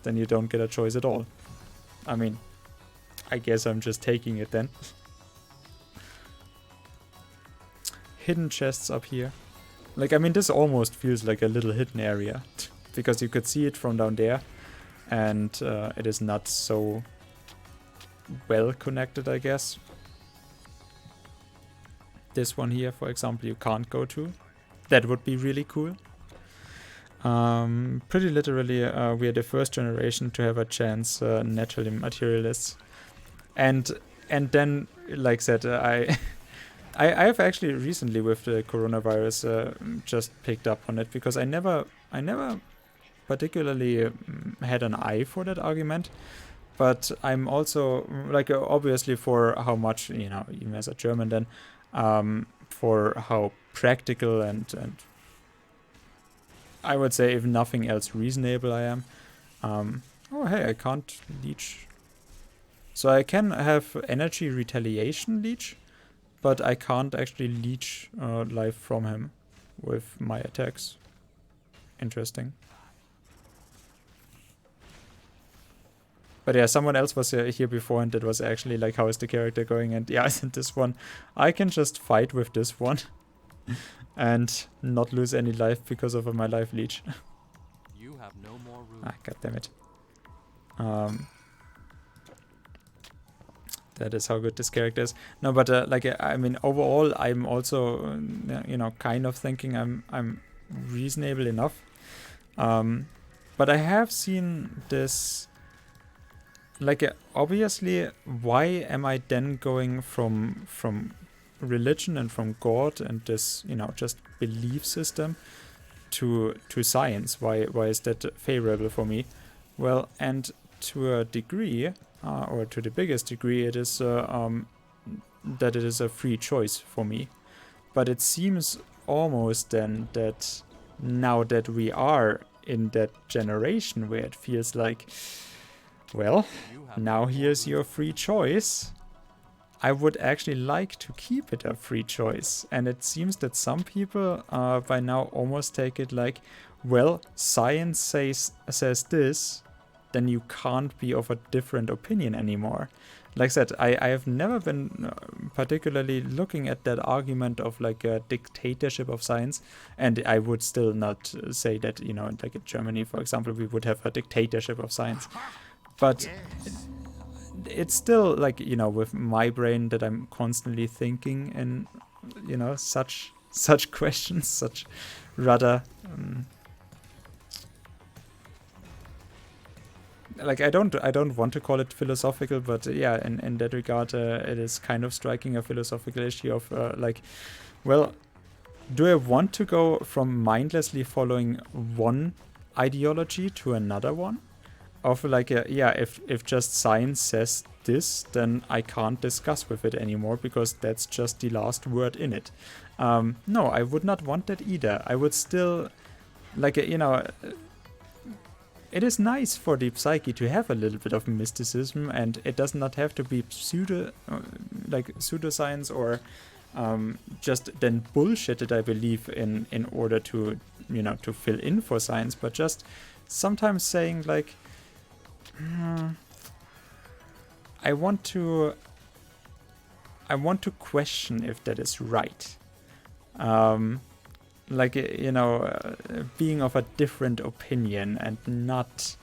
Then you don't get a choice at all. I mean, I guess I'm just taking it then. Hidden chests up here. Like, I mean, this almost feels like a little hidden area. Because you could see it from down there. And it is not so well connected, I guess. This one here, for example, you can't go to. That would be really cool. Pretty literally, we are the first generation to have a chance, naturally materialists. And then, like I said, I have actually recently with the coronavirus just picked up on it, because I never particularly had an eye for that argument. But I'm also, like, obviously for how much, even as a German then, for how practical and I would say, if nothing else, reasonable I am. Oh, hey, I can't leech. So I can have energy retaliation leech, but I can't actually leech life from him with my attacks. Interesting. But yeah, someone else was here before, and it was actually like, how is the character going? And yeah, this one, I can just fight with this one and not lose any life because of my life leech. You have no more room. Ah, god damn it. That is how good this character is. No, but like I mean, overall, I'm also you know, kind of thinking I'm reasonable enough. But I have seen this. Like obviously, why am I then going from religion and from God and this, you know, just belief system to science? Why is that favorable for me? Well, and to a degree, or to the biggest degree, it is that it is a free choice for me. But it seems almost then that now that we are in that generation where it feels like, well, now here's your free choice, I would actually like to keep it a free choice. And it seems that some people by now almost take it like, well, science says this, then you can't be of a different opinion anymore. Like I said, I have never been particularly looking at that argument of like a dictatorship of science, and I would still not say that, you know, like in Germany, for example, we would have a dictatorship of science. But it's still like, you know, with my brain that I'm constantly thinking in, you know, such questions, such rather like I don't want to call it philosophical, but yeah, in that regard, it is kind of striking a philosophical issue of like, well, do I want to go from mindlessly following one ideology to another one? Of like, yeah, if just science says this, then I can't discuss with it anymore because that's just the last word in it. No, I would not want that either. I would still, like, you know, it is nice for the psyche to have a little bit of mysticism, and it does not have to be pseudoscience or just then bullshit that I believe in order to, you know, to fill in for science, but just sometimes saying like, I want to question if that is right. Like, you know, being of a different opinion and not,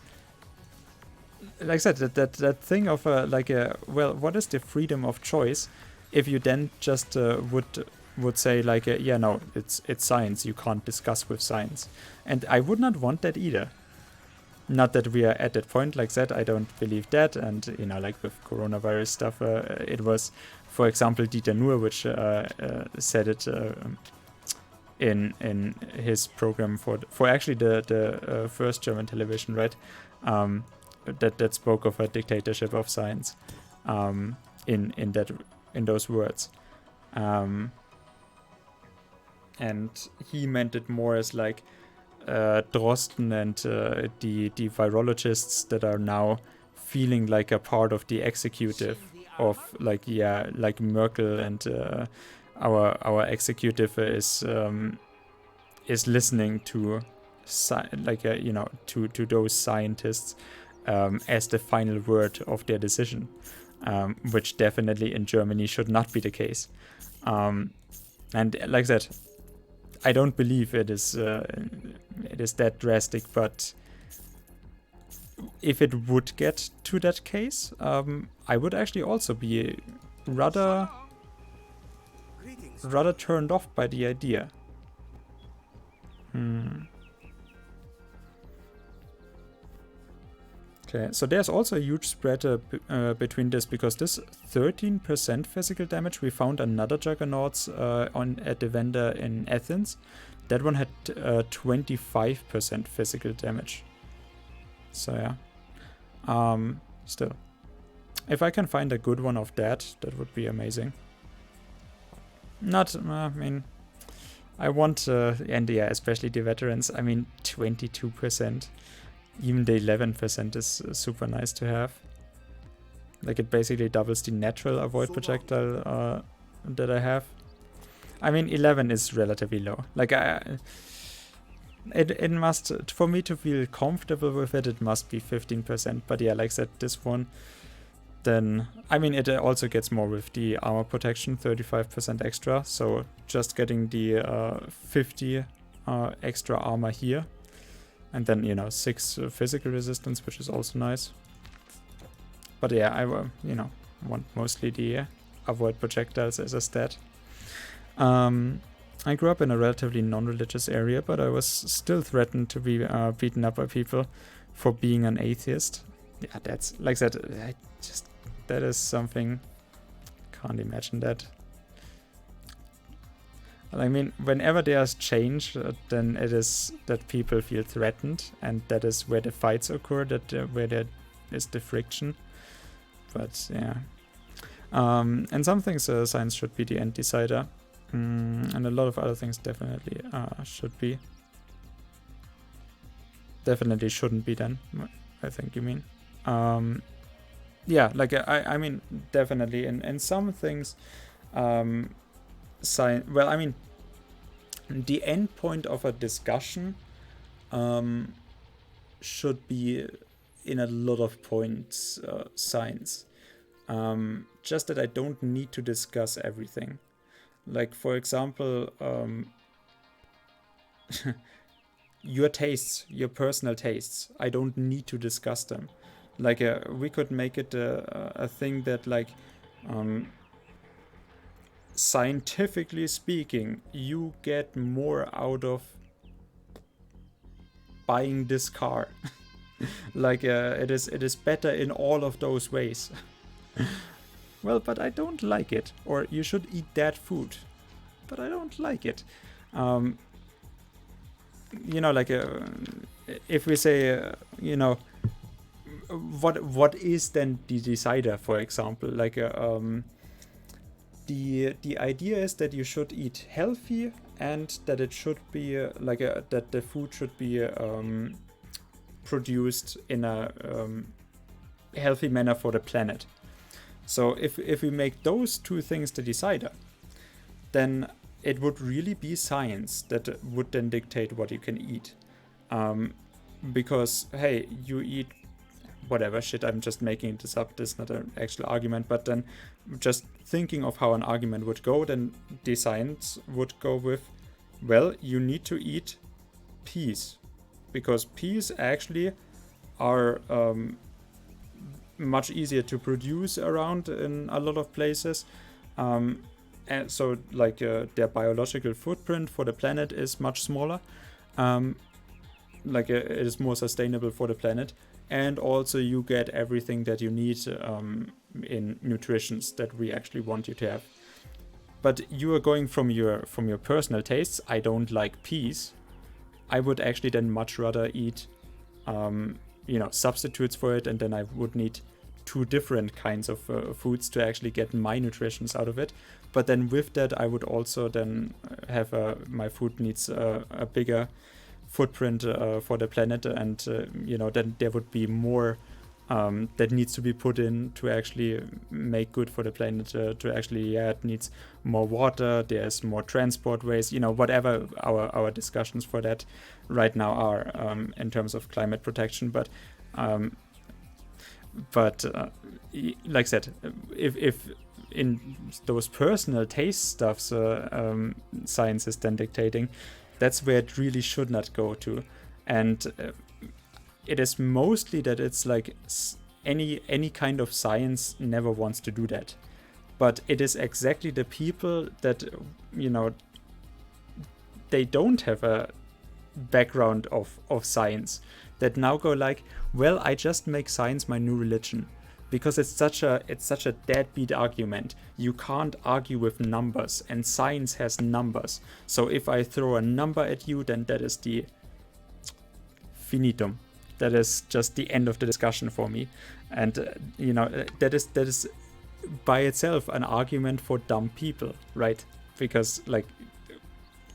like I said, that thing of like well, what is the freedom of choice if you then just would say like, yeah, no, it's science, you can't discuss with science. And I would not want that either. Not that we are at that point, like that, I don't believe that. And, you know, like with coronavirus stuff, it was, for example, Dieter Nuhr, which said it in his program for actually the first German television, right? That spoke of a dictatorship of science, in those words. And he meant it more as like, Drosten and the virologists that are now feeling like a part of the executive of, like, yeah, like Merkel, and our executive is listening to like you know, to those scientists as the final word of their decision, which definitely in Germany should not be the case. And like that, I don't believe it is that drastic, but if it would get to that case, I would actually also be rather turned off by the idea. Okay, so there's also a huge spread between this, because this 13% physical damage, we found another Juggernauts at the vendor in Athens. That one had 25% physical damage. So yeah, still, if I can find a good one of that would be amazing. Not, I mean, I want, and yeah, especially the veterans. I mean, 22%, even the 11% is super nice to have. Like, it basically doubles the natural avoid projectile that I have. I mean, 11 is relatively low. Like, it must, for me to feel comfortable with it, it must be 15%. But yeah, like I said, this one, then, I mean, it also gets more with the armor protection, 35% extra. So just getting the 50 extra armor here. And then, you know, 6 physical resistance, which is also nice. But yeah, I, you know, want mostly the avoid projectiles as a stat. I grew up in a relatively non-religious area, but I was still threatened to be beaten up by people for being an atheist. Yeah, that's, like I said, that is something, can't imagine that. I mean, whenever there's change, then it is that people feel threatened, and that is where the fights occur, where there is the friction. But yeah. And some things science should be the end decider. And a lot of other things definitely should be. Definitely shouldn't be then, I think you mean. Yeah, like I mean, definitely in some things, science, well, I mean, the end point of a discussion should be in a lot of points science. Just that I don't need to discuss everything. Like, for example, your tastes, your personal tastes, I don't need to discuss them. Like, we could make it a thing that, like, scientifically speaking, you get more out of buying this car. Like, it is better in all of those ways. Well, but I don't like it. Or you should eat that food, but I don't like it. You know, like, if we say, you know, what is then the decider, for example? Like, the idea is that you should eat healthy, and that it should be that the food should be produced in a healthy manner for the planet. So if we make those two things the decider, then it would really be science that would then dictate what you can eat. Because, hey, you eat whatever shit, I'm just making this up, this is not an actual argument, but then just thinking of how an argument would go, then the science would go with, well, you need to eat peas, because peas actually are much easier to produce around in a lot of places, and so, like, their biological footprint for the planet is much smaller, like, it is more sustainable for the planet, and also you get everything that you need in nutritions that we actually want you to have. But you are going from your personal tastes. I don't like peas. I would actually then much rather eat you know, substitutes for it, and then I would need 2 different kinds of foods to actually get my nutritions out of it. But then with that, I would also then have my food needs a bigger footprint for the planet, and you know, then there would be more that needs to be put in to actually make good for the planet, to actually, yeah, it needs more water, there's more transport ways, you know, whatever our discussions for that right now are in terms of climate protection. But like I said, if in those personal taste stuffs science is then dictating, that's where it really should not go to. And it is mostly that it's like any kind of science never wants to do that. But it is exactly the people that, you know, they don't have a background of science that now go like, well, I just make science my new religion. Because it's such a deadbeat argument. You can't argue with numbers, and science has numbers. So if I throw a number at you, then that is the finitum. That is just the end of the discussion for me. And you know, that is by itself an argument for dumb people, right? Because, like,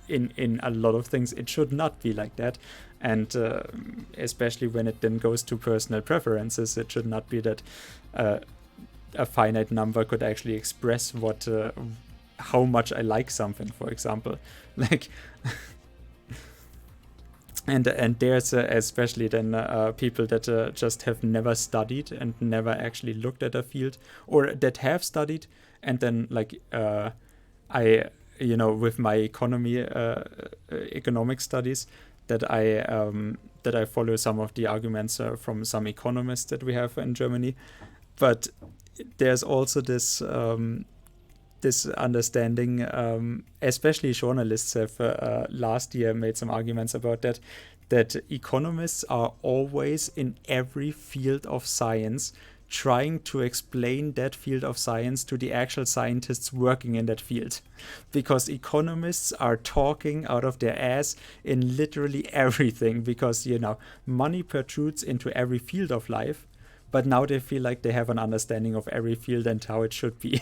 in a lot of things it should not be like that, and especially when it then goes to personal preferences, it should not be that a finite number could actually express what how much I like something, for example. Like and there's especially then people that just have never studied and never actually looked at a field, or that have studied and then like I, you know, with my economic studies, that I follow some of the arguments from some economists that we have in Germany, but there's also this this understanding, especially journalists have last year made some arguments about that economists are always in every field of science trying to explain that field of science to the actual scientists working in that field, because economists are talking out of their ass in literally everything, because, you know, money protrudes into every field of life, but now they feel like they have an understanding of every field and how it should be.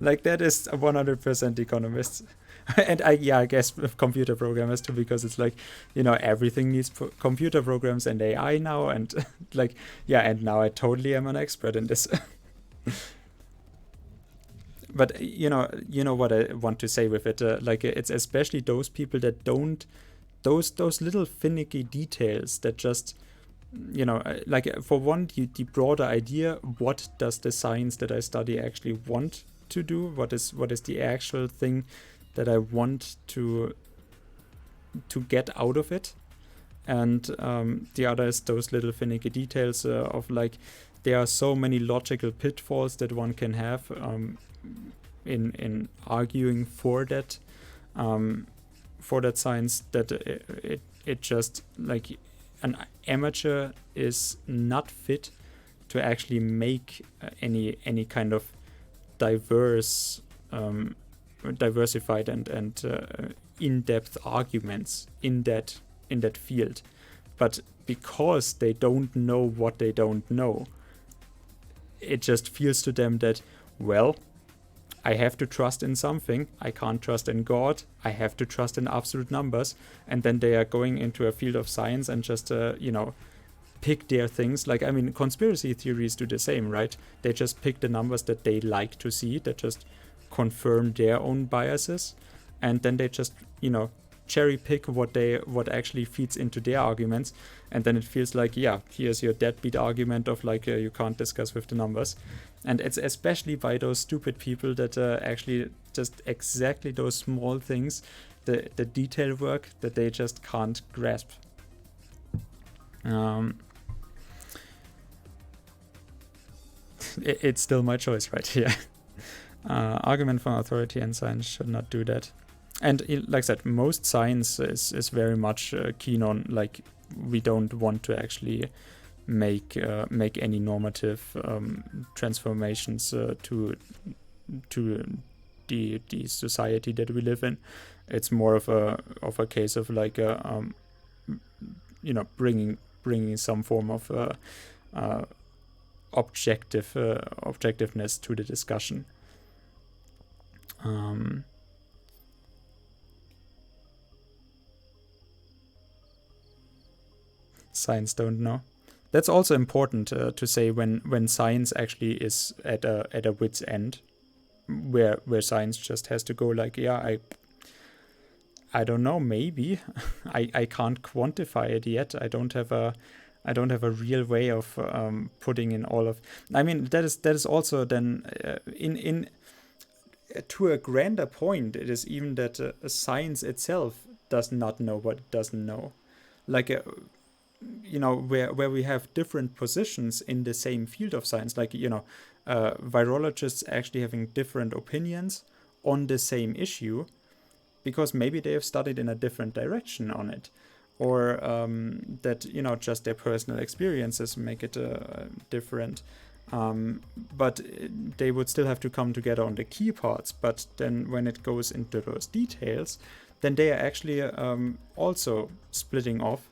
Like, that is 100% economists. And I guess computer programmers too, because it's like, you know, everything needs computer programs and AI now, and like, yeah, and now I totally am an expert in this. But you know what I want to say with it, like, it's especially those people that don't, those little finicky details that just, you know, like, for one, the broader idea, what does the science that I study actually want to do? What is the actual thing that I want to get out of it? And the other is those little finicky details of, like, there are so many logical pitfalls that one can have in arguing for that science, that it just, like, an amateur is not fit to actually make any kind of diversified and in-depth arguments in that field. But because they don't know what they don't know, it just feels to them that, well, I have to trust in something. I can't trust in God. I have to trust in absolute numbers. And then they are going into a field of science and just, you know, pick their things. Like, I mean, conspiracy theories do the same, right? They just pick the numbers that they like to see, that just confirm their own biases. And then they just, you know, cherry pick what actually feeds into their arguments. And then it feels like, yeah, here's your deadbeat argument of, like, you can't discuss with the numbers. And it's especially by those stupid people that actually just exactly those small things, the detail work, that they just can't grasp. It's still my choice, right? Yeah. Argument from authority and science should not do that. And like I said, most science is very much keen on, like, we don't want to actually make any normative transformations to the society that we live in. It's more of a case of, like, you know, bringing some form of objectiveness to the discussion. Science don't know. That's also important to say when science actually is at a wit's end, where science just has to go, like, yeah, I don't know, maybe I can't quantify it yet. I don't have a real way of putting in all of. I mean, that is also then in to a grander point. It is even that science itself does not know what it doesn't know, like. You know, where we have different positions in the same field of science, like, you know, virologists actually having different opinions on the same issue, because maybe they have studied in a different direction on it, or that, you know, just their personal experiences make it different. But they would still have to come together on the key parts. But then when it goes into those details, then they are actually also splitting off.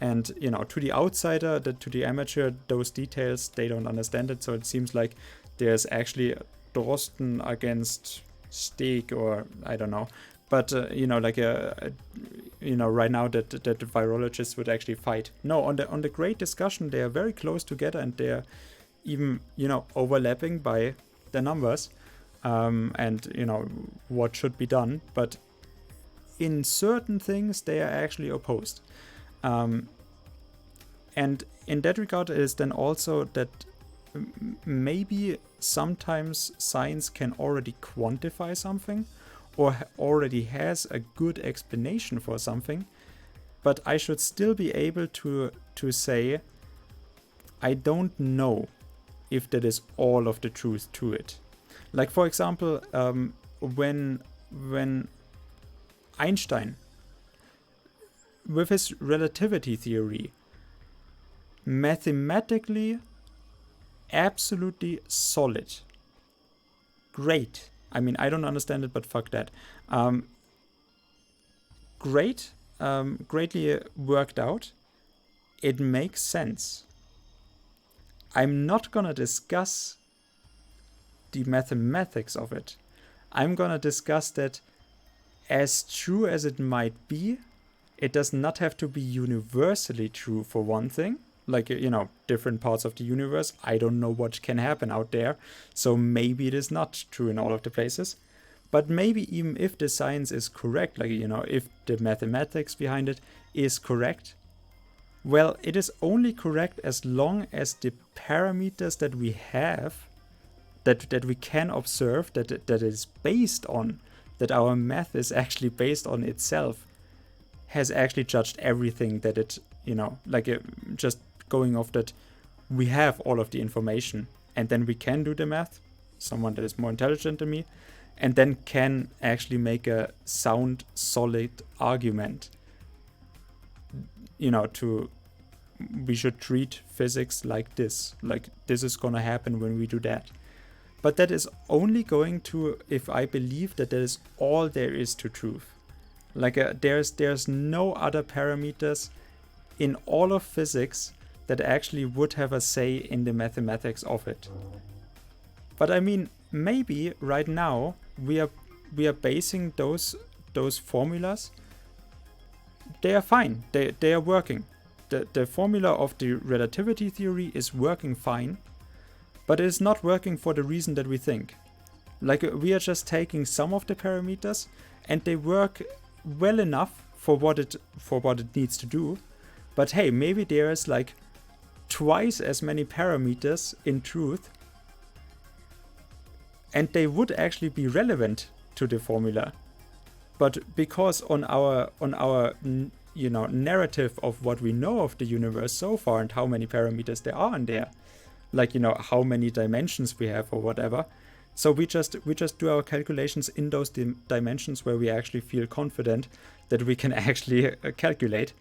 And, you know, to the outsider, to the amateur, those details, they don't understand it. So it seems like there's actually Drosten against Steg, or I don't know. but right now that the virologists would actually fight. No, on the great discussion, they are very close together, and they're even overlapping by the numbers, and what should be done. But in certain things, they are actually opposed. And in that regard, it is then also that maybe sometimes science can already quantify something, or already has a good explanation for something, but I should still be able to say, I don't know if that is all of the truth to it. Like, for example, when Einstein, with his relativity theory, mathematically absolutely solid, great. I mean, I don't understand it, but fuck that. Great, greatly worked out. It makes sense. I'm not gonna discuss the mathematics of it. I'm gonna discuss that as true as it might be. It does not have to be universally true, for one thing. Like, different parts of the universe. I don't know what can happen out there. So maybe it is not true in all of the places. But maybe even if the science is correct, like, if the mathematics behind it is correct, well, it is only correct as long as the parameters that we have, that we can observe, that is based on, that our math is actually based on itself, has actually judged everything that it, just going off that we have all of the information, and then we can do the math, someone that is more intelligent than me, and then can actually make a sound, solid argument, we should treat physics like this is gonna happen when we do that. But that is only going to, if I believe that that is all there is to truth. Like, there's no other parameters in all of physics that actually would have a say in the mathematics of it. But I mean, maybe right now we are basing those formulas. They are fine. They are working. The formula of the relativity theory is working fine, but it is not working for the reason that we think. Like, we are just taking some of the parameters, and they work well enough for what it needs to do. But hey, maybe there is like twice as many parameters in truth, and they would actually be relevant to the formula. But because on our narrative of what we know of the universe so far and how many parameters there are in there, like, how many dimensions we have or whatever, so we just do our calculations in those dimensions where we actually feel confident that we can actually calculate.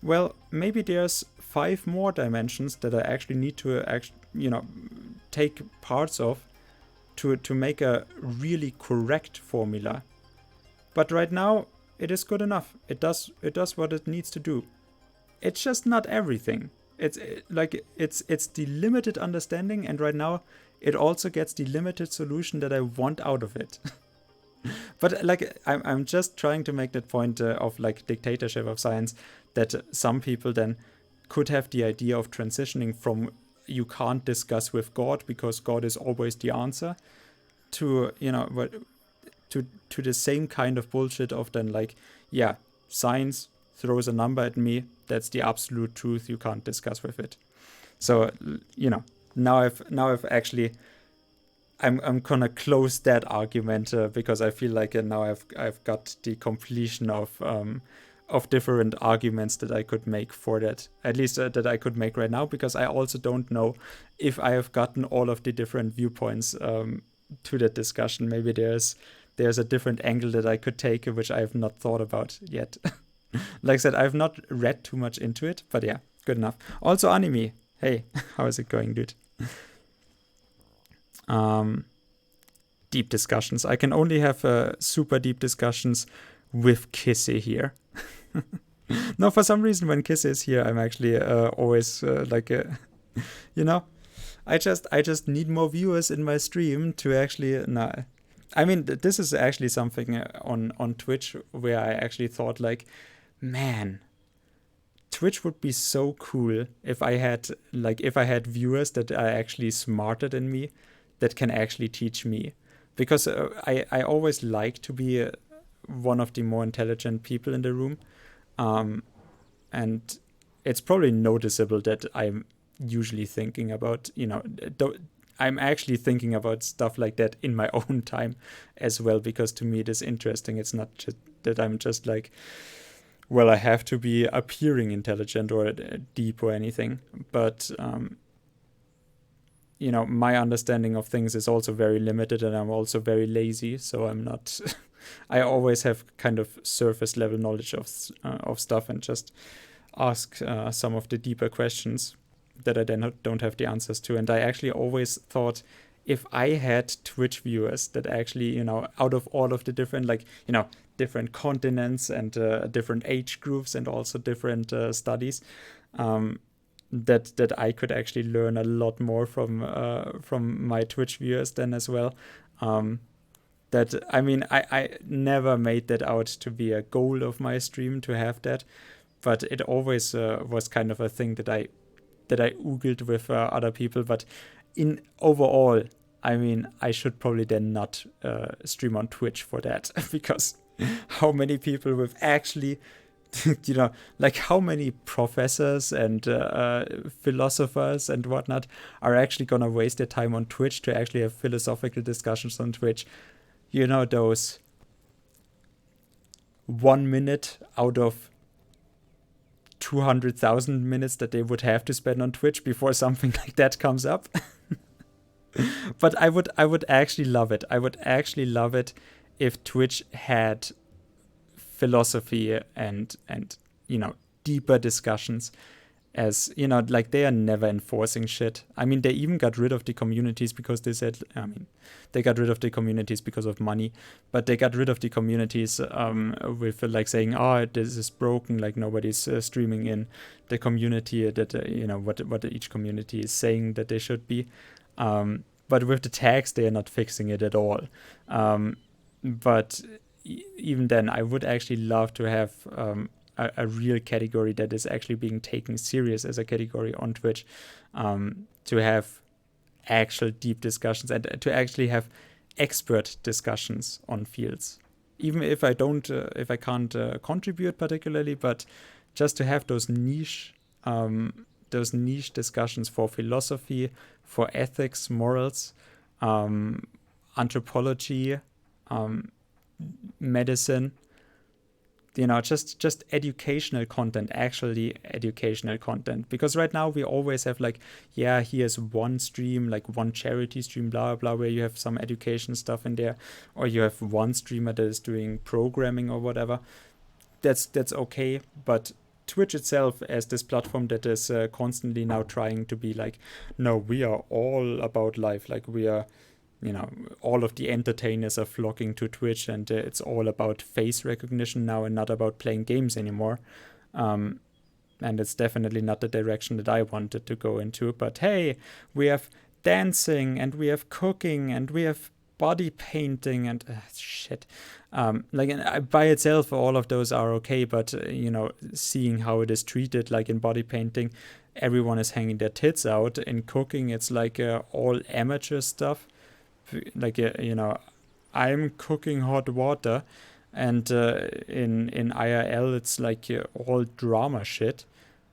Well, maybe there's 5 more dimensions that I actually need to take parts of to make a really correct formula. But right now it is good enough. It does what it needs to do. It's just not everything. It's the limited understanding, and right now it also gets the limited solution that I want out of it. But like, I'm just trying to make that point of like dictatorship of science, that some people then could have the idea of transitioning from you can't discuss with God because God is always the answer, to to the same kind of bullshit of then like, yeah, science throws a number at me, that's the absolute truth, you can't discuss with it. So now I've actually I'm gonna close that argument because I feel like now I've got the completion of different arguments that I could make for that, at least that I could make right now, because I also don't know if I have gotten all of the different viewpoints to that discussion. Maybe there's a different angle that I could take, which I have not thought about yet. Like I said, I've not read too much into it, but yeah, good enough. Also anime. Hey, how is it going, dude? Deep discussions. I can only have super deep discussions with Kissy here. No, for some reason when Kissy is here, I'm actually always I just need more viewers in my stream to actually. I mean, this is actually something on Twitch where I actually thought like, man, Twitch would be so cool if I had viewers that are actually smarter than me, that can actually teach me, because I always like to be one of the more intelligent people in the room, and it's probably noticeable that I'm usually thinking about, I'm actually thinking about stuff like that in my own time as well, because to me it is interesting. It's not just that I'm just like, well, I have to be appearing intelligent or deep or anything, but my understanding of things is also very limited, and I'm also very lazy, so I'm not I always have kind of surface level knowledge of stuff, and just ask some of the deeper questions that I then don't have the answers to. And I actually always thought, if I had Twitch viewers that actually, out of all of the different, different continents and different age groups and also different studies, that I could actually learn a lot more from my Twitch viewers then as well. I never made that out to be a goal of my stream to have that, but it always was kind of a thing that I oogled with other people. But in overall, I should probably then not stream on Twitch for that, because how many people with actually, how many professors and philosophers and whatnot are actually gonna waste their time on Twitch to actually have philosophical discussions on Twitch? Those 1 minute out of 200,000 minutes that they would have to spend on Twitch before something like that comes up. But I would actually love it. I would actually love it if Twitch had philosophy and deeper discussions, as they are never enforcing shit. They even got rid of the communities because they said, they got rid of the communities because of money, but they got rid of the communities with saying, oh, this is broken, nobody's streaming in the community that what each community is saying that they should be, but with the tags they are not fixing it at all. But even then, I would actually love to have a real category that is actually being taken serious as a category on Twitch, to have actual deep discussions and to actually have expert discussions on fields, even if I can't contribute particularly, but just to have those niche discussions for philosophy, for ethics, morals, anthropology, medicine, just educational content, actually educational content. Because right now we always have here's one stream, one charity stream, blah, blah, where you have some education stuff in there, or you have one streamer that is doing programming or whatever. That's okay, but Twitch itself, as this platform that is constantly now trying to be no, we are all about life, we are, all of the entertainers are flocking to Twitch, and it's all about face recognition now and not about playing games anymore. And it's definitely not the direction that I wanted to go into. But hey, we have dancing, and we have cooking, and we have body painting, and shit. By itself, all of those are okay, but seeing how it is treated, in body painting, everyone is hanging their tits out. In cooking, it's all amateur stuff. I'm cooking hot water, and in IRL it's all drama shit,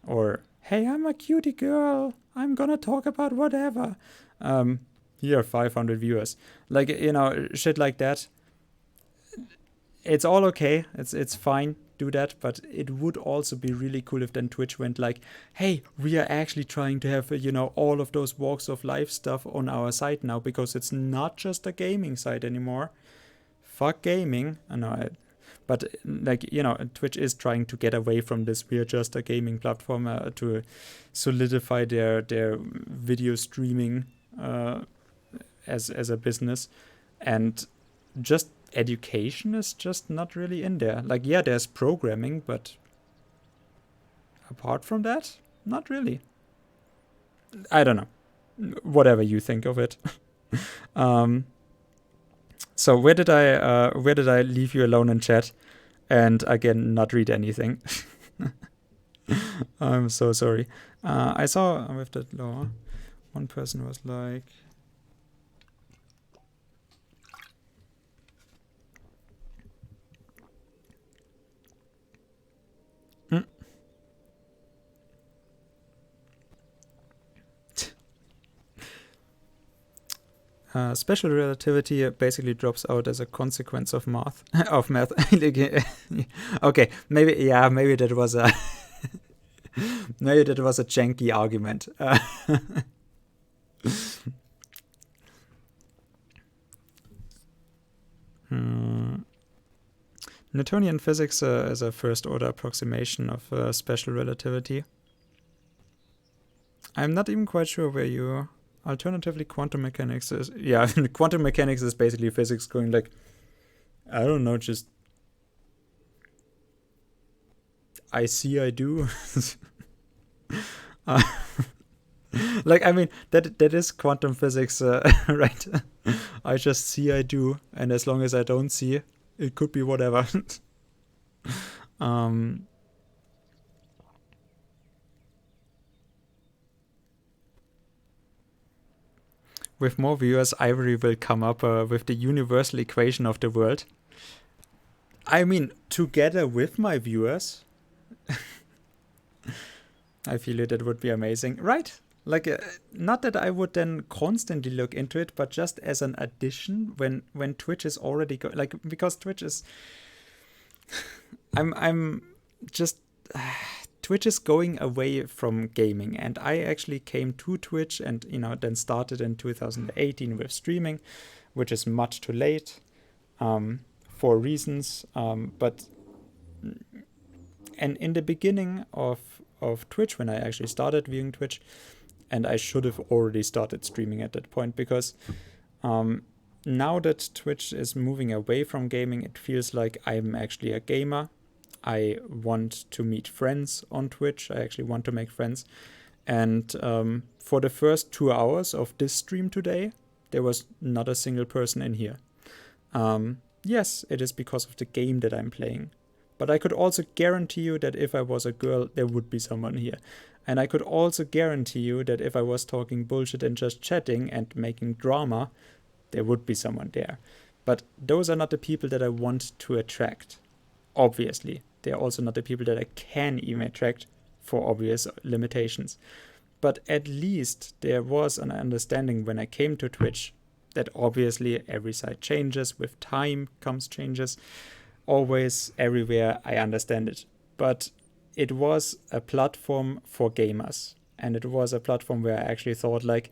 or hey, I'm a cutie girl, I'm gonna talk about whatever, here 500 viewers, shit like that. It's all okay, it's fine, do that, but it would also be really cool if then Twitch went hey, we are actually trying to have all of those walks of life stuff on our site now, because it's not just a gaming site anymore. Fuck gaming. But Twitch is trying to get away from this we're just a gaming platform, to solidify their video streaming as a business, and just education is just not really in there. There's programming, but apart from that, not really. I don't know. Whatever you think of it. So where did I leave you alone in chat? And again, not read anything. I'm so sorry. I saw with that law, one person was like, "Hmm." Special relativity basically drops out as a consequence of math. Of math. Okay, maybe that was a maybe that was a janky argument. Newtonian physics is a first-order approximation of special relativity. I'm not even quite sure where you... Alternatively, quantum mechanics is... Yeah, quantum mechanics is basically physics going like... I don't know, just... I see, I do. Like, I mean, that is quantum physics, right? I just see, I do. And as long as I don't see, it could be whatever. With more viewers, Ivory will come up with the universal equation of the world. I mean, together with my viewers, I feel that would be amazing, right? Like, not that I would then constantly look into it, but just as an addition when Twitch is already like, because Twitch is, I'm just. Twitch is going away from gaming, and I actually came to Twitch and, you know, then started in 2018 with streaming, which is much too late for reasons. But and in the beginning of Twitch, when I actually started viewing Twitch, and I should have already started streaming at that point, because now that Twitch is moving away from gaming, it feels like I'm actually a gamer. I want to meet friends on Twitch. I actually want to make friends. And for the first 2 hours of this stream today, there was not a single person in here. Yes, it is because of the game that I'm playing. But I could also guarantee you that if I was a girl, there would be someone here. And I could also guarantee you that if I was talking bullshit and just chatting and making drama, there would be someone there. But those are not the people that I want to attract. Obviously. They're also not the people that I can even attract for obvious limitations. But at least there was an understanding when I came to Twitch that obviously every site changes, with time comes changes, always, everywhere, I understand it. But it was a platform for gamers, and it was a platform where I actually thought, like,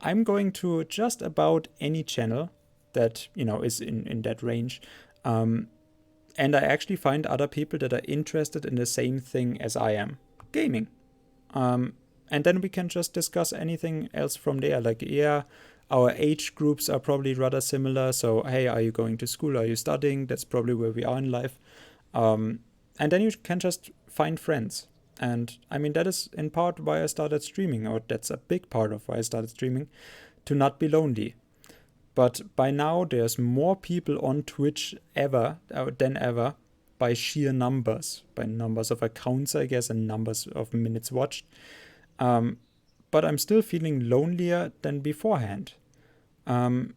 I'm going to just about any channel that, you know, is in that range, and I actually find other people that are interested in the same thing as I am, gaming. And then we can just discuss anything else from there. Like, yeah, our age groups are probably rather similar. So, hey, are you going to school? Are you studying? That's probably where we are in life. And then you can just find friends. And I mean, that is in part why I started streaming, or that's a big part of why I started streaming, to not be lonely. But by now, there's more people on Twitch than ever, by sheer numbers, by numbers of accounts, I guess, and numbers of minutes watched. But I'm still feeling lonelier than beforehand. I'm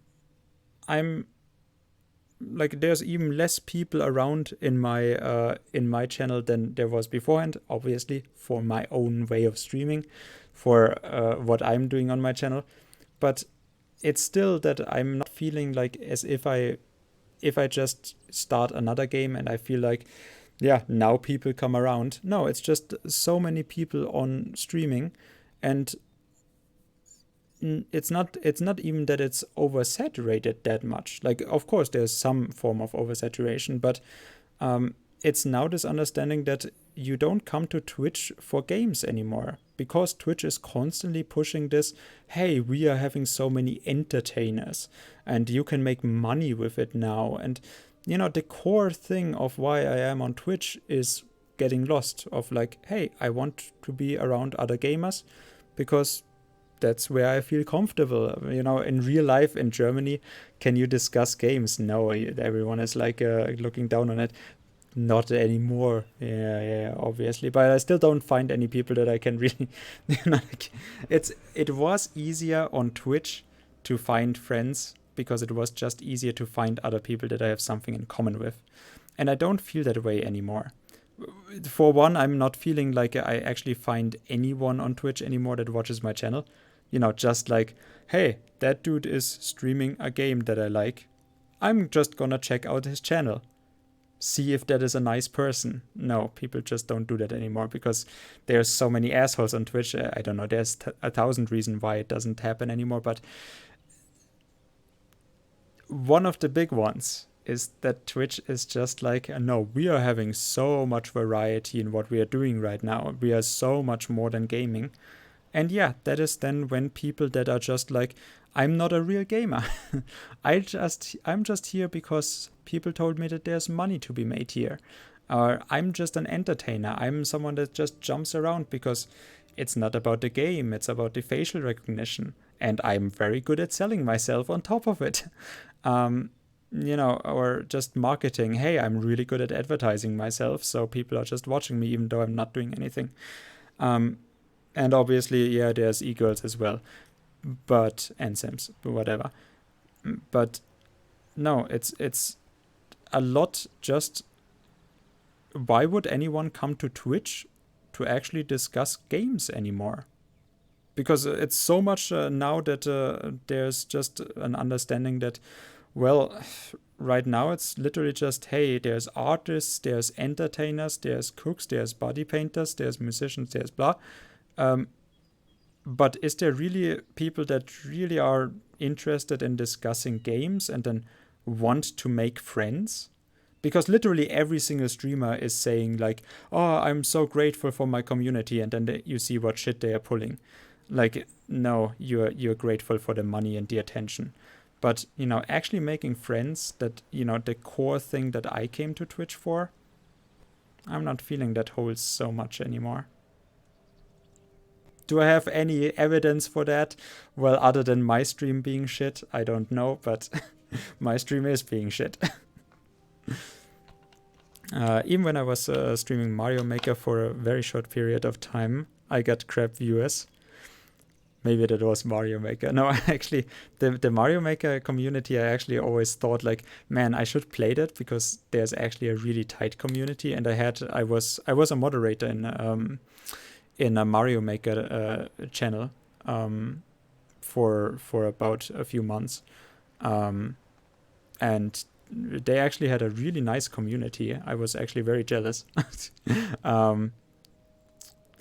like, there's even less people around in my channel than there was beforehand. Obviously, for my own way of streaming, for what I'm doing on my channel, but it's still that I'm not feeling like as if I just start another game and I feel like, yeah, now people come around. No, it's just so many people on streaming, and it's not even that it's oversaturated that much. Like, of course, there's some form of oversaturation, but it's now this understanding that you don't come to Twitch for games anymore, because Twitch is constantly pushing this, hey, we are having so many entertainers and you can make money with it now. And, you know, the core thing of why I am on Twitch is getting lost, of like, hey, I want to be around other gamers, because that's where I feel comfortable. You know, in real life in Germany, can you discuss games? No, everyone is like looking down on it. Not anymore. Yeah, obviously. But I still don't find any people that I can really. Like, it was easier on Twitch to find friends because it was just easier to find other people that I have something in common with, and I don't feel that way anymore. For one, I'm not feeling like I actually find anyone on Twitch anymore that watches my channel. You know, just like, hey, that dude is streaming a game that I like. I'm just gonna check out his channel. See if that is a nice person. No, people just don't do that anymore because there's so many assholes on Twitch. I don't know, there's 1,000 reasons why it doesn't happen anymore, but one of the big ones is that Twitch is just like, no, we are having so much variety in what we are doing right now. We are so much more than gaming. And yeah, that is then when people that are just like, I'm not a real gamer. I'm just here because people told me that there's money to be made here. Or I'm just an entertainer. I'm someone that just jumps around because it's not about the game, it's about the facial recognition. And I'm very good at selling myself on top of it. You know, or just marketing. Hey, I'm really good at advertising myself, so people are just watching me even though I'm not doing anything. And obviously, yeah, there's e-girls as well, and sims, whatever. But no, it's a lot. Just why would anyone come to Twitch to actually discuss games anymore? Because it's so much now that there's just an understanding that, well, right now it's literally just, hey, there's artists, there's entertainers, there's cooks, there's body painters, there's musicians, there's blah. But is there really people that really are interested in discussing games and then want to make friends? Because literally every single streamer is saying like, oh, I'm so grateful for my community, and then you see what shit they are pulling. Like, no, you're grateful for the money and the attention. But, you know, actually making friends, that, you know, the core thing that I came to Twitch for, I'm not feeling that holds so much anymore. Do I have any evidence for that? Well, other than my stream being shit, I don't know, but my stream is being shit. Even when I was streaming Mario Maker for a very short period of time, I got crap viewers. Maybe that was Mario Maker. No, actually, the Mario Maker community, I actually always thought like, man, I should play that because there's actually a really tight community. And I was a moderator in a Mario Maker channel for about a few months, and they actually had a really nice community. I was actually very jealous. I'm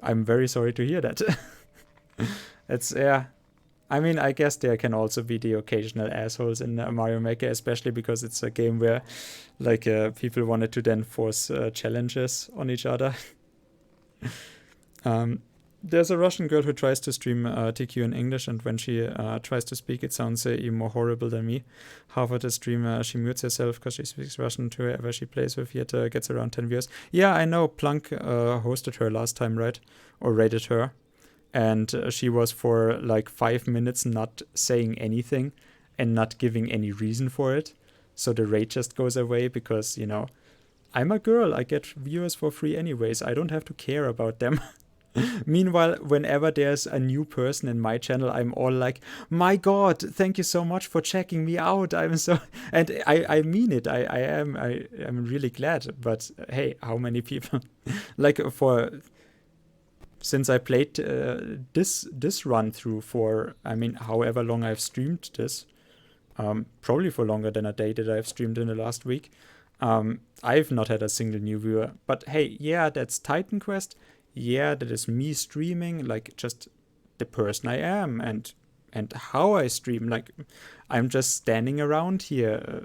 very sorry to hear that. It's, yeah. I mean, I guess there can also be the occasional assholes in Mario Maker, especially because it's a game where, like, people wanted to then force challenges on each other. There's a Russian girl who tries to stream TQ in English, and when she tries to speak, it sounds even more horrible than me. Half of the stream, she mutes herself because she speaks Russian to whoever she plays with, yet gets around 10 viewers. Yeah, I know. Plunk hosted her last time, right? Or rated her. And she was for like 5 minutes not saying anything and not giving any reason for it. So the rate just goes away because, you know, I'm a girl. I get viewers for free anyways. I don't have to care about them. Meanwhile, whenever there's a new person in my channel, I'm all like, my God, thank you so much for checking me out. I'm so, and I mean it. I'm really glad. But hey, how many people? Like since I played this run through for, I mean, however long I've streamed this, probably for longer than a day that I've streamed in the last week, I've not had a single new viewer. But hey, yeah, that's Titan Quest. Yeah, that is me streaming, like just the person I am and how I stream. Like, I'm just standing around here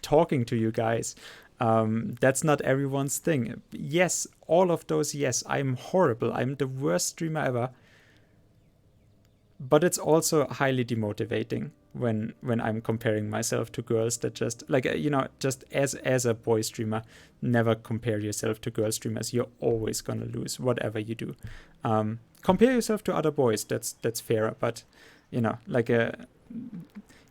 talking to you guys. That's not everyone's thing. Yes, all of those, yes, I'm horrible. I'm the worst streamer ever. But it's also highly demotivating when I'm comparing myself to girls that just like just as a boy streamer, never compare yourself to girl streamers. You're always gonna lose whatever you do. Compare yourself to other boys. That's fairer, but like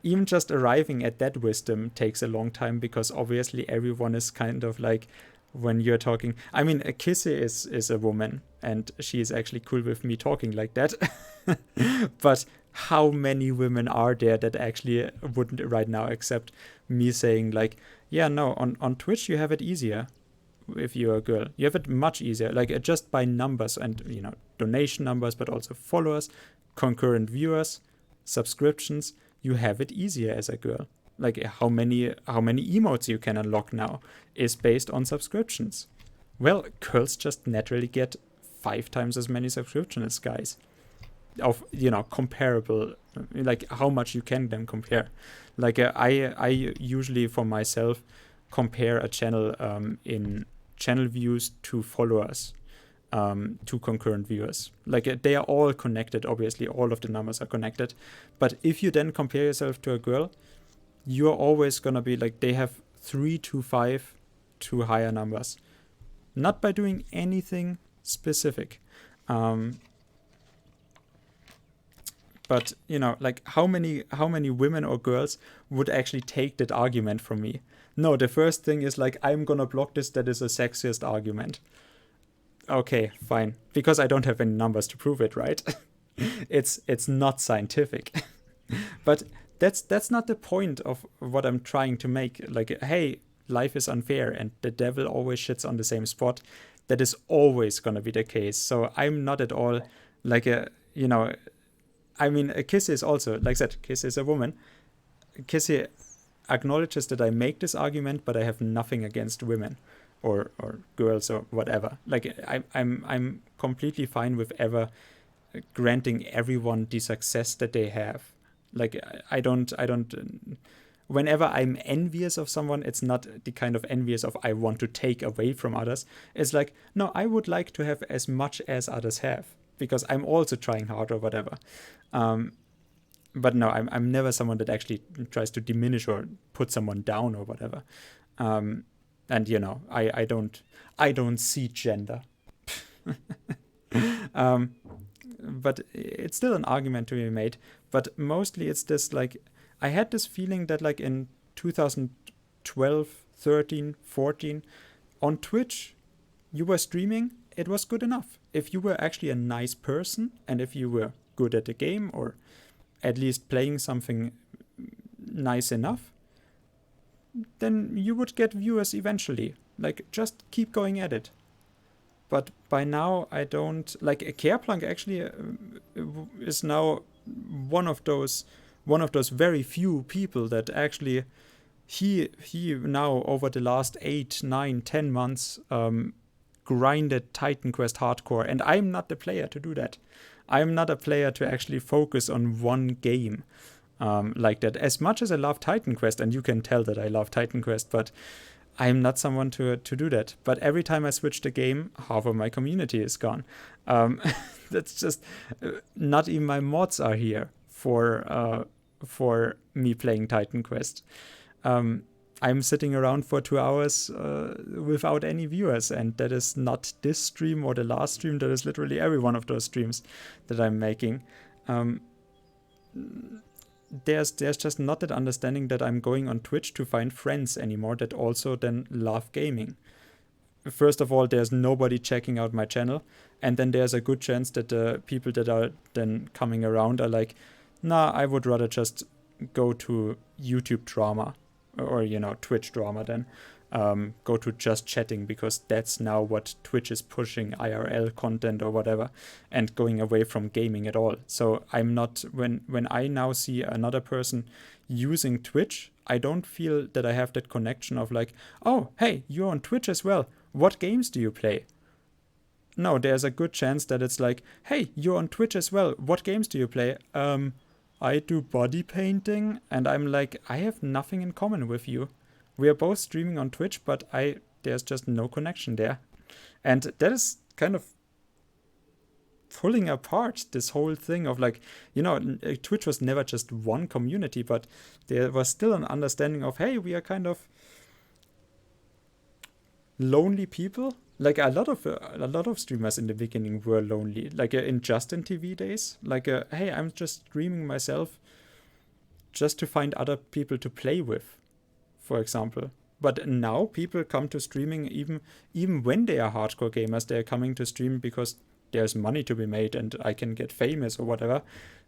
even just arriving at that wisdom takes a long time, because obviously everyone is kind of like, when you're talking, I mean, Kissy is a woman and she is actually cool with me talking like that. But how many women are there that actually wouldn't right now accept me saying like, yeah, no, on Twitch you have it easier if you're a girl. You have it much easier, like just by numbers and, donation numbers, but also followers, concurrent viewers, subscriptions. You have it easier as a girl. Like how many emotes you can unlock now is based on subscriptions. Well, girls just naturally get 5 times as many subscriptions as guys. Of comparable, like how much you can then compare. Like I usually for myself compare a channel in channel views to followers, to concurrent viewers. Like they are all connected. Obviously, all of the numbers are connected. But if you then compare yourself to a girl, you're always gonna be like, they have 3 to 5 to higher numbers, not by doing anything specific. But like how many women or girls would actually take that argument from me? No, the first thing is like, I'm gonna block this. That is a sexist argument. Okay, fine, because I don't have any numbers to prove it, right? It's not scientific. But that's not the point of what I'm trying to make. Like, hey, life is unfair and the devil always shits on the same spot. That is always gonna be the case. So I'm not at all like I mean, Kissy is also, like I said, Kissy is a woman. Kissy acknowledges that I make this argument, but I have nothing against women or girls or whatever. Like I'm completely fine with ever granting everyone the success that they have. Like I don't. Whenever I'm envious of someone, it's not the kind of envious of I want to take away from others. It's like, no, I would like to have as much as others have, because I'm also trying hard or whatever. But no, I'm never someone that actually tries to diminish or put someone down or whatever. And I don't see gender. But it's still an argument to be made. But mostly it's this, like, I had this feeling that like in 2012, 13, 14, on Twitch, you were streaming, it was good enough. If you were actually a nice person and if you were good at the game or at least playing something nice enough, then you would get viewers eventually. Like, just keep going at it. But by now, I don't... Like, Careplunk actually is now one of those very few people that actually... He now, over the last 8, 9, 10 months... grinded Titan Quest hardcore, and I'm not the player to do that. I'm not a player to actually focus on one game like that. As much as I love Titan Quest, and you can tell that I love Titan Quest, but I'm not someone to do that. But every time I switch the game, half of my community is gone. That's just not even my mods are here for me playing Titan Quest. I'm sitting around for 2 hours without any viewers, and that is not this stream or the last stream. That is literally every one of those streams that I'm making. There's just not that understanding that I'm going on Twitch to find friends anymore that also then love gaming. First of all, there's nobody checking out my channel, and then there's a good chance that the people that are then coming around are like, nah, I would rather just go to YouTube drama. Or, Twitch drama then, go to just chatting, because that's now what Twitch is pushing, IRL content or whatever, and going away from gaming at all. So I'm not, when I now see another person using Twitch, I don't feel that I have that connection of like, oh, hey, you're on Twitch as well. What games do you play? No, there's a good chance that it's like, hey, you're on Twitch as well. What games do you play? I do body painting, and I'm like, I have nothing in common with you. We are both streaming on Twitch, but there's just no connection there. And that is kind of pulling apart this whole thing of like, Twitch was never just one community, but there was still an understanding of, hey, we are kind of lonely people. Like a lot of streamers in the beginning were lonely, like in Justin TV days, like hey, I'm just streaming myself just to find other people to play with, for example. But now people come to streaming even when they are hardcore gamers. They are coming to stream because there's money to be made and I can get famous or whatever,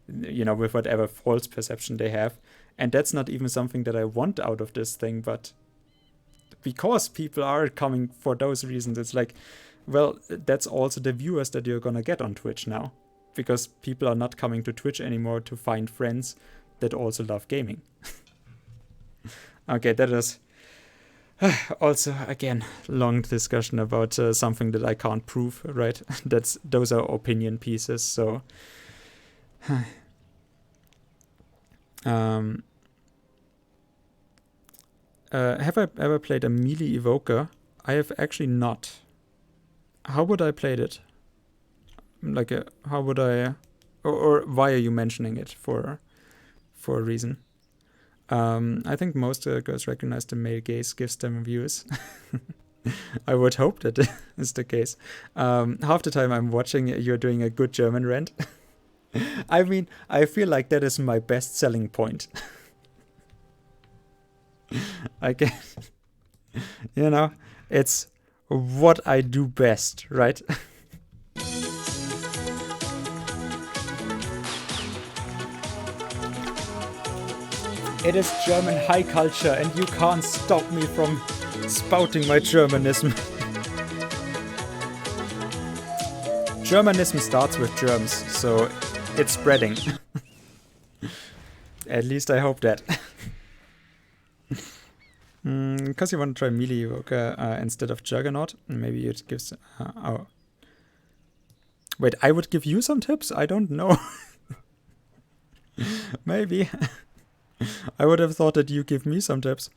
with whatever false perception they have. And that's not even something that I want out of this thing, but because people are coming for those reasons, it's like, well, that's also the viewers that you're gonna get on Twitch now. Because people are not coming to Twitch anymore to find friends that also love gaming. Okay, that is also, again, long discussion about something that I can't prove, right? Those are opinion pieces, so... have I ever played a melee evoker? I have actually not. How would I play it? Like, how would I... Or why are you mentioning it for a reason? I think most girls recognize the male gaze gives them views. I would hope that is the case. Half the time I'm watching, you're doing a good German rant. I mean, I feel like that is my best selling point. I guess, it's what I do best, right? It is German high culture and you can't stop me from spouting my Germanism. Germanism starts with germs, so it's spreading. At least I hope that. Because you want to try melee evoker instead of Juggernaut, maybe it gives... oh. Wait, I would give you some tips? I don't know. Maybe. I would have thought that you give me some tips.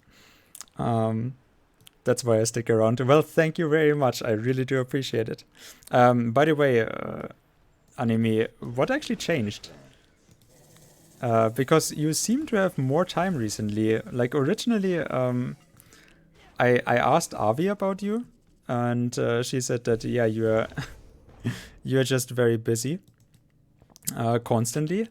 That's why I stick around. Well, thank you very much. I really do appreciate it. By the way, Anime, what actually changed? Because you seem to have more time recently. Like originally, I asked Avi about you, and she said that yeah, you're just very busy, constantly.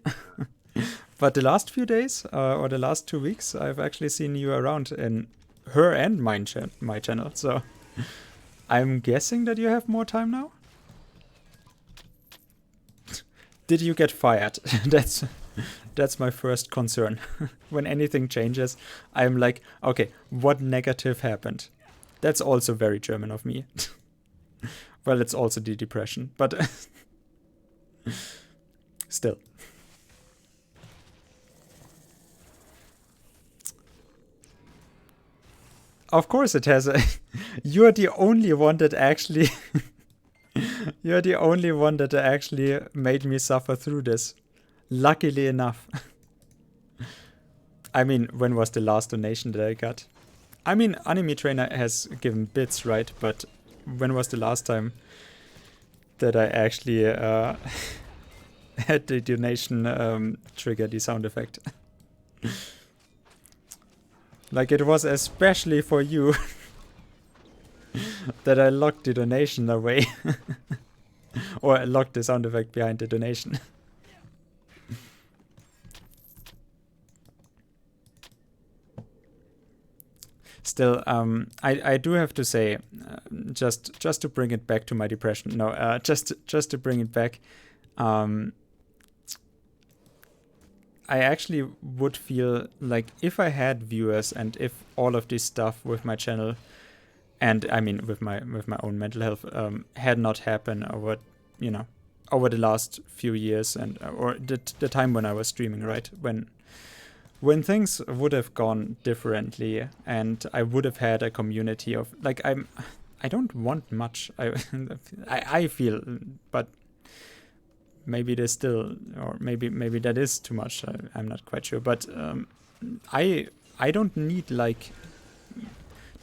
But the last few days or the last 2 weeks, I've actually seen you around in her and my channel. So I'm guessing that you have more time now. Did you get fired? That's my first concern. When anything changes, I'm like, okay, what negative happened? That's also very German of me. Well, it's also the depression, but still. Of course it has a... You're the only one that actually... You're the only one that actually made me suffer through this. Luckily enough. I mean, when was the last donation that I got? I mean, Anime Trainer has given bits, right? But when was the last time that I actually had the donation trigger the sound effect? Like, it was especially for you that I locked the donation away. Or I locked the sound effect behind the donation. Still, I do have to say, just to bring it back to my depression. No, just to bring it back. I actually would feel like if I had viewers and if all of this stuff with my channel and I mean with my own mental health had not happened over the last few years and or the time when I was streaming, right, when things would have gone differently and I would have had a community of like I don't want much. I feel, but maybe there's still, or maybe that is too much. I'm not quite sure. But I don't need like.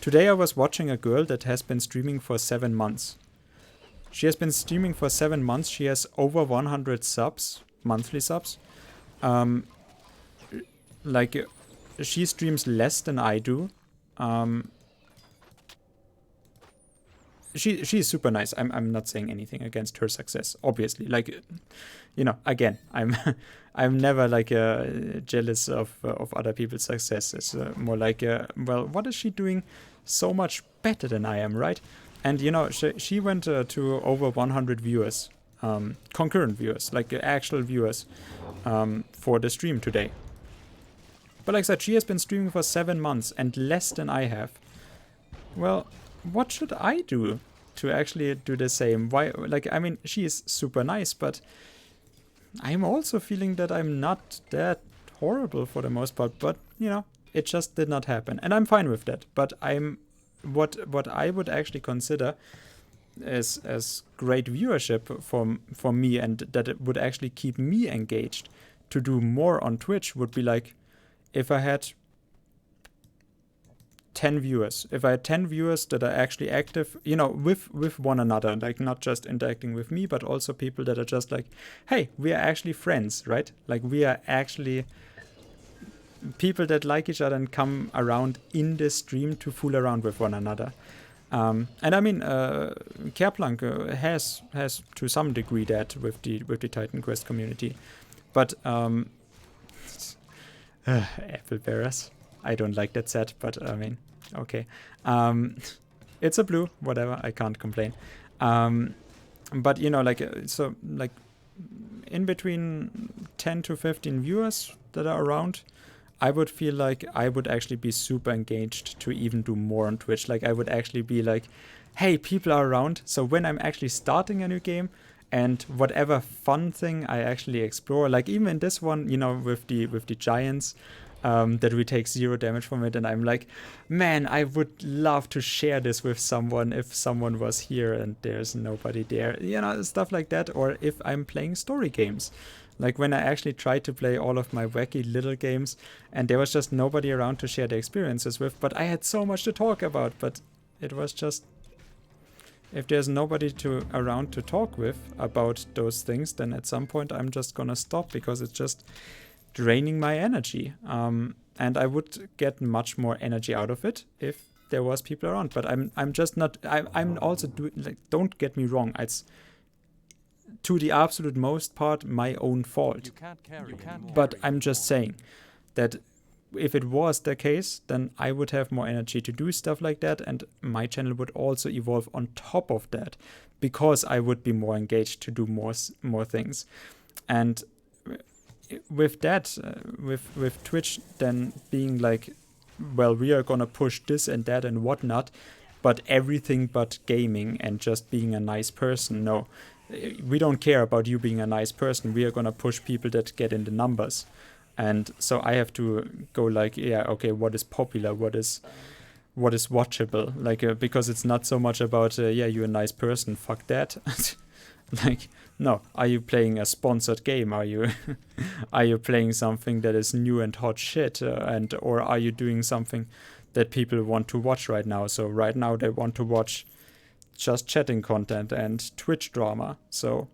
Today I was watching a girl that has been streaming for 7 months. She has been streaming for 7 months. She has over 100 subs, monthly subs. Like, she streams less than I do. She's super nice. I'm not saying anything against her success, obviously. Like, again, I'm never like jealous of other people's success. It's more like, well, what is she doing so much better than I am, right? And she went to over 100 viewers, concurrent viewers, like actual viewers, for the stream today. But like I said, she has been streaming for 7 months and less than I have. Well, what should I do to actually do the same? Why? Like, I mean, she is super nice, but I'm also feeling that I'm not that horrible for the most part. But it just did not happen, and I'm fine with that. But what I would actually consider as great viewership for me, and that it would actually keep me engaged to do more on Twitch, would be like if I had 10 viewers. If I had 10 viewers that are actually active, with one another, like not just interacting with me, but also people that are just like, hey, we are actually friends, right? Like, we are actually people that like each other and come around in the stream to fool around with one another. And I mean, Kerplunk has to some degree that with the Titan Quest community, but apple bearers. I don't like that set, but I mean, okay. It's a blue, whatever. I can't complain. But so like in between 10 to 15 viewers that are around, I would feel like I would actually be super engaged to even do more on Twitch. Like, I would actually be like, hey, people are around. So when I'm actually starting a new game, and whatever fun thing I actually explore, like even in this one, with the giants, that we take 0 damage from it, and I'm like, man, I would love to share this with someone if someone was here and there's nobody there, stuff like that. Or if I'm playing story games, like when I actually tried to play all of my wacky little games and there was just nobody around to share the experiences with, but I had so much to talk about. But it was just, if there's nobody around to talk with about those things, then at some point I'm just gonna stop, because it's just draining my energy. And I would get much more energy out of it if there was people around. But I'm just not. I'm also doing, like, don't get me wrong. It's to the absolute most part my own fault. But I'm just saying that if it was the case, then I would have more energy to do stuff like that, and my channel would also evolve on top of that, because I would be more engaged to do more things. And with that, with Twitch then being like, well, we are gonna push this and that and whatnot, but everything but gaming and just being a nice person. No, we don't care about you being a nice person. We are gonna push people that get in the numbers. And so I have to go like, yeah, okay, what is popular? What is watchable? Like, because it's not so much about, yeah, you're a nice person, fuck that. Like, no, are you playing a sponsored game? Are you playing something that is new and hot shit? Or are you doing something that people want to watch right now? So right now they want to watch just chatting content and Twitch drama. So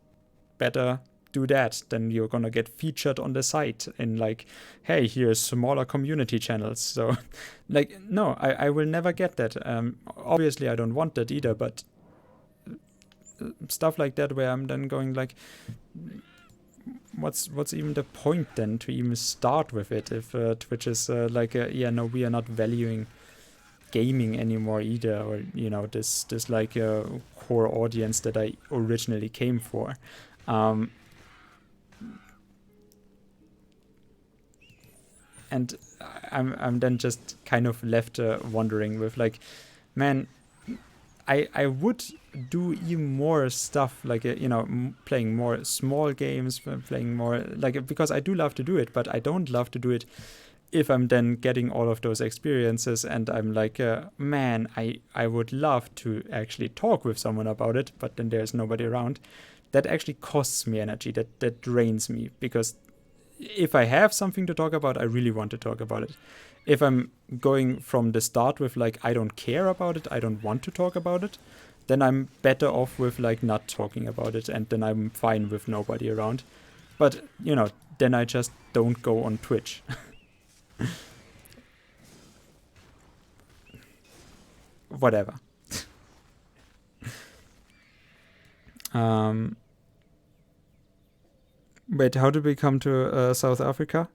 better do that, then you're gonna get featured on the site in like, hey, here's smaller community channels. So like, no, I will never get that. Obviously I don't want that either, but stuff like that where I'm then going like, what's even the point then to even start with it if Twitch is like, yeah, no, we are not valuing gaming anymore either, or this like core audience that I originally came for. And I'm then just kind of left wondering with like, man, I would do even more stuff like, playing more small games, playing more, like, because I do love to do it, but I don't love to do it if I'm then getting all of those experiences and I'm like, man, I would love to actually talk with someone about it, but then there's nobody around. That actually costs me energy, that drains me, because if I have something to talk about, I really want to talk about it. If I'm going from the start with like, I don't care about it, I don't want to talk about it, then I'm better off with like not talking about it, and then I'm fine with nobody around. But you know, then I just don't go on Twitch. Whatever. Wait, how did we come to South Africa?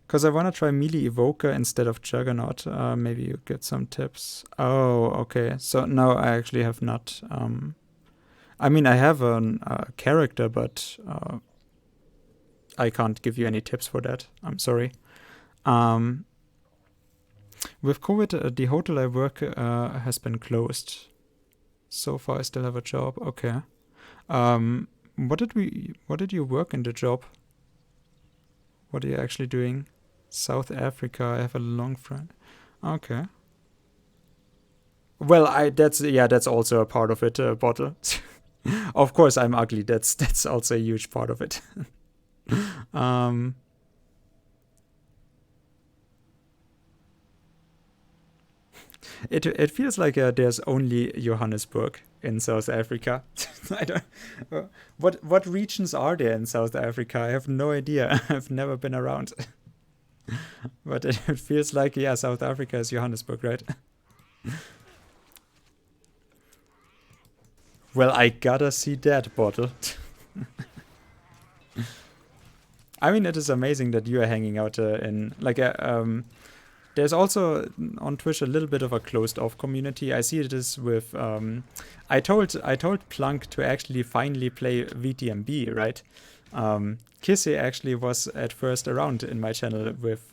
Because I want to try Melee Evoker instead of Juggernaut. Maybe you get some tips. Oh, okay. So no, I actually have not. I mean, I have a character, but I can't give you any tips for that. I'm sorry. With COVID, the hotel I work has been closed. So far, I still have a job. Okay. What did you work in the job? What are you actually doing? South Africa. I have a long friend. Okay. Well, that's also a part of it, Bottle. Of course, I'm ugly. That's also a huge part of it. It feels like there's only Johannesburg in South Africa. I don't. What regions are there in South Africa? I have no idea. I've never been around. But it feels like, yeah, South Africa is Johannesburg, right? Well, I gotta see that, Bottle. I mean, it is amazing that you are hanging out in like a there's also on Twitch a little bit of a closed-off community. I see this with I told Plunk to actually finally play VTMB, right? Kissy actually was at first around in my channel with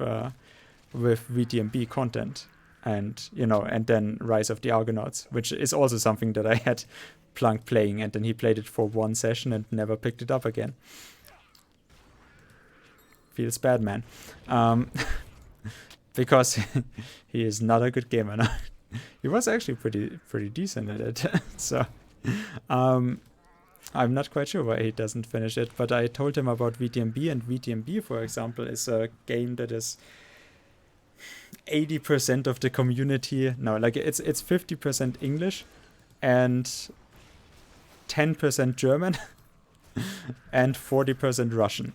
VTMB content, and you know, and then Rise of the Argonauts, which is also something that I had Plunk playing, and then he played it for one session and never picked it up again. Feels bad, man. Because he is not a good gamer now. He was actually pretty decent at it. So I'm not quite sure why he doesn't finish it, but I told him about VTMB, and VTMB, for example, is a game that is 80% of the community. No, like it's 50% English and 10% German and 40% Russian.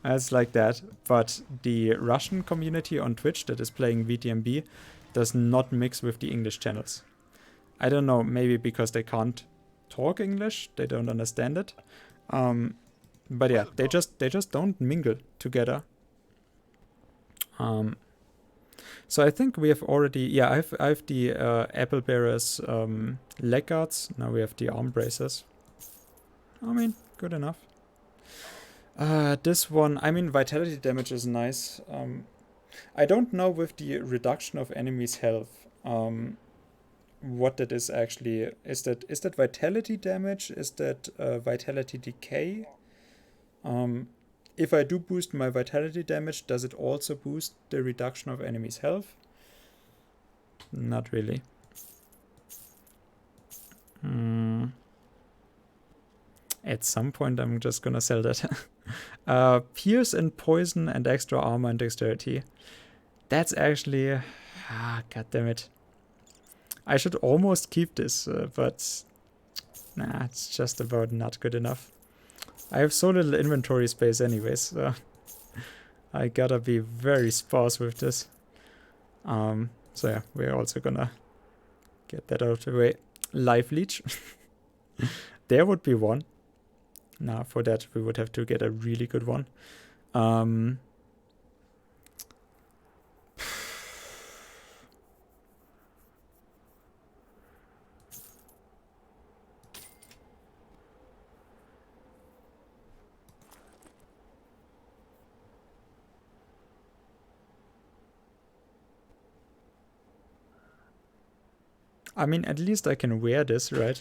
It's like that, but the Russian community on Twitch that is playing VTMB does not mix with the English channels. I don't know, maybe because they can't talk English, they don't understand it. But yeah, they just don't mingle together. So I think we have already, yeah, I have the Apple Bearers leg guards. Now we have the arm braces. I mean, good enough. This one, I mean, vitality damage is nice. I don't know with the reduction of enemies' health, what that is actually. Is that vitality damage? Is that vitality decay? If I do boost my vitality damage, does it also boost the reduction of enemies' health? Not really. At some point, I'm just gonna sell that. Pierce and poison and extra armor and dexterity. That's actually... God damn it. I should almost keep this, but... Nah, it's just about not good enough. I have so little inventory space anyways, so... I gotta be very sparse with this. So yeah, we're also gonna get that out of the way. Life leech. There would be one. Now, for that, we would have to get a really good one. I mean, at least I can wear this, right?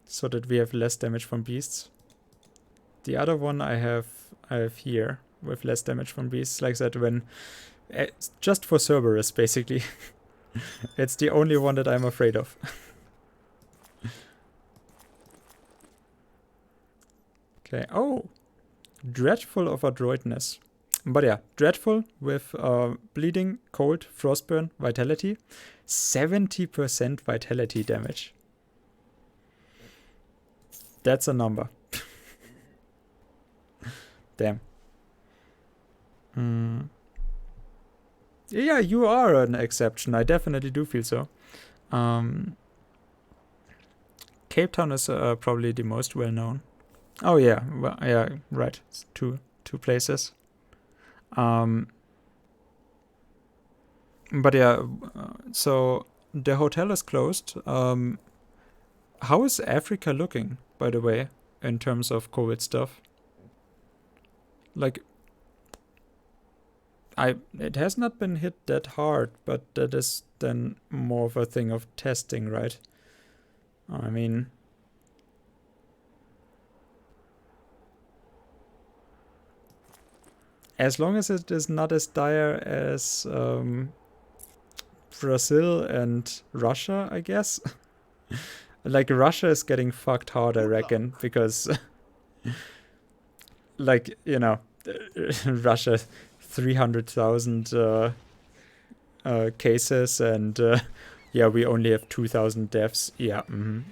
So that we have less damage from beasts. The other one I have here with less damage from beasts, like that when just for Cerberus basically. It's the only one that I'm afraid of. Okay. Oh, dreadful of adroitness. But yeah, Dreadful with bleeding, cold, frostburn, vitality. 70% vitality damage. That's a number. Damn. Yeah, you are an exception. I definitely do feel so. Cape Town is probably the most well known. Oh yeah, well, yeah, right. It's two places. But yeah, so the hotel is closed. How is Africa looking, by the way, in terms of COVID stuff? Like, it has not been hit that hard, but that is then more of a thing of testing, right? I mean, as long as it is not as dire as Brazil and Russia, I guess. Like, Russia is getting fucked hard, I reckon, because like, you know, Russia 300,000 cases, and yeah, we only have 2,000 deaths. Yeah,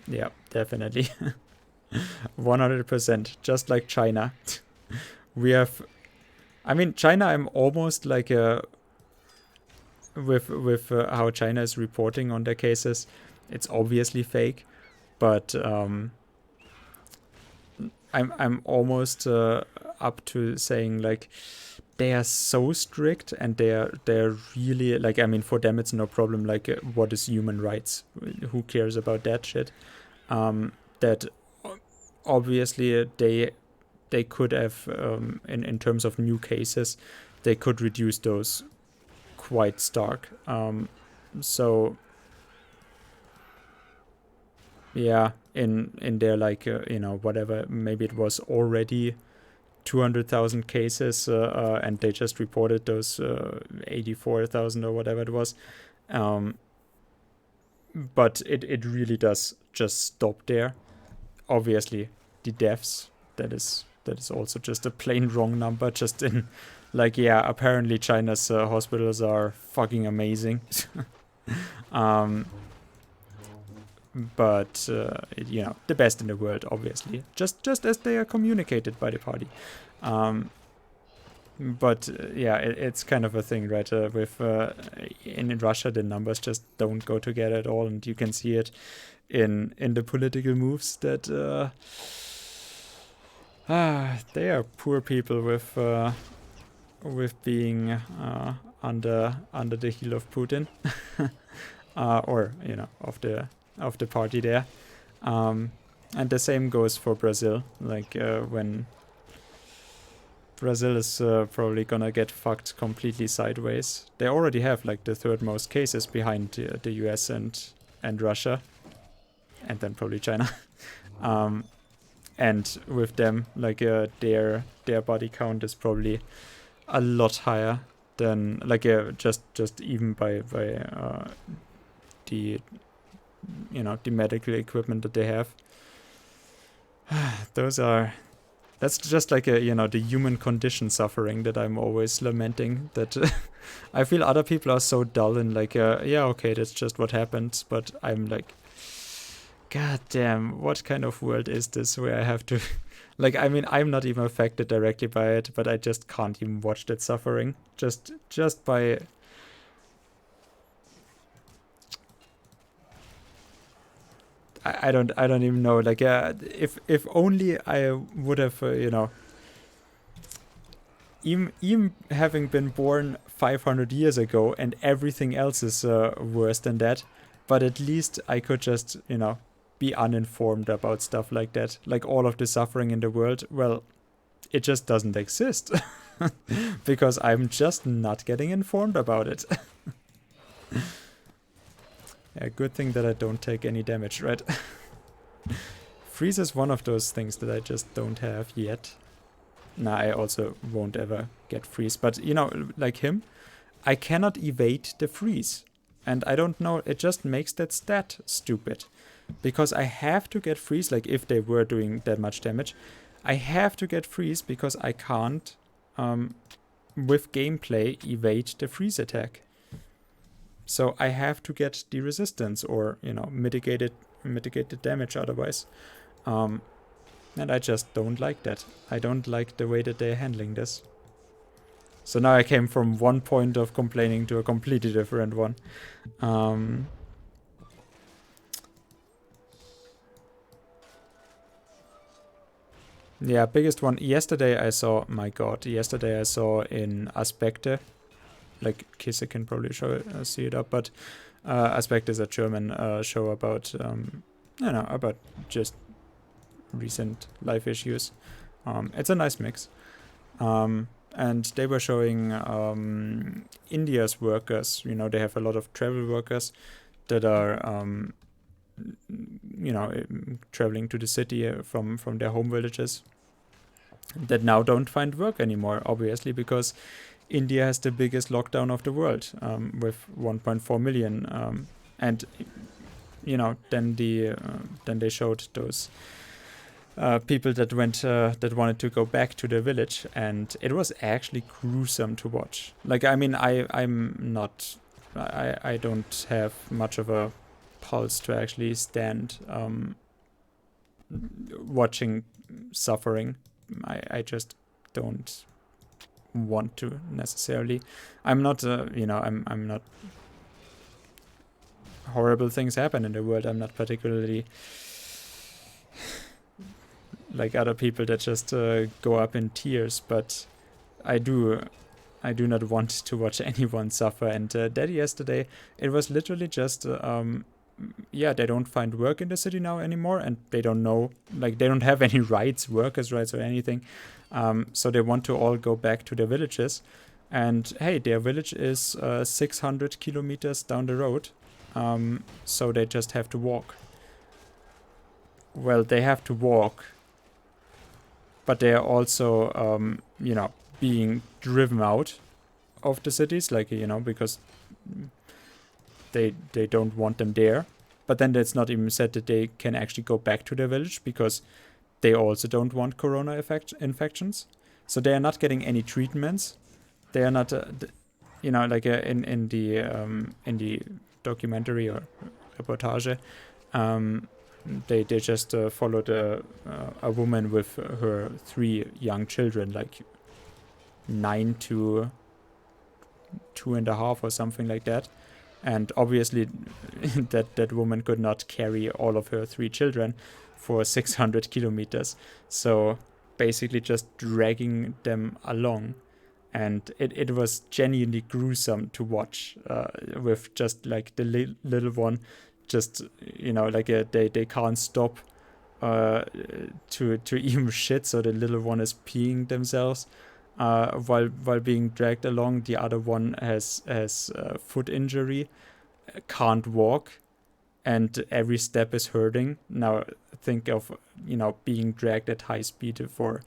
yeah, definitely. 100%, just like China. We have, I mean, China, I'm almost like with how China is reporting on their cases. It's obviously fake, but I'm almost up to saying, like, they are so strict, and they're really, like, I mean, for them it's no problem. Like, what is human rights? Who cares about that shit? That obviously they could have, in terms of new cases, they could reduce those quite stark. So yeah, in their, like, you know, whatever, maybe it was already 200,000 cases, and they just reported those 84,000 or whatever it was. But it really does just stop there. Obviously, the deaths, that is also just a plain wrong number. Just in, like, yeah, apparently China's hospitals are fucking amazing. But you know, the best in the world, obviously, just as they are communicated by the party. But yeah, it's kind of a thing, right? With in Russia, the numbers just don't go together at all, and you can see it in the political moves that they are poor people with being under the heel of Putin, or, you know, of the party there. And the same goes for Brazil. Like, when Brazil is probably gonna get fucked completely sideways. They already have, like, the third most cases behind the US and Russia, and then probably China. And with them, like, their body count is probably a lot higher than, like, just even by the, you know, the medical equipment that they have. That's just like a, you know, the human condition suffering that I'm always lamenting, that I feel other people are so dull and, like, yeah, okay, that's just what happens, but I'm like, god damn, what kind of world is this where I have to, like, I mean, I'm not even affected directly by it, but I just can't even watch that suffering, just by, I don't even know, like, if only I would have, you know, even having been born 500 years ago and everything else is worse than that, but at least I could just, you know, be uninformed about stuff like that. Like, all of the suffering in the world, well, it just doesn't exist because I'm just not getting informed about it. Yeah, good thing that I don't take any damage, right? Freeze is one of those things that I just don't have yet. Nah, I also won't ever get freeze. But, you know, like him, I cannot evade the freeze. And I don't know, it just makes that stat stupid. Because I have to get freeze, like, if they were doing that much damage, I have to get freeze because I can't with gameplay, evade the freeze attack. So I have to get the resistance, or mitigate the damage otherwise. And I just don't like that. I don't like the way that they're handling this. So now I came from one point of complaining to a completely different one. Yeah, biggest one. Yesterday I saw in Aspekte, like Kisse can probably see it up, but Aspekte is a German show about about just recent life issues. It's a nice mix. And they were showing India's workers. They have a lot of travel workers that are traveling to the city from their home villages, that now don't find work anymore, obviously, because India has the biggest lockdown of the world, with 1.4 million. And then they showed those people that wanted to go back to their village, and it was actually gruesome to watch. Like, I mean, I don't have much of a pulse to actually stand watching suffering. I just don't want to necessarily. I'm not I'm not. Horrible things happen in the world. I'm not particularly like other people that just go up in tears, but I do not want to watch anyone suffer. And that yesterday, it was literally just they don't find work in the city now anymore, and they don't know, like, they don't have any rights, workers' rights or anything. So they want to all go back to their villages, and hey, their village is 600 kilometers down the road, so they just have to walk. Well, they have to walk, but they are also being driven out of the cities, like, because they don't want them there. But then it's not even said that they can actually go back to their village, because they also don't want corona infections. So they are not getting any treatments. They are not, in the documentary or reportage, they just followed a woman with her 3 young children, like 9 to 2.5 or something like that. And obviously that woman could not carry all of her 3 children for 600 kilometers. So basically just dragging them along. And it was genuinely gruesome to watch, with just like the little one, just, they can't stop to even shit. So the little one is peeing themselves while being dragged along. The other one has foot injury, can't walk, and every step is hurting. Now think of being dragged at high speed for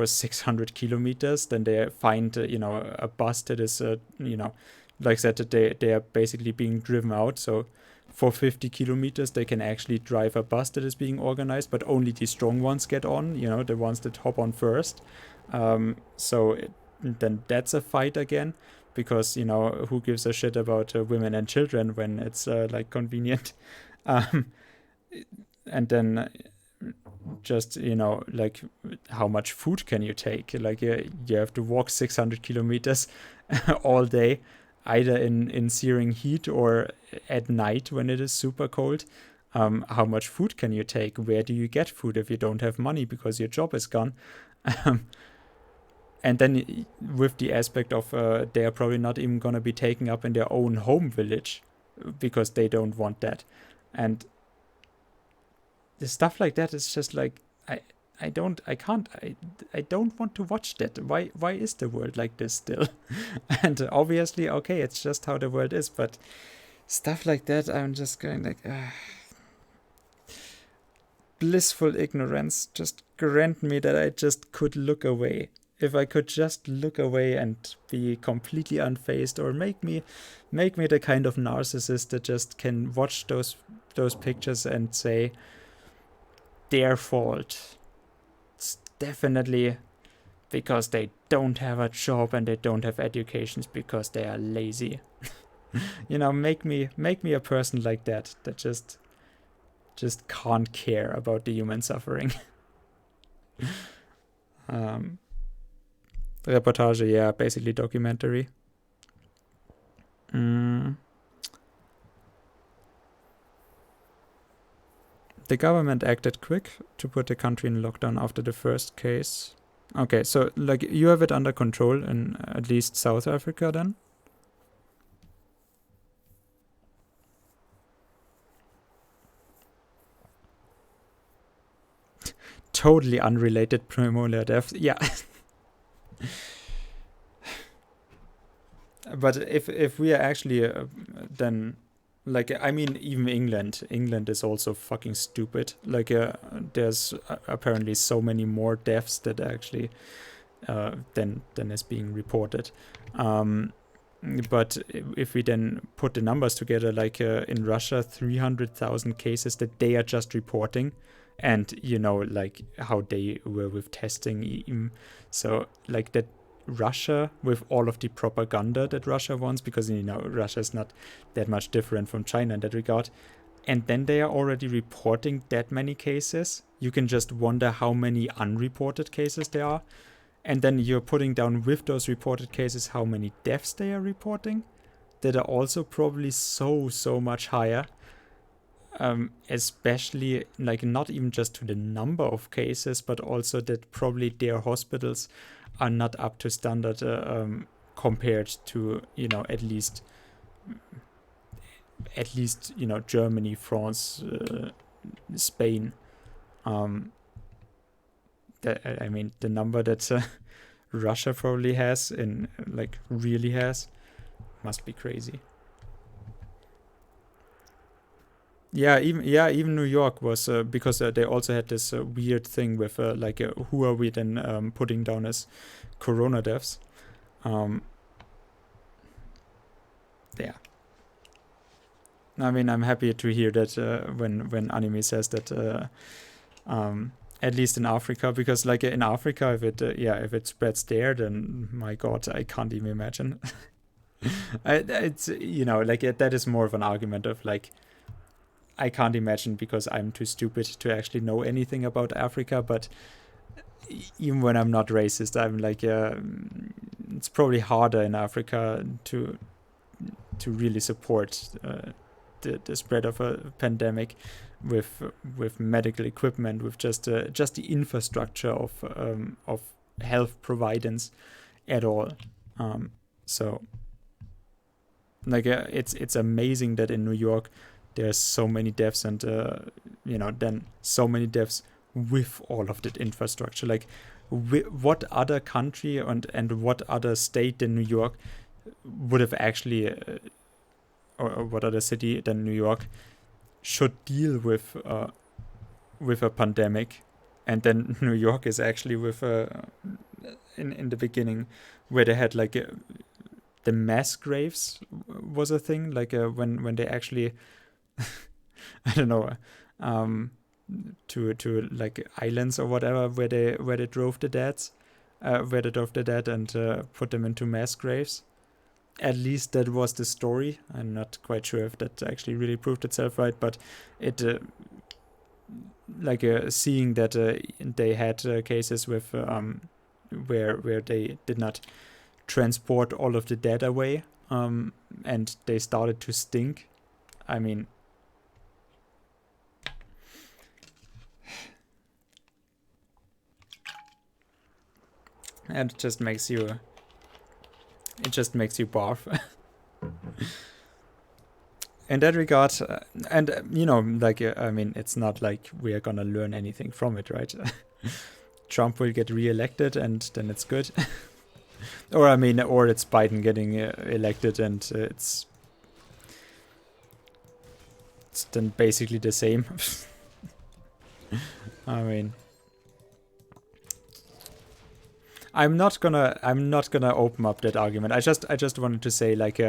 600 kilometers. Then they find a bus that is like I said, that they are basically being driven out. So for 50 kilometers they can actually drive a bus that is being organized, but only the strong ones get on, the ones that hop on first. Then that's a fight again, because who gives a shit about women and children when it's like convenient. And then just like, how much food can you take? Like, you have to walk 600 kilometers all day, either in searing heat or at night when it is super cold. How much food can you take? Where do you get food if you don't have money because your job is gone? And then with the aspect of they are probably not even going to be taken up in their own home village, because they don't want that. And the stuff like that is just like, I don't want to watch that. Why is the world like this still? And obviously, okay, it's just how the world is, but stuff like that, I'm just going like, blissful ignorance. Just grant me that I just could look away. If I could just look away and be completely unfazed, or make me the kind of narcissist that just can watch those pictures and say, their fault. It's definitely because they don't have a job and they don't have educations because they are lazy. You know, make me a person like that just can't care about the human suffering. Reportage, yeah, basically documentary. The government acted quick to put the country in lockdown after the first case. Okay, so like you have it under control in at least South Africa then? Totally unrelated premolar deaths. Yeah. But if we are actually then, like, I mean, even England is also fucking stupid. Like, there's apparently so many more deaths that actually than is being reported. But if we then put the numbers together, like in Russia, 300,000 cases that they are just reporting, and you know, like how they were with testing. So like that Russia, with all of the propaganda that Russia wants, because you know Russia is not that much different from China in that regard, and then they are already reporting that many cases. You can just wonder how many unreported cases there are, and then you're putting down with those reported cases how many deaths they are reporting, that are also probably so much higher. Especially like not even just to the number of cases, but also that probably their hospitals are not up to standard compared to, you know, at least you know, Germany, France, Spain. That, I mean, the number that Russia probably has, in like really has, must be crazy. Yeah, even New York was because they also had this weird thing with like who are we then putting down as corona deaths. Yeah. I mean, I'm happy to hear that when Anime says that at least in Africa, because like in Africa, if it spreads there, then my God, I can't even imagine. It's, you know, like that is more of an argument of like, I can't imagine because I'm too stupid to actually know anything about Africa. But even when I'm not racist, I'm like, it's probably harder in Africa to really support the spread of a pandemic with medical equipment, with just the infrastructure of health providence at all. So like it's amazing that in New York there's so many deaths, and you know, then so many deaths with all of that infrastructure. Like what other country and what other state than New York would have actually or what other city than New York should deal with a pandemic, and then New York is actually with in the beginning where they had like the mass graves was a thing, like when they actually I don't know to like islands or whatever where they drove the dead and put them into mass graves. At least that was the story. I'm not quite sure if that actually really proved itself right, but it like seeing that they had cases with where they did not transport all of the dead away, and they started to stink. I mean, and it just makes you barf. In that regard, and you know, like I mean, it's not like we are gonna learn anything from it, right? Trump will get re-elected, and then it's good. Or I mean, or it's Biden getting elected, and it's then basically the same. I mean, I'm not gonna open up that argument. I just wanted to say like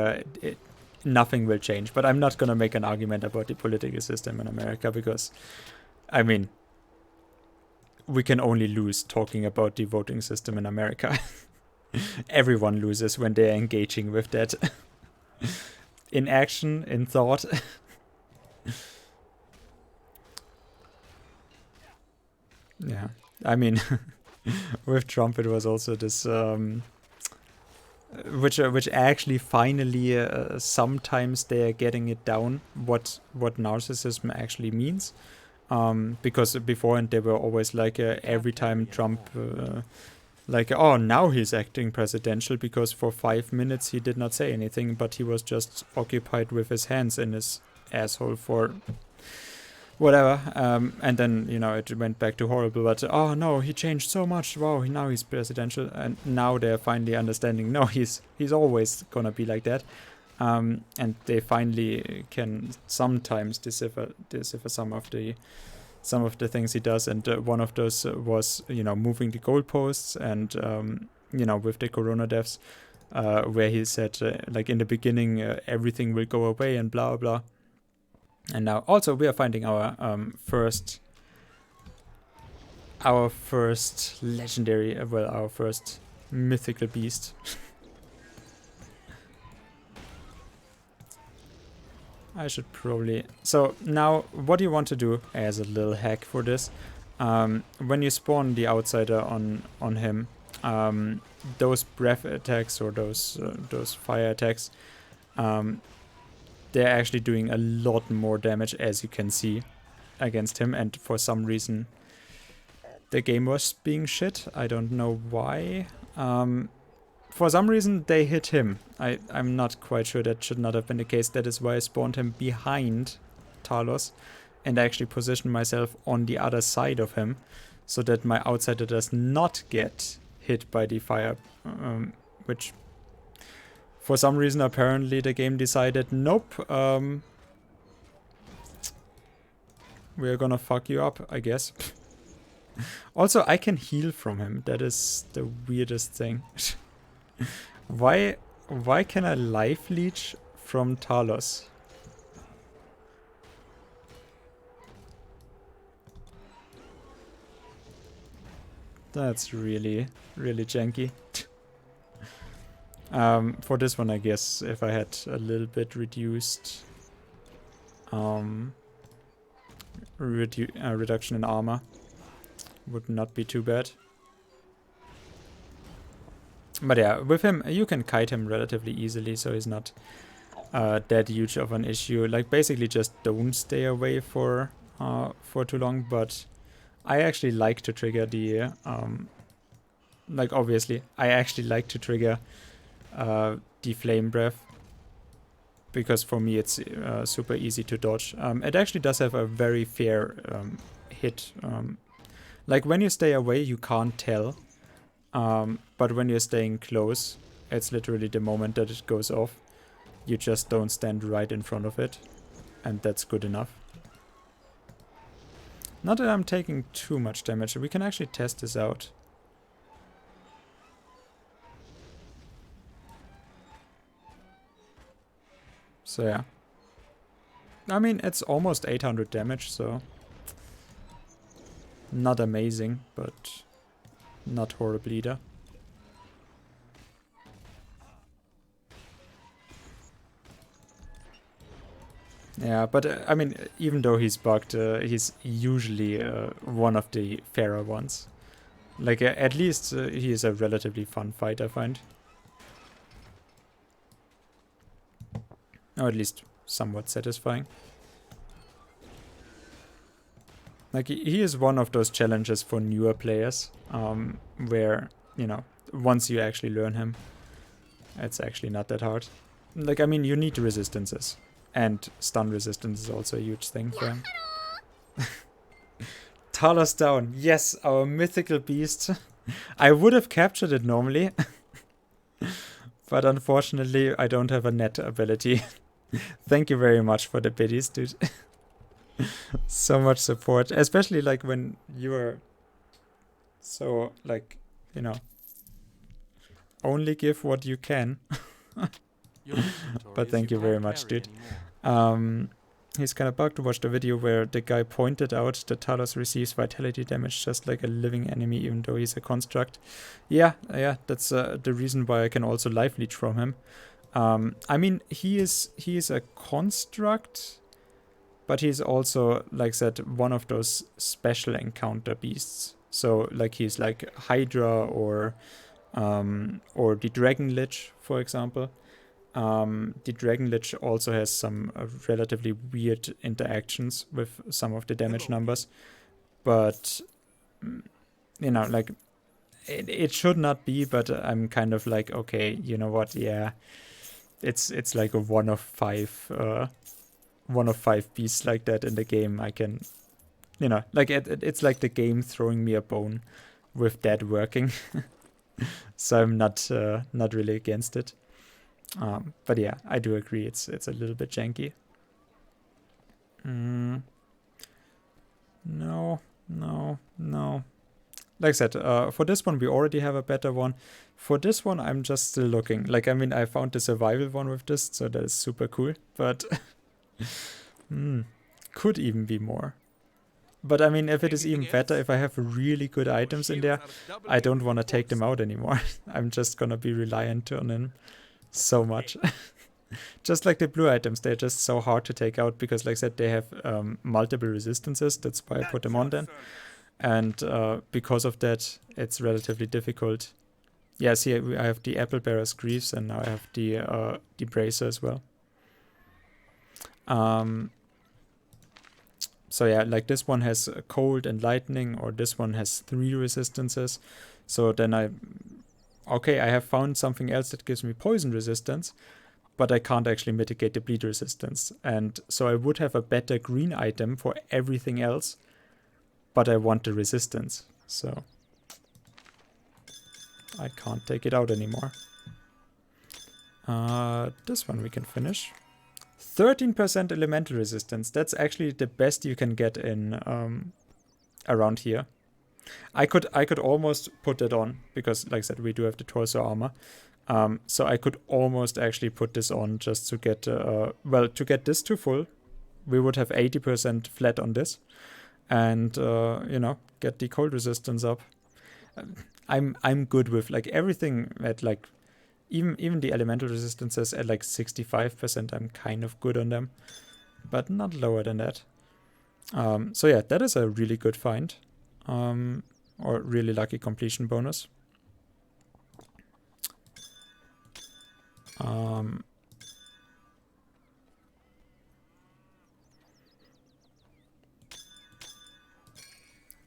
nothing will change, but I'm not gonna make an argument about the political system in America, because I mean, we can only lose talking about the voting system in America. Everyone loses when they're engaging with that. In action, in thought. Yeah, I mean, with Trump it was also this, which actually finally sometimes they're getting it down what narcissism actually means. Because beforehand they were always like every time Trump like, oh, now he's acting presidential because for 5 minutes he did not say anything, but he was just occupied with his hands in his asshole for whatever. And then, you know, it went back to horrible, but oh no, he changed so much. Wow, now he's presidential. And now they're finally understanding, no, he's always gonna be like that. And they finally can sometimes decipher some of the things he does, and one of those was, you know, moving the goalposts, and you know, with the corona deaths, where he said like in the beginning everything will go away and blah blah. And now also we are finding our first legendary, well, our first mythical beast. I should probably... So now what you want to do as a little hack for this, when you spawn the outsider on him, those breath attacks or those fire attacks, they're actually doing a lot more damage, as you can see, against him. And for some reason the game was being shit. I don't know why. For some reason they hit him. I'm not quite sure. That should not have been the case. That is why I spawned him behind Talos and actually positioned myself on the other side of him so that my outsider does not get hit by the fire, which for some reason apparently the game decided, nope, we're gonna fuck you up, I guess. Also, I can heal from him. That is the weirdest thing. Why can I life leech from Talos? That's really janky. For this one, I guess if I had a little bit reduced reduction in armor, would not be too bad. But yeah, with him, you can kite him relatively easily, so he's not that huge of an issue. Like, basically just don't stay away for too long, but I actually like to trigger the... like, obviously, I actually like to trigger the flame breath, because for me it's super easy to dodge. It actually does have a very fair hit. Like, when you stay away, you can't tell. But when you're staying close, it's literally the moment that it goes off. You just don't stand right in front of it, and that's good enough. Not that I'm taking too much damage. We can actually test this out. So yeah. I mean, it's almost 800 damage, so... Not amazing, but not horrible either. Yeah, but I mean, even though he's bugged, he's usually one of the fairer ones. Like, at least he is a relatively fun fight, I find. Or at least somewhat satisfying. Like, he is one of those challenges for newer players, where, you know, once you actually learn him, it's actually not that hard. Like, I mean, you need resistances. And stun resistance is also a huge thing for him. Talos down. Yes, our mythical beast. I would have captured it normally. But unfortunately, I don't have a net ability. Thank you very much for the biddies, dude. So much support. Especially, like, when you are so, like, you know, only give what you can. But thank you very much, dude. he's kind of bugged. Watched a video where the guy pointed out that Talos receives vitality damage just like a living enemy, even though he's a construct. Yeah, that's the reason why I can also life leech from him. I mean, he is a construct, but he's also, like I said, one of those special encounter beasts. So like he's like Hydra or the Dragon Lich, for example. The Dragon Lich also has some relatively weird interactions with some of the damage numbers, but you know, like it should not be. But I'm kind of like, okay, you know what? Yeah, it's like a one of five beasts like that in the game. I can, you know, like it's like the game throwing me a bone with that working. So I'm not really against it. But yeah, I do agree it's a little bit janky. No. Like I said, for this one we already have a better one. For this one I'm just still looking. Like, I mean, I found the survival one with this, so that is super cool. But could even be more. But I mean, if it is even better, if I have really good items in there, I don't want to take them out anymore. I'm just gonna be reliant on them so much. Just like the blue items, they're just so hard to take out because, like I said, they have multiple resistances. That's why I put them on then. And because of that, it's relatively difficult. Yeah, see, I have the Apple Bearer's Greaves, and now I have the Bracer as well. So yeah, like this one has cold and lightning, or this one has 3 resistances. So then I have found something else that gives me poison resistance, but I can't actually mitigate the bleed resistance. And so I would have a better green item for everything else, but I want the resistance. So I can't take it out anymore. This one we can finish. 13% elemental resistance. That's actually the best you can get in around here. I could almost put it on because, like I said, we do have the torso armor. So I could almost actually put this on just to get to get this to full. We would have 80% flat on this, and you know, get the cold resistance up. I'm good with like everything at like even the elemental resistances at like 65%. I'm kind of good on them, but not lower than that. So yeah, that is a really good find. Or really lucky completion bonus.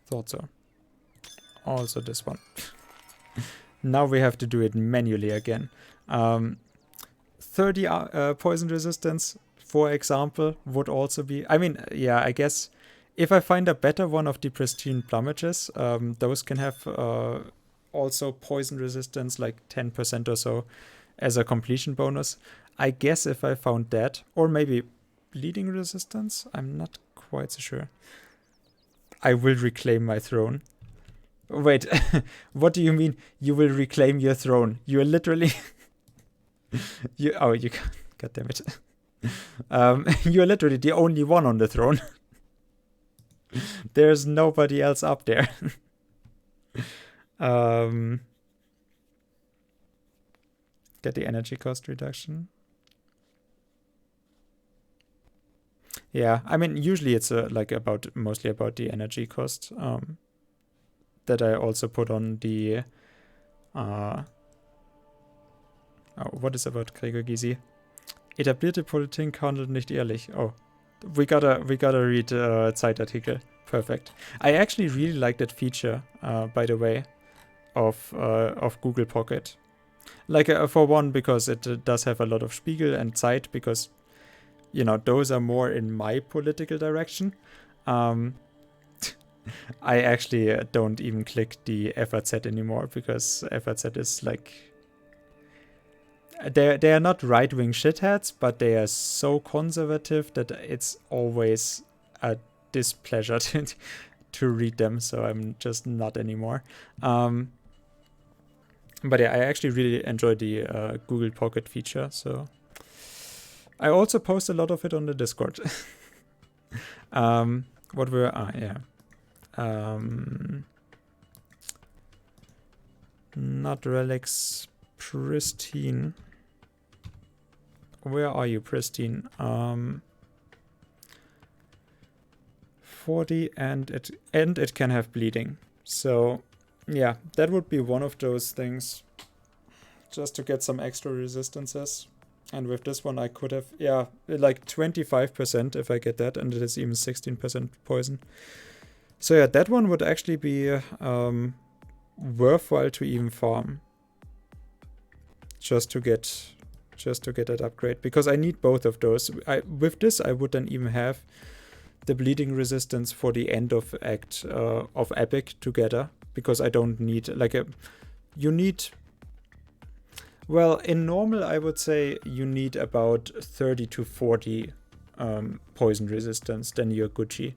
Thought so. Also this one. Now we have to do it manually again. 30 poison resistance, for example, would also be... I mean, yeah, I guess... If I find a better one of the pristine plummages, those can have also poison resistance, like 10% or so, as a completion bonus. I guess if I found that, or maybe bleeding resistance, I'm not quite so sure. I will reclaim my throne. Wait, what do you mean you will reclaim your throne? You are literally... you God damn it. You are literally the only one on the throne. There's nobody else up there. Get the energy cost reduction. Yeah, I mean, usually it's like mostly about the energy cost. That I also put on the... what is about Gregor Gysi? Etablierte Politik handelt nicht ehrlich. Oh. We gotta read Zeitartikel. Perfect. I actually really like that feature, by the way, of Google Pocket. Like, for one, because it does have a lot of Spiegel and Zeit, because, you know, those are more in my political direction. I actually don't even click the FAZ anymore, because FAZ is like... They are not right-wing shitheads, but they are so conservative that it's always a displeasure to read them, so I'm just not anymore. But yeah, I actually really enjoy the Google Pocket feature, so I also post a lot of it on the Discord. What were yeah. Not relics, pristine. Where are you, pristine? 40 and it can have bleeding. So yeah, that would be one of those things. Just to get some extra resistances. And with this one I could have, yeah, like 25% if I get that, and it is even 16% poison. So yeah, that one would actually be worthwhile to even farm. Just to get that upgrade, because I need both of those. With this I would then even have the bleeding resistance for the end of act of epic together, because I don't need like you need, well, in normal I would say you need about 30 to 40 poison resistance, then you're Gucci.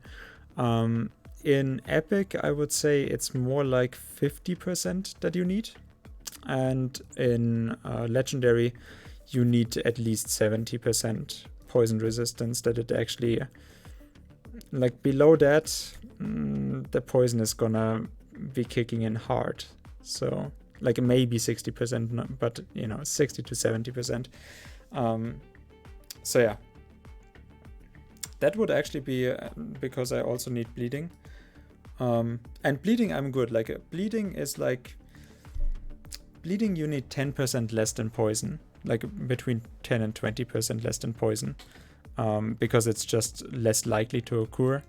In epic I would say it's more like 50% that you need, and in legendary you need at least 70% poison resistance, that it actually, like below that, the poison is gonna be kicking in hard. So like maybe 60%, but you know, 60 to 70%. So yeah, that would actually be because I also need bleeding. And bleeding I'm good. Like bleeding is like, bleeding you need 10% less than poison, like between 10 and 20% less than poison, because it's just less likely to occur.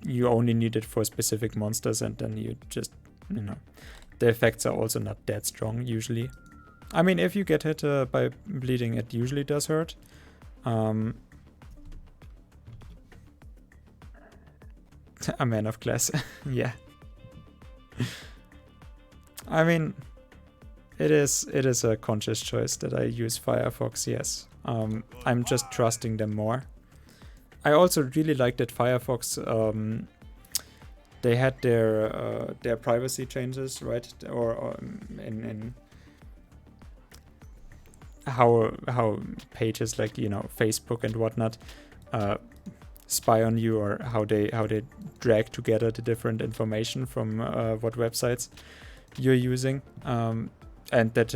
You only need it for specific monsters, and then you just, you know, the effects are also not that strong usually. I mean, if you get hit by bleeding, it usually does hurt. A man of class. Yeah. I mean, it is a conscious choice that I use Firefox, yes. I'm just trusting them more. I also really like that Firefox, they had their privacy changes, right? Or in how pages like, you know, Facebook and whatnot spy on you, or how they drag together the different information from what websites you're using, and that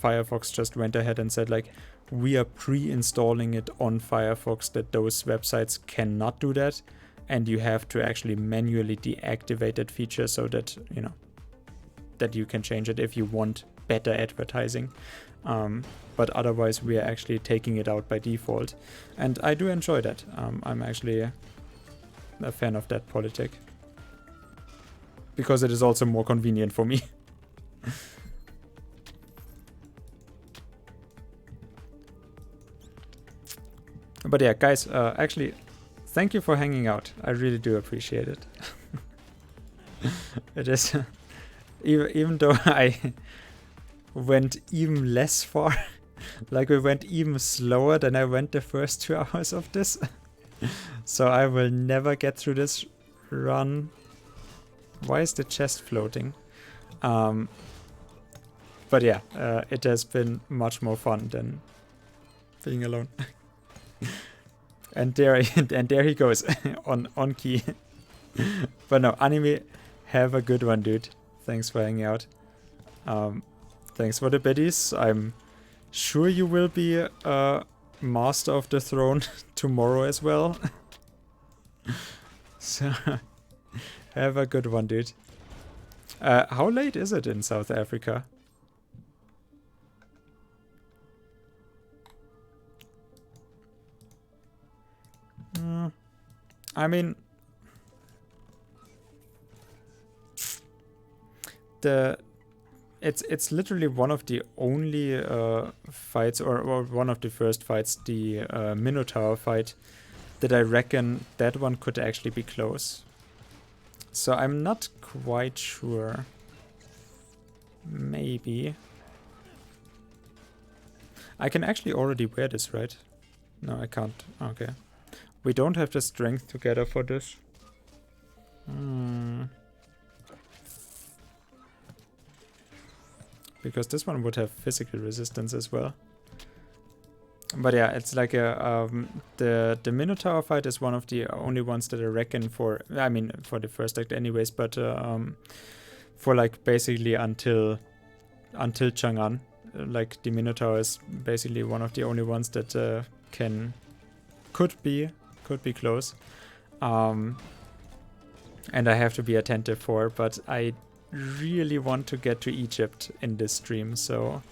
Firefox just went ahead and said, like, we are pre-installing it on Firefox that those websites cannot do that, and you have to actually manually deactivate that feature so that, you know, that you can change it if you want better advertising. But otherwise we are actually taking it out by default, and I do enjoy that. I'm actually a fan of that politic, because it is also more convenient for me. But yeah, guys, actually, thank you for hanging out. I really do appreciate it. It is, even though I went even less far, like we went even slower than I went the first 2 hours of this. So I will never get through this run. Why is the chest floating? But yeah, it has been much more fun than being alone. And there he goes on key. But no, anime, have a good one, dude. Thanks for hanging out. Thanks for the biddies. I'm sure you will be master of the throne tomorrow as well. So have a good one, dude. How late is it in South Africa? I mean, it's literally one of the only fights, or one of the first fights, the Minotaur fight, that I reckon that one could actually be close. So I'm not quite sure. Maybe. I can actually already wear this, right? No, I can't. Okay. We don't have the strength together for this. Because this one would have physical resistance as well. But yeah, it's like the Minotaur fight is one of the only ones that I reckon for, I mean, for the first act anyways, but for like basically until Chang'an, like the Minotaur is basically one of the only ones that could be close. And I have to be attentive for, but I really want to get to Egypt in this stream, so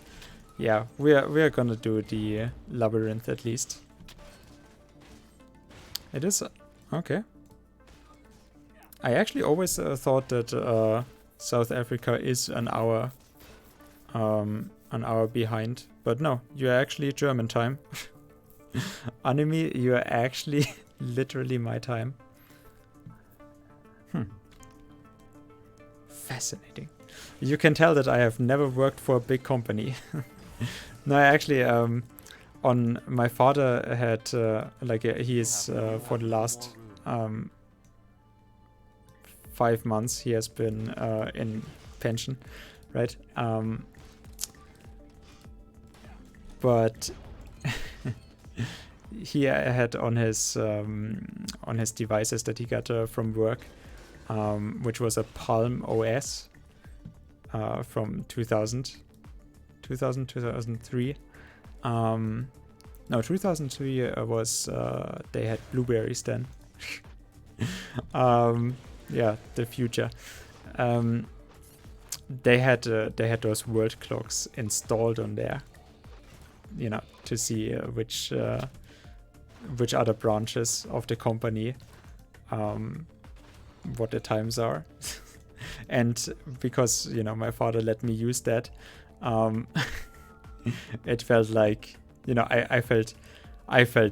yeah, we are gonna do the labyrinth at least. It is okay. I actually always thought that South Africa is an hour behind, but no, you're actually German time. Anime, you're actually literally my time. Fascinating. You can tell that I have never worked for a big company. No, actually, on my father had he is for the last 5 months he has been in pension, right? But he had on his devices that he got from work, which was a Palm OS from 2003. No, 2003 was they had blueberries then. Yeah, the future. They had those world clocks installed on there, you know, to see which other branches of the company what the times are. And because, you know, my father let me use that, it felt like, you know, I felt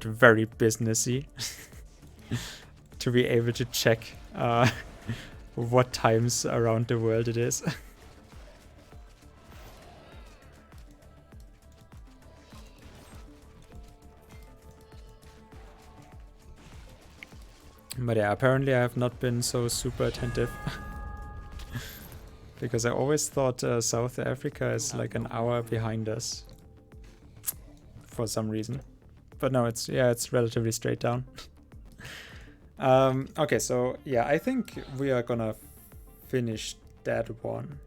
very businessy to be able to check what times around the world it is. But yeah, apparently I have not been so super attentive. Because I always thought South Africa is like an hour behind us. For some reason. But no, it's relatively straight down. Okay, so yeah, I think we are gonna finish that one.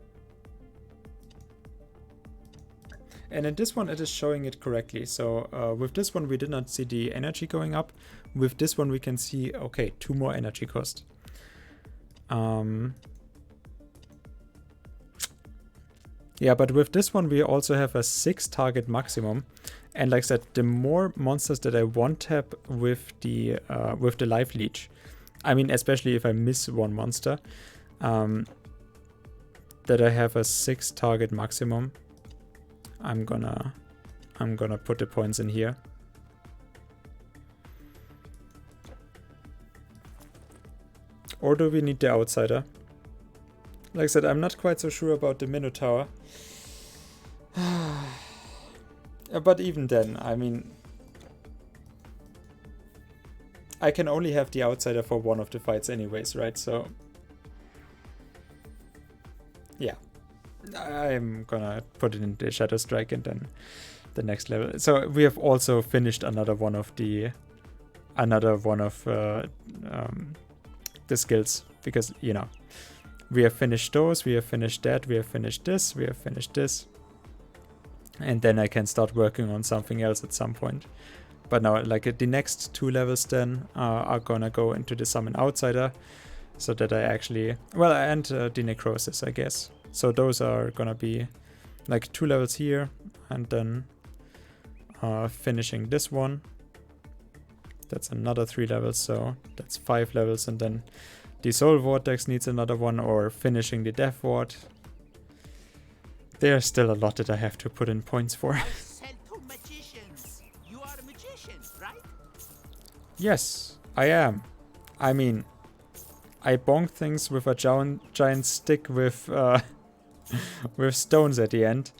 And in this one, it is showing it correctly. So with this one, we did not see the energy going up. With this one, we can see, okay, 2 more energy cost. Yeah, but with this one, we also have a 6 target maximum. And like I said, the more monsters that I one-tap with the life leech, I mean, especially if I miss one monster, that I have a 6 target maximum. I'm gonna put the points in here. Or do we need the outsider? Like I said, I'm not quite so sure about the Minotaur. But even then, I mean, I can only have the outsider for one of the fights anyways, right? So yeah, I'm gonna put it in the Shadow Strike and then the next level. So we have also finished another one of the skills, because, you know, we have finished those, we have finished that, we have finished this, we have finished this. And then I can start working on something else at some point. But now, like, the next 2 levels then are gonna go into the Summon Outsider, so that I actually, well, and the Necrosis, I guess. So those are gonna be like 2 levels here, and then finishing this one. That's another 3 levels, so that's 5 levels, and then the Soul Vortex needs another one, or finishing the Death Ward. There's still a lot that I have to put in points for. I sell to magicians. You are a magician, right? Yes, I am. I mean, I bonk things with a giant stick with with stones at the end.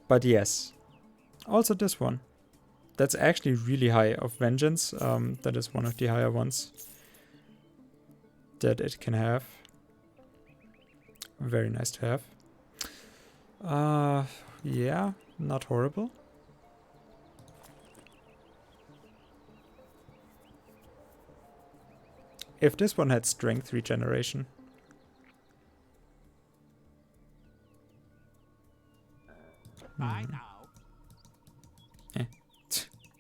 But yes. Also this one. That's actually really high of Vengeance. That is one of the higher ones that it can have. Very nice to have. Yeah, not horrible. If this one had strength regeneration. Buy now. Eh.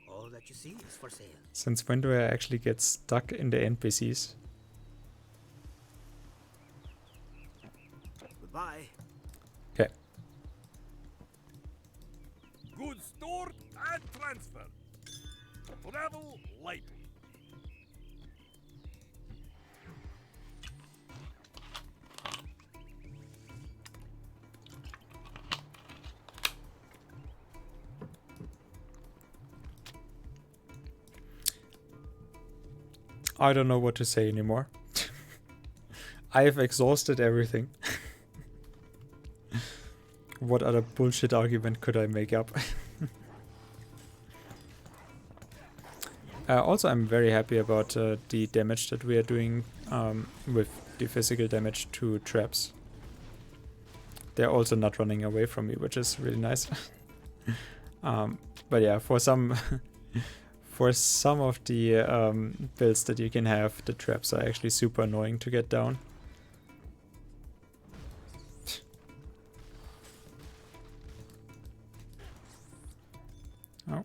All that you see is for sale. Since when do I actually get stuck in the NPCs? Goodbye. Okay. Goods stored and transferred. Travel lightly. I don't know what to say anymore. I have exhausted everything. What other bullshit argument could I make up? Also, I'm very happy about the damage that we are doing with the physical damage to traps. They're also not running away from me, which is really nice. But yeah, for some for some of the builds that you can have, the traps are actually super annoying to get down. Oh.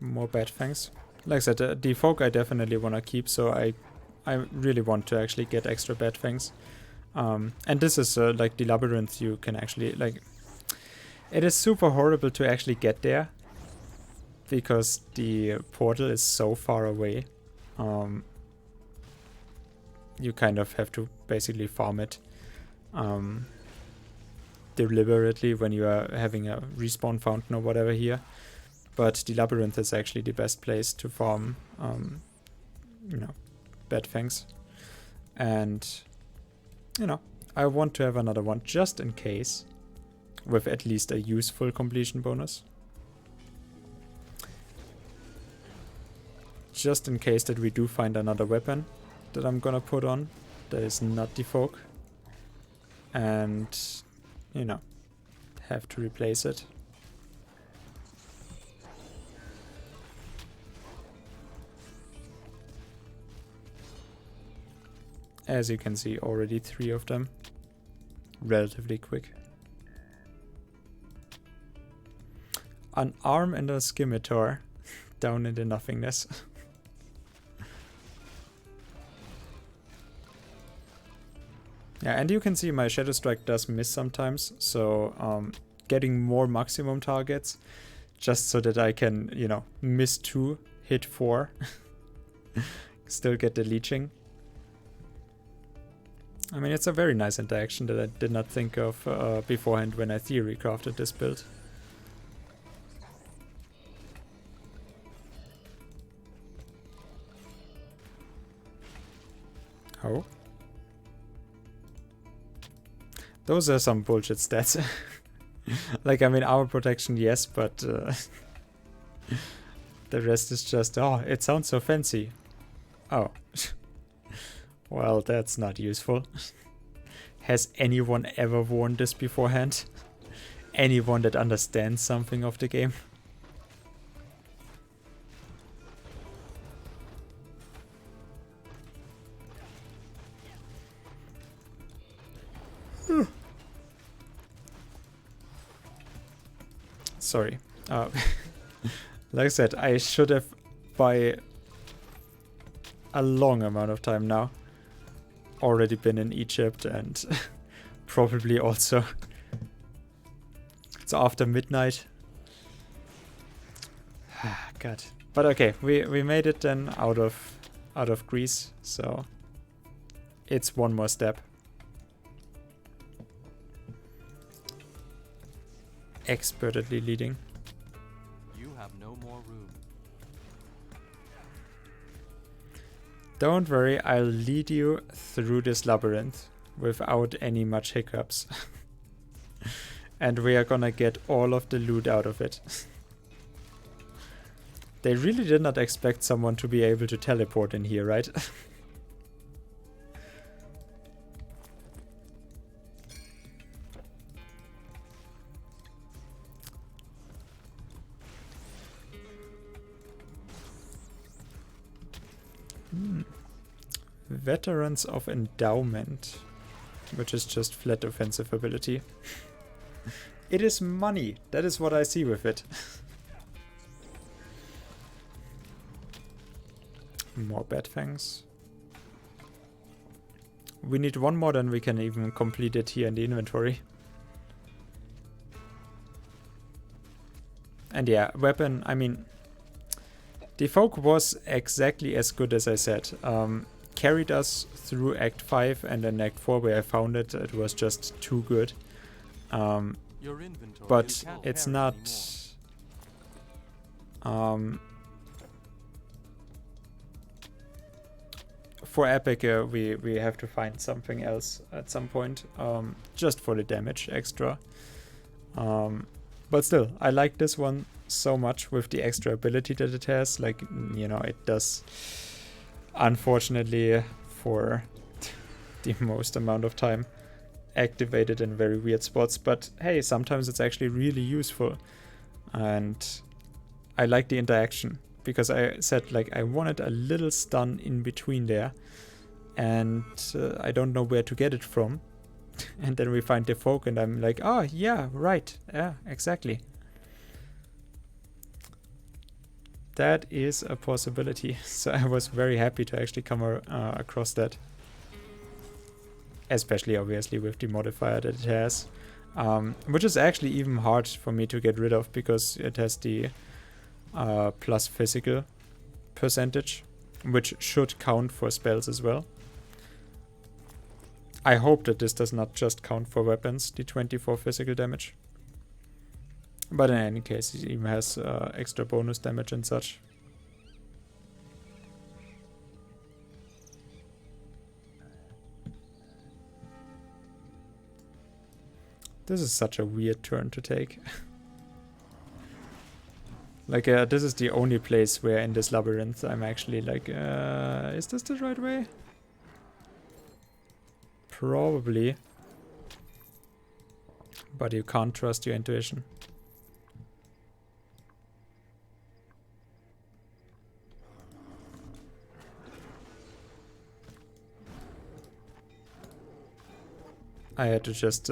More bad fangs. Like I said, the folk I definitely want to keep, so I really want to actually get extra bad fangs. And this is like the labyrinth you can actually, like, it is super horrible to actually get there because the portal is so far away. You kind of have to basically farm it deliberately when you are having a respawn fountain or whatever here. But the labyrinth is actually the best place to farm, you know, bad fangs. And, you know, I want to have another one just in case, with at least a useful completion bonus. Just in case that we do find another weapon that I'm gonna put on that is not the folk. And, you know, have to replace it. As you can see, already 3 of them. Relatively quick. An arm and a scimitar down in the nothingness. Yeah, and you can see my Shadow Strike does miss sometimes, so getting more maximum targets just so that I can, you know, miss 2, hit 4, still get the leeching. I mean, it's a very nice interaction that I did not think of beforehand when I theory crafted this build. Oh. Those are some bullshit stats. Like, I mean, armor protection, yes, but the rest is just, oh, it sounds so fancy. Oh. Well, that's not useful. Has anyone ever worn this beforehand? Anyone that understands something of the game? Sorry. Like I said, I should have, by a long amount of time now, already been in Egypt and probably also it's after midnight. God. But okay, we made it then out of Greece, so it's one more step. Expertly leading. You have no more room. Don't worry, I'll lead you through this labyrinth without any much hiccups. And we are gonna get all of the loot out of it. They really did not expect someone to be able to teleport in here, right? Veterans of Endowment, which is just flat offensive ability. It is money. That is what I see with it. More Bat Fangs. We need one more, then we can even complete it here in the inventory. And yeah, weapon, I mean, the Folk was exactly as good as I said. Carried us through Act 5, and then Act 4 where I found it, it was just too good. Your inventory But can't it's carry not... for Epic, we have to find something else at some point, just for the damage extra. But still, I like this one so much with the extra ability that it has. Like, you know, it does, unfortunately, for the most amount of time, activate it in very weird spots. But hey, sometimes it's actually really useful. And I like the interaction, because I said, like, I wanted a little stun in between there. And I don't know where to get it from. And then we find the Folk, and I'm like, oh, yeah, right. Yeah, exactly. That is a possibility. So I was very happy to actually come across that. Especially, obviously, with the modifier that it has. Which is actually even hard for me to get rid of, because it has the plus physical percentage, which should count for spells as well. I hope that this does not just count for weapons, the 24 physical damage. But in any case, it even has extra bonus damage and such. This is such a weird turn to take. Like, this is the only place where in this labyrinth I'm actually like, is this the right way? Probably. But you can't trust your intuition. I had to just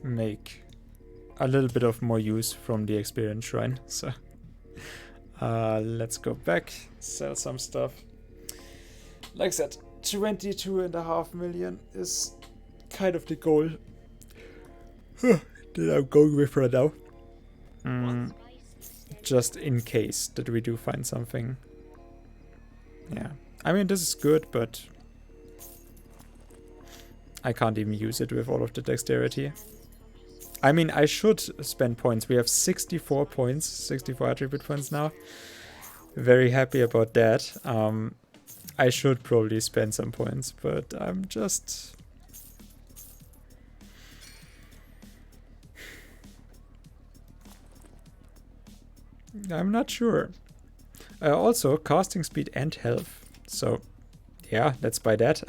make a little bit of more use from the experience shrine, so let's go back, sell some stuff. Like I said, 22.5 million is kind of the goal that I'm going with right now. Just in case that we do find something. Yeah, I mean, this is good, but I can't even use it with all of the dexterity. I mean, I should spend points. We have 64 points, 64 attribute points now. Very happy about that. I should probably spend some points, but I'm just... I'm not sure. Also, casting speed and health. So, yeah, let's buy that.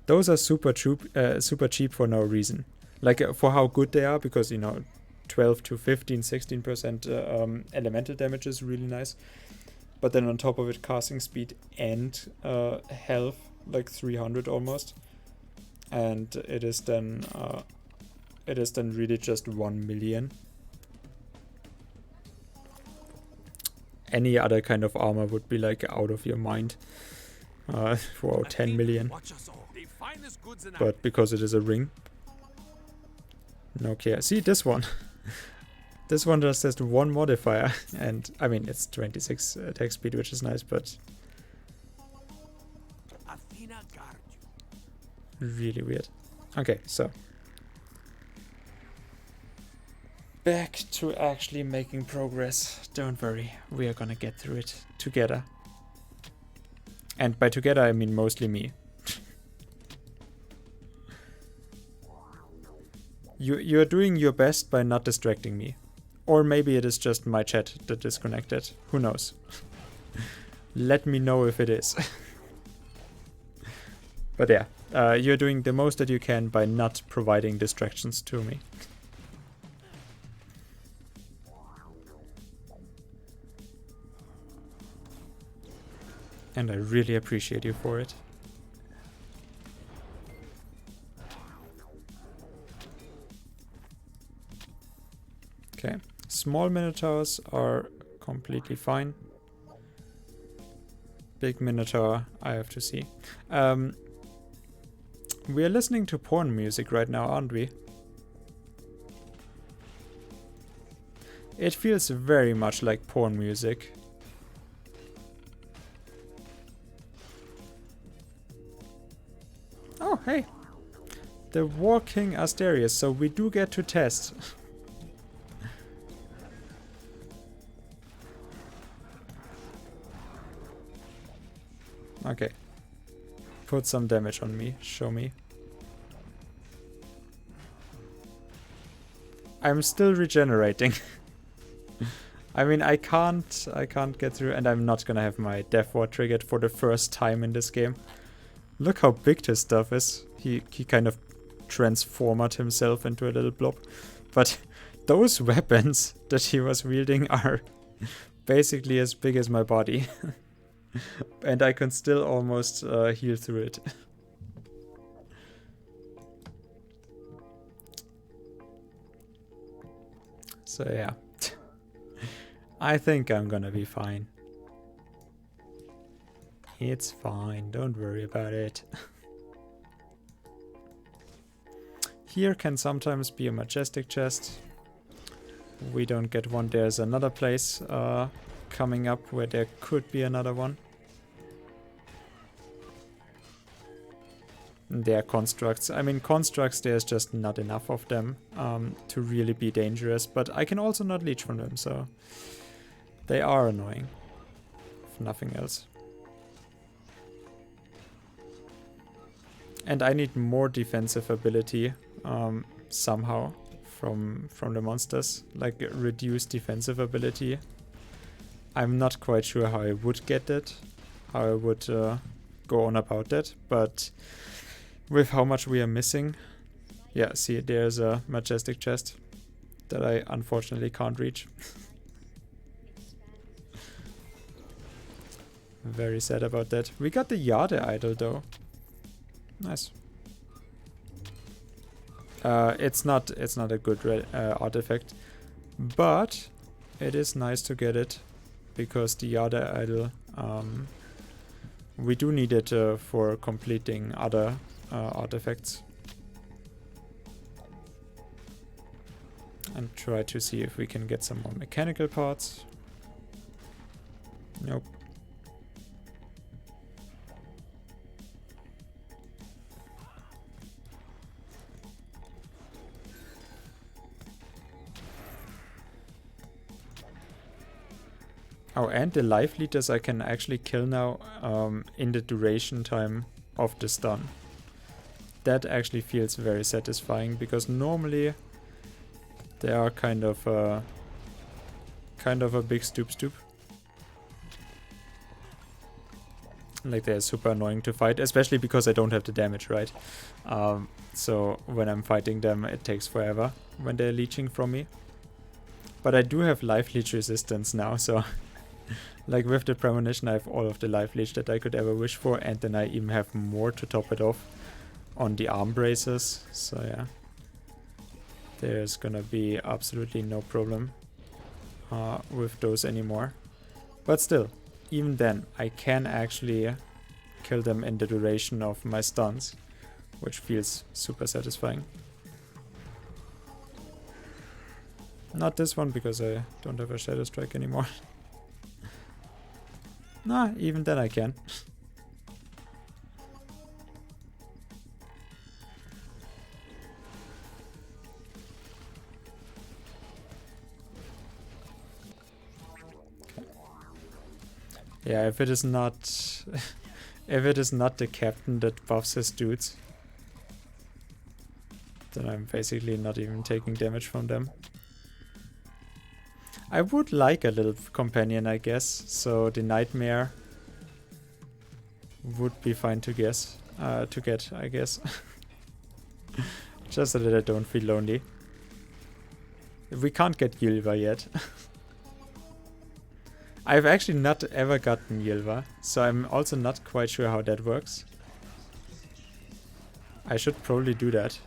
Those are super cheap for no reason. Like, for how good they are, because, you know, 12 to 15, 16% elemental damage is really nice. But then on top of it, casting speed and health, like 300 almost. And it is then really just 1 million. Any other kind of armor would be like out of your mind for 10 million. But because it is a ring, no care. See, this one. This one just has one modifier, and I mean, it's 26 attack speed, which is nice, but really weird. Okay, so back to actually making progress. Don't worry, we are gonna get through it together. And by together, I mean mostly me. You're doing your best by not distracting me. Or maybe it is just my chat that disconnected. Who knows? Let me know if it is. But yeah, you're doing the most that you can by not providing distractions to me. And I really appreciate you for it. Okay, small minotaurs are completely fine. Big minotaur, I have to see. We are listening to porn music right now, aren't we? It feels very much like porn music. Oh, hey! The War King Asterius, so we do get to test. Okay. Put some damage on me, show me. I'm still regenerating. I mean, I can't get through, and I'm not gonna have my Death Ward triggered for the first time in this game. Look how big this stuff is. He kind of transformed himself into a little blob. But those weapons that he was wielding are basically as big as my body. And I can still almost heal through it. So yeah. I think I'm gonna be fine. It's fine, don't worry about it. Here can sometimes be a majestic chest. We don't get one. There's another place coming up where there could be another one. There are constructs. I mean, constructs, there's just not enough of them to really be dangerous, but I can also not leech from them, so they are annoying, if nothing else. And I need more defensive ability somehow from the monsters, like reduced defensive ability. I'm not quite sure how I would get that, how I would go on about that, but with how much we are missing. Yeah, see, there's a majestic chest that I unfortunately can't reach. Very sad about that. We got the Jade idol though. Nice. It's not a good artifact, but it is nice to get it because the Jade idol we do need it for completing other artifacts. And try to see if we can get some more mechanical parts. Nope. Oh, and the life leaders I can actually kill now in the duration time of the stun. That actually feels very satisfying because normally they are kind of a big stoop. Like they're super annoying to fight, especially because I don't have the damage, right? So when I'm fighting them, it takes forever when they're leeching from me. But I do have life leech resistance now, so like with the premonition I have all of the life leech that I could ever wish for, and then I even have more to top it off on the arm braces, so yeah. There's gonna be absolutely no problem with those anymore. But still, even then, I can actually kill them in the duration of my stuns, which feels super satisfying. Not this one, because I don't have a Shadow Strike anymore. Nah, even then I can. Yeah, if it is not if it is not the captain that buffs his dudes, then I'm basically not even taking damage from them. I would like a little companion, I guess, so the nightmare would be fine to get, I guess. Just so that I don't feel lonely. We can't get Ylva yet. I've actually not ever gotten Ylva, so I'm also not quite sure how that works. I should probably do that.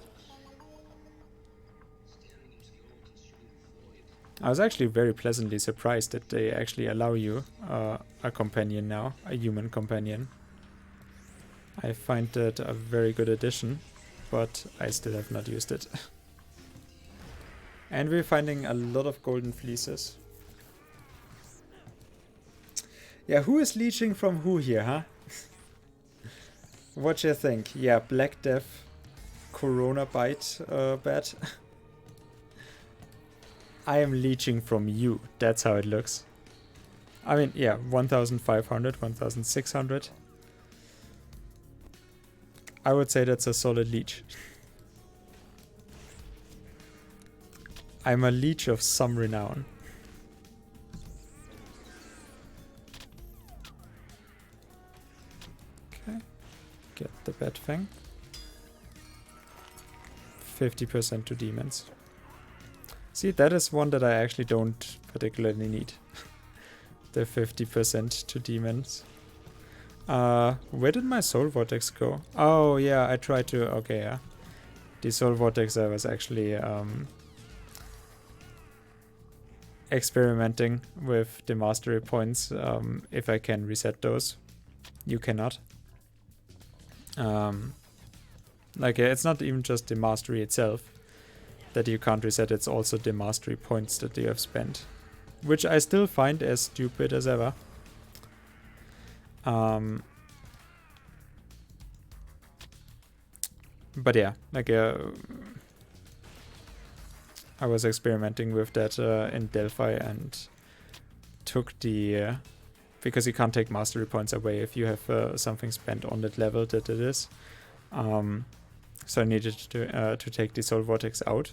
I was actually very pleasantly surprised that they actually allow you a companion now, a human companion. I find that a very good addition, but I still have not used it. And we're finding a lot of golden fleeces. Yeah, who is leeching from who here, huh? What you think? Yeah, Black Death, Corona Bite bat. I am leeching from you. That's how it looks. I mean, yeah, 1,500, 1,600. I would say that's a solid leech. I'm a leech of some renown. Okay, get the Bat Fang. 50% to demons. See, that is one that I actually don't particularly need. The 50% to demons. Where did my Soul Vortex go? Oh yeah, I tried to... Okay, yeah. The Soul Vortex I was actually experimenting with the mastery points, if I can reset those. You cannot. Like, it's not even just the mastery itself that you can't reset, it's also the mastery points that you have spent. Which I still find as stupid as ever. But yeah, like I was experimenting with that in Delphi and took the... because you can't take mastery points away if you have something spent on that level that it is. So I needed to take the Soul Vortex out.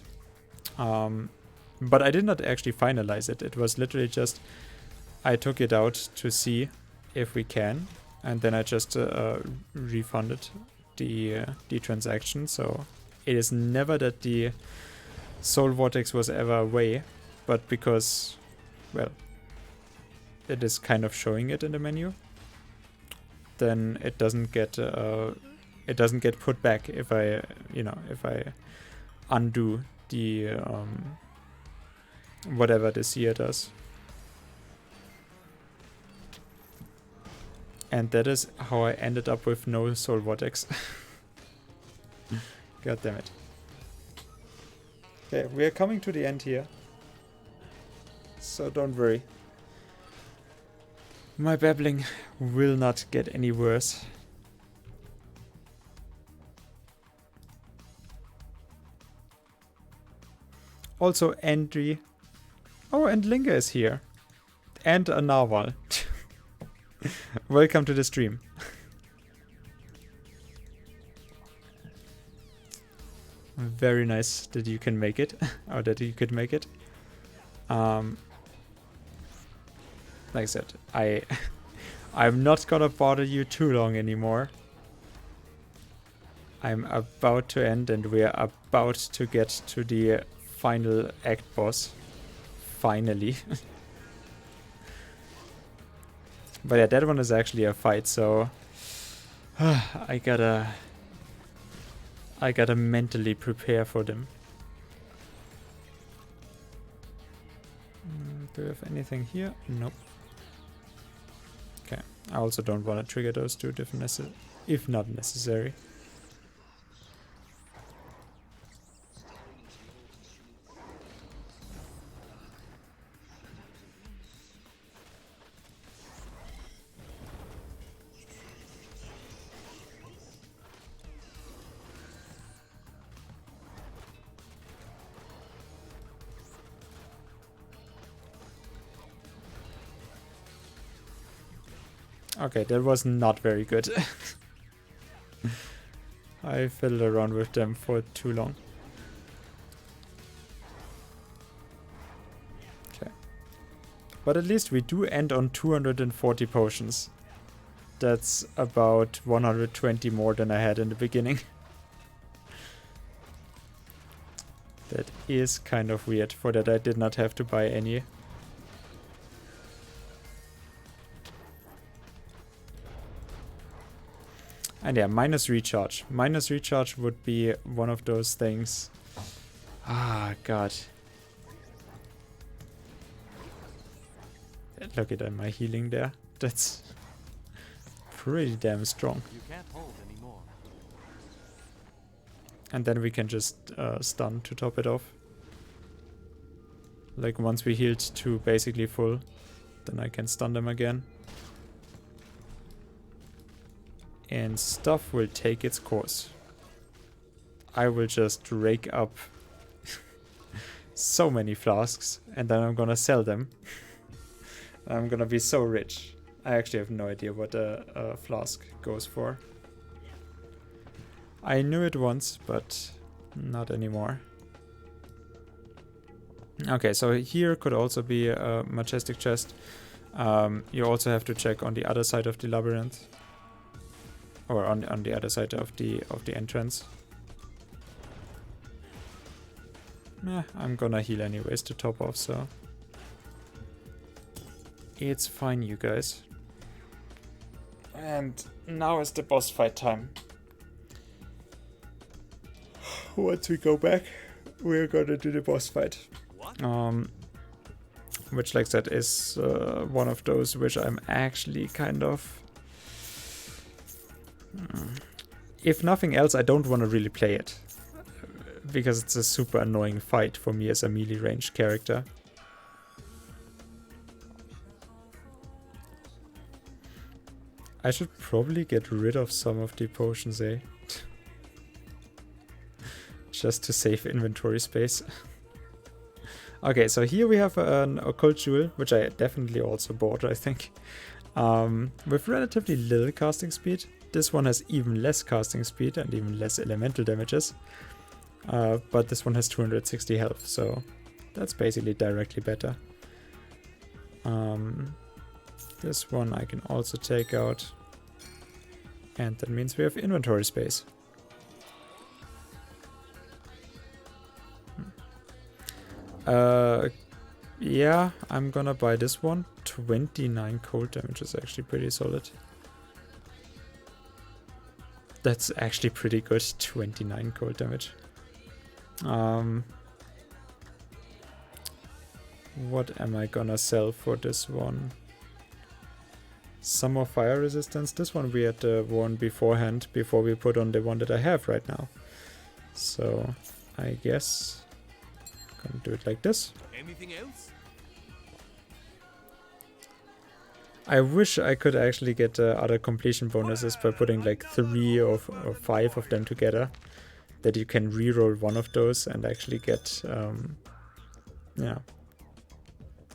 But I did not actually finalize it. It was literally just... I took it out to see if we can. And then I just refunded the transaction. So it is never that the Soul Vortex was ever away. But because, well, it is kind of showing it in the menu, then it doesn't get put back if I, if I undo the whatever this here does. And that is how I ended up with no Soul Vortex. God damn it. Okay, we are coming to the end here. So don't worry. My babbling will not get any worse. Also, Andri. Oh, and Linga is here. And a narwhal. Welcome to the stream. Very nice that you can make it. Or that you could make it. Like I said, I'm not gonna bother you too long anymore. I'm about to end and we're about to get to the final act boss. Finally. But yeah, that one is actually a fight, so I gotta mentally prepare for them. Do we have anything here? Nope. Okay. I also don't want to trigger those two if not necessary. Okay, that was not very good. I fiddled around with them for too long. Okay. But at least we do end on 240 potions. That's about 120 more than I had in the beginning. That is kind of weird. For that I did not have to buy any. And yeah, minus recharge. Minus recharge would be one of those things. Ah, God. Look at my healing there. That's pretty damn strong. You can't hold anymore. And then we can just stun to top it off. Like once we healed to basically full, then I can stun them again. And stuff will take its course. I will just rake up so many flasks and then I'm gonna sell them. I'm gonna be so rich. I actually have no idea what a flask goes for. I knew it once, but not anymore. Okay, so here could also be a majestic chest. You also have to check on the other side of the labyrinth. Or on the other side of the entrance. I'm gonna heal anyways to top off, so it's fine, you guys. And now is the boss fight time. Once we go back, we're gonna do the boss fight. Which, like I said, is one of those which I'm actually kind of... If nothing else, I don't want to really play it. Because it's a super annoying fight for me as a melee range character. I should probably get rid of some of the potions, eh? Just to save inventory space. Okay, so here we have an occult jewel, which I definitely also bought, I think. With relatively little casting speed. This one has even less casting speed and even less elemental damages. But this one has 260 health, so that's basically directly better. This one I can also take out. And that means we have inventory space. Yeah, I'm gonna buy this one. 29 cold damage is actually pretty solid. That's actually pretty good, 29 cold damage. What am I gonna sell for this one? Some more fire resistance. This one we had worn beforehand, before we put on the one that I have right now. So I guess I'm gonna do it like this. Anything else? I wish I could actually get other completion bonuses by putting like 3 or 5 of them together. That you can reroll one of those and actually get,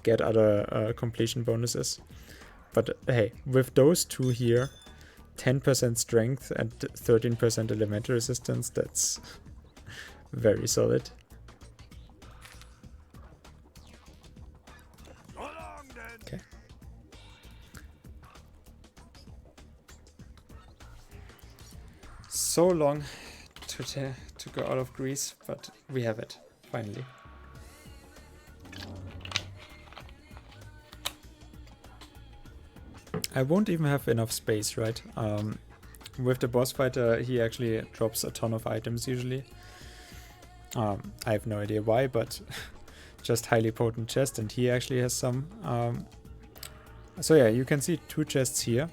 get other completion bonuses. But hey, with those two here, 10% strength and 13% elemental resistance, that's very solid. Okay. So long to go out of Greece, but we have it, finally. I won't even have enough space, right? With the boss fighter, he actually drops a ton of items usually. I have no idea why, but just highly potent chest, and he actually has some. So yeah, you can see 2 chests here.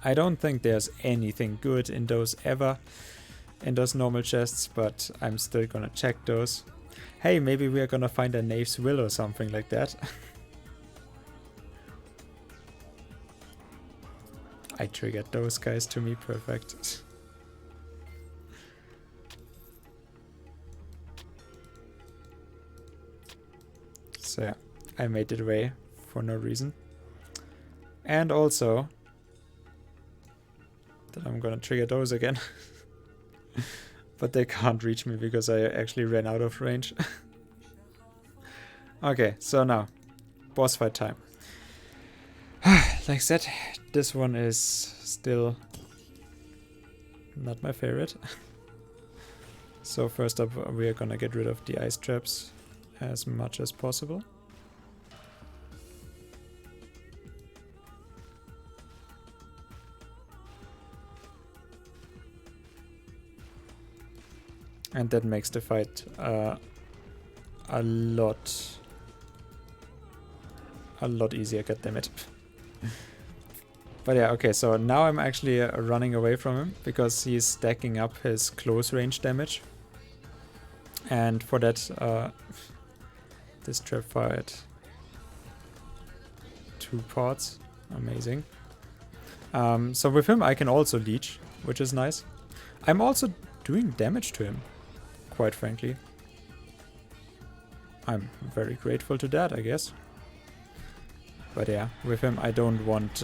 I don't think there's anything good in those ever, in those normal chests, but I'm still gonna check those. Hey, maybe we are gonna find a Knave's Will or something like that. I triggered those guys to me, perfect. So yeah, I made it away for no reason. And also that I'm gonna trigger those again. But they can't reach me because I actually ran out of range. Okay, so now, boss fight time. Like I said, this one is still not my favorite. So first up, we are gonna get rid of the ice traps as much as possible. And that makes the fight a lot a lot easier, goddammit. But yeah, okay, so now I'm actually running away from him because he's stacking up his close range damage. And for that, this trap fired 2 pots. Amazing. So with him I can also leech, which is nice. I'm also doing damage to him, quite frankly. I'm very grateful to that, I guess. But yeah, with him I don't want...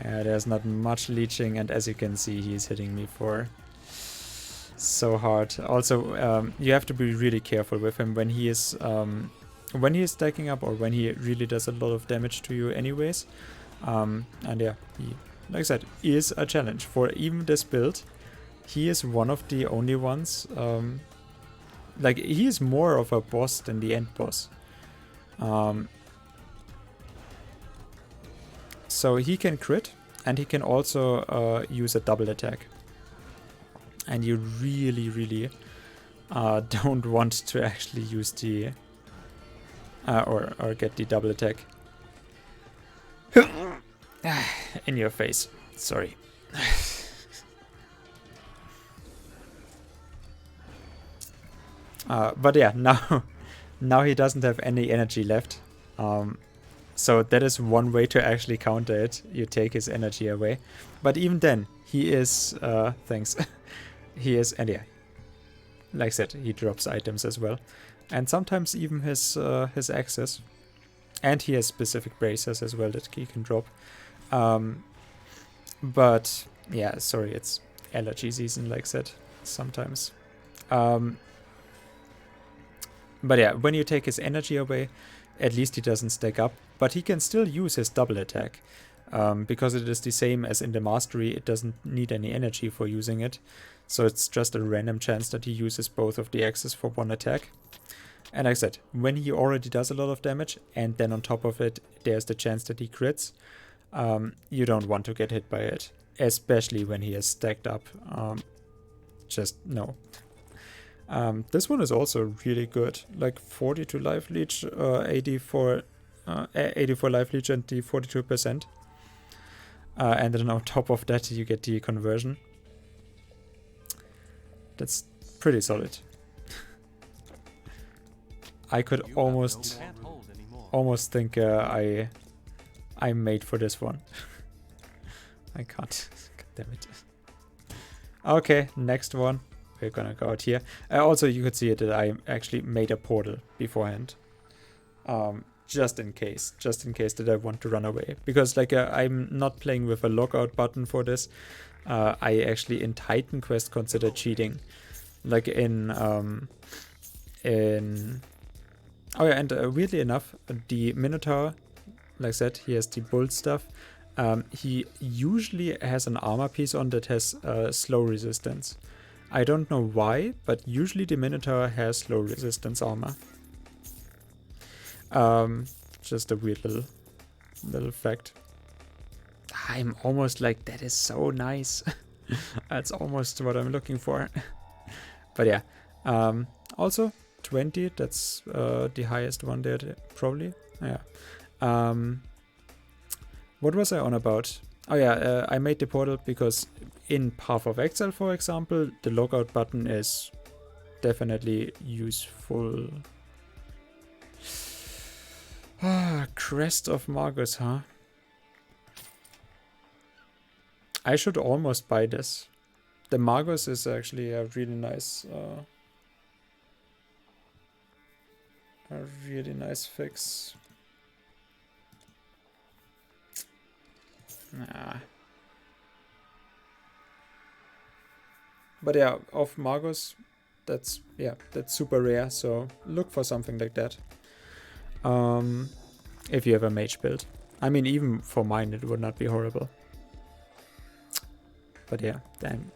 there's not much leeching, and as you can see, he's hitting me for so hard. Also, you have to be really careful with him when he is stacking up, or when he really does a lot of damage to you anyways. And yeah, he, like I said, is a challenge for even this build. He is one of the only ones, like, he is more of a boss than the end boss. So he can crit, and he can also use a double attack. And you really, really don't want to actually use the... or get the double attack. In your face. Sorry. But yeah, now he doesn't have any energy left. So that is one way to actually counter it. You take his energy away. But even then, he is... thanks. He is... And yeah, like I said, he drops items as well. And sometimes even his axes. And he has specific bracers as well that he can drop. But yeah, sorry, it's allergy season, like I said, sometimes. But yeah, when you take his energy away, at least he doesn't stack up. But he can still use his double attack. Because it is the same as in the mastery, it doesn't need any energy for using it. So it's just a random chance that he uses both of the axes for one attack. And like I said, when he already does a lot of damage, and then on top of it, there's the chance that he crits, you don't want to get hit by it. Especially when he is stacked up. Just no. This one is also really good. Like 42 life leech, 84 life leech and the 42%. And then on top of that you get the conversion. That's pretty solid. I could almost think I'm made for this one. I can't. God damn it. Okay, next one. We're gonna go out here. Also, you could see it that I actually made a portal beforehand. Just in case that I want to run away. Because like I'm not playing with a lockout button for this. I actually in Titan Quest consider cheating. Like in oh yeah, and weirdly enough, the Minotaur, like I said, he has the bolt stuff. He usually has an armor piece on that has slow resistance. I don't know why, but usually the Minotaur has slow resistance armor. Just a weird little fact. I'm almost like, that is so nice. That's almost what I'm looking for. But yeah, also 20, that's the highest one there, probably. Yeah. What was I on about? Oh yeah, I made the portal because in Path of Exile, for example, the lockout button is definitely useful. Crest of Magus, huh? I should almost buy this. The Magus is actually a really nice fix. Nah. But yeah, of Magus, that's super rare, so look for something like that. If you have a mage build. I mean, even for mine it would not be horrible. But yeah, then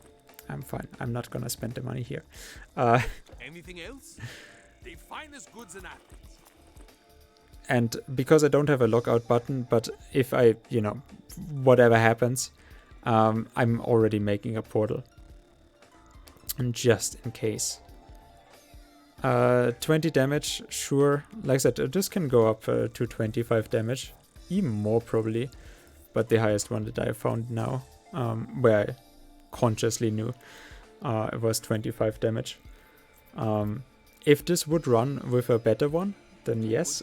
I'm fine. I'm not gonna spend the money here. Anything else? The finest goods in Athens. And because I don't have a lockout button, but if I, whatever happens, I'm already making a portal. And just in case. 20 damage, sure. Like I said, this can go up to 25 damage. Even more probably. But the highest one that I found now, where I consciously knew, it was 25 damage. If this would run with a better one, then yes.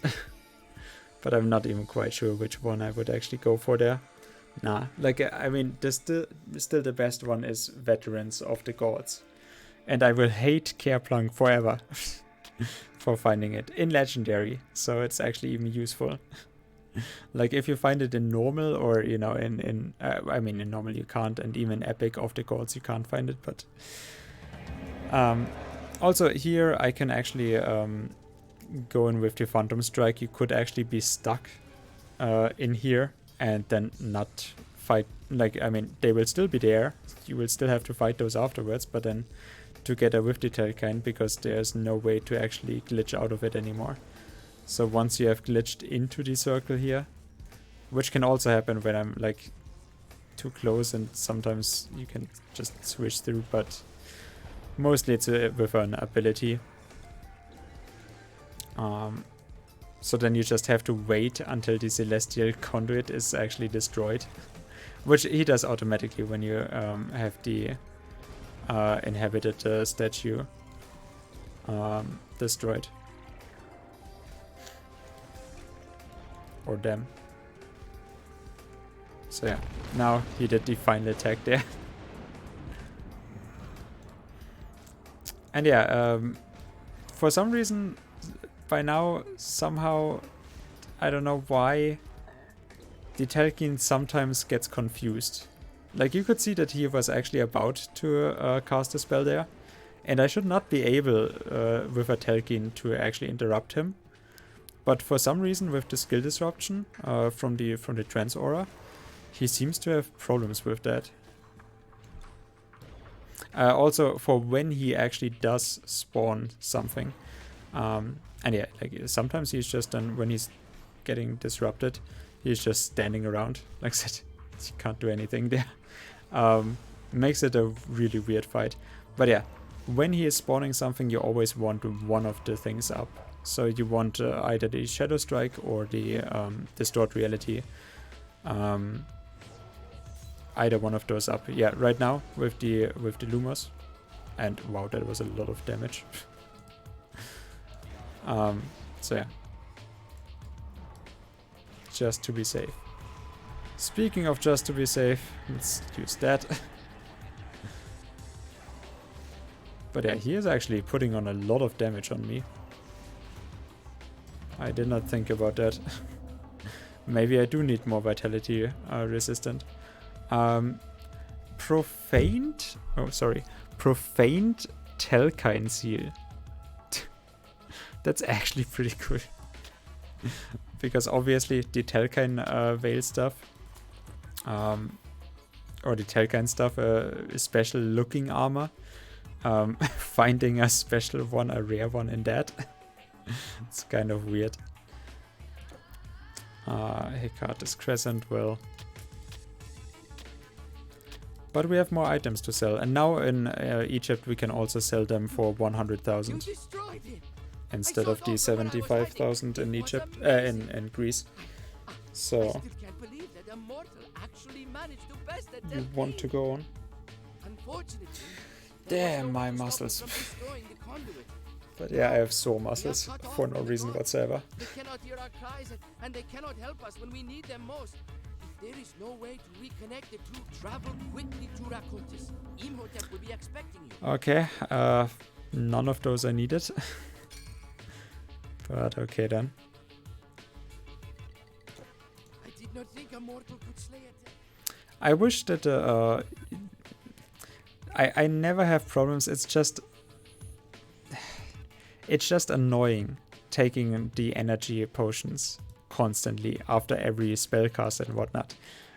But I'm not even quite sure which one I would actually go for there. Nah, like, I mean, still the best one is Veterans of the Gods. And I will hate Kerplunk forever for finding it in Legendary. So it's actually even useful. Like, if you find it in normal or, you know, I mean, in normal you can't, and even Epic of the Gods you can't find it, but... also, here I can actually go in with the Phantom Strike. You could actually be stuck in here and then not fight. Like, I mean, they will still be there. You will still have to fight those afterwards, but then together with the Telkine, because there's no way to actually glitch out of it anymore. So once you have glitched into the circle here, which can also happen when I'm like too close, and sometimes you can just switch through, but mostly it's with an ability. So then you just have to wait until the Celestial Conduit is actually destroyed, which he does automatically when you have the inhabited statue destroyed. Or them. So yeah, now he did the final attack there. And yeah, for some reason, by now, somehow, I don't know why, the Telkine sometimes gets confused. Like, you could see that he was actually about to cast a spell there, and I should not be able, with a Telkine, to actually interrupt him. But for some reason, with the skill disruption from the Trance Aura, he seems to have problems with that. Also, for when he actually does spawn something. And yeah, like, sometimes he's just done, when he's getting disrupted, he's just standing around. Like I said, you can't do anything there. Makes it a really weird fight. But yeah, when he is spawning something, you always want one of the things up. So you want either the Shadow Strike or the Distort Reality. Either one of those up. Yeah, right now with the Lumos. And wow, that was a lot of damage. So yeah. Just to be safe. Speaking of just to be safe, let's use that. But yeah, he is actually putting on a lot of damage on me. I did not think about that. Maybe I do need more vitality resistant. Profaned? Oh, sorry. Profaned Telkine Seal. That's actually pretty cool. Because obviously the Telkine Veil stuff, or the Telkine stuff, special looking armor. Finding a special one, a rare one in that. It's kind of weird. Hecate's Crescent, well. But we have more items to sell. And now in Egypt we can also sell them for 100,000. Instead of the 75,000 in Egypt, in Greece. So, you want to go on? Damn, my muscles. But yeah, I have sore muscles for no reason whatsoever. They cannot hear our cries and they cannot help us when we need them most. If there is no way to reconnect the two, travel quickly to Rakotis. Imhotep will be expecting you. Okay, none of those are needed. But okay then. I did not think a mortal could slay it. I wish that I never have problems. It's just annoying taking the energy potions constantly after every spell cast and whatnot.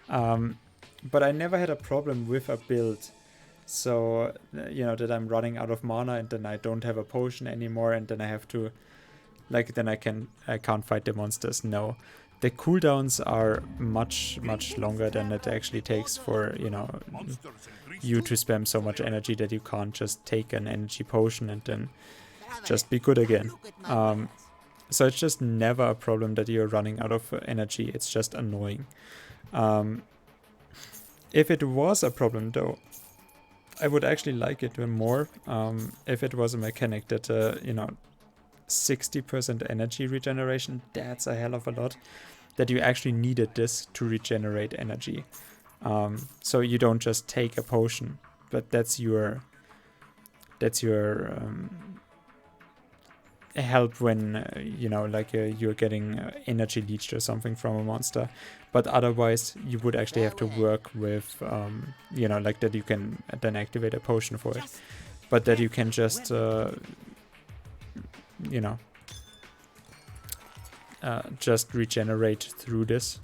But I never had a problem with a build. So, you know, that I'm running out of mana and then I don't have a potion anymore and then I have to, like, then I can't fight the monsters. No. The cooldowns are much longer than it actually takes for, you know, you to spam so much energy that you can't just take an energy potion and then just be good again. So it's just never a problem that you're running out of energy. It's just annoying. If it was a problem though, I would actually like it more if it was a mechanic that, 60% energy regeneration, that's a hell of a lot. That you actually needed this to regenerate energy. So you don't just take a potion, but that's your help when, you're getting energy leached or something from a monster. But otherwise, you would actually have to work with, that you can then activate a potion for it. But that you can just, just regenerate through this.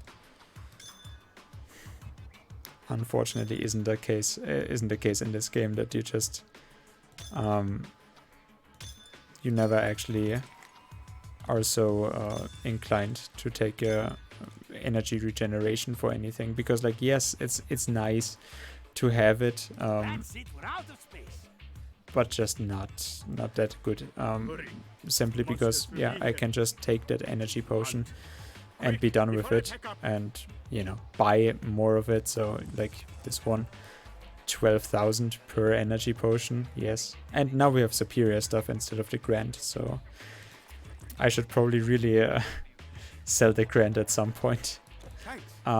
Unfortunately, isn't the case in this game, that you just, you never actually are so inclined to take energy regeneration for anything, because like, yes, it's nice to have it, but just not that good, simply because I can just take that energy potion and be done with it, and buy more of it. So like this one, 12,000 per energy potion, yes. And now we have superior stuff instead of the Grand, so I should probably really sell the Grand at some point. We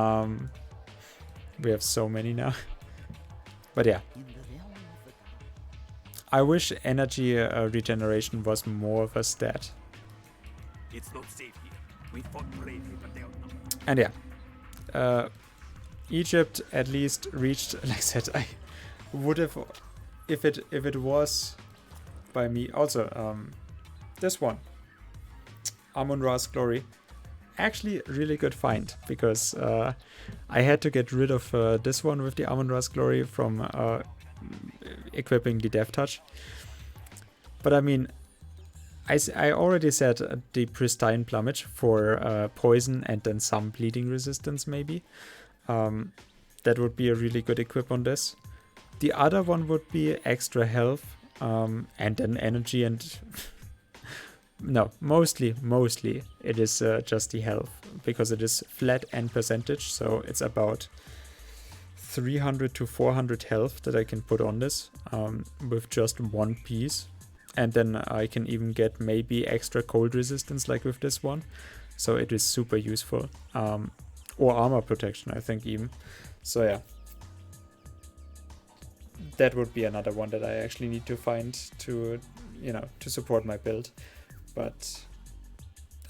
have so many now. But yeah, I wish energy regeneration was more of a stat. It's not safe here. We fought bravely, but they outnumbered. And yeah, Egypt at least reached, like I said, I would have, if it was by me. Also, this one, Amun-Ra's Glory, actually really good find, because I had to get rid of this one with the Amun-Ra's Glory from equipping the Death Touch. But I mean, I already said the Pristine Plumage for poison and then some bleeding resistance maybe. That would be a really good equip on this. The other one would be extra health and then energy and... No, mostly it is just the health, because it is flat and percentage, so it's about 300 to 400 health that I can put on this with just one piece. And then I can even get maybe extra cold resistance like with this one. So it is super useful. Or armor protection, I think even. So yeah. That would be another one that I actually need to find to, to support my build. But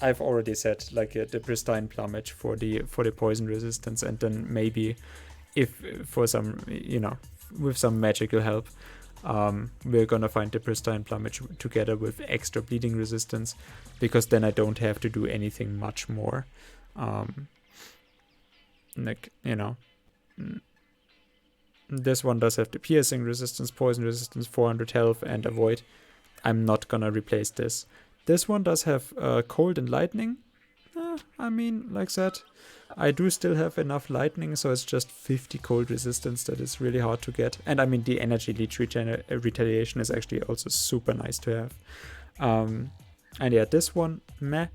I've already said like the Pristine Plumage for the poison resistance, and then maybe if for some, with some magical help, we're gonna find the Pristine Plumage together with extra bleeding resistance, because then I don't have to do anything much more. This one does have the piercing resistance, poison resistance, 400 health, and avoid. I'm not gonna replace this. This one does have cold and lightning. I mean, like that. I do still have enough lightning, so it's just 50 cold resistance that is really hard to get. And I mean, the energy leech retaliation is actually also super nice to have. And yeah, this one, meh.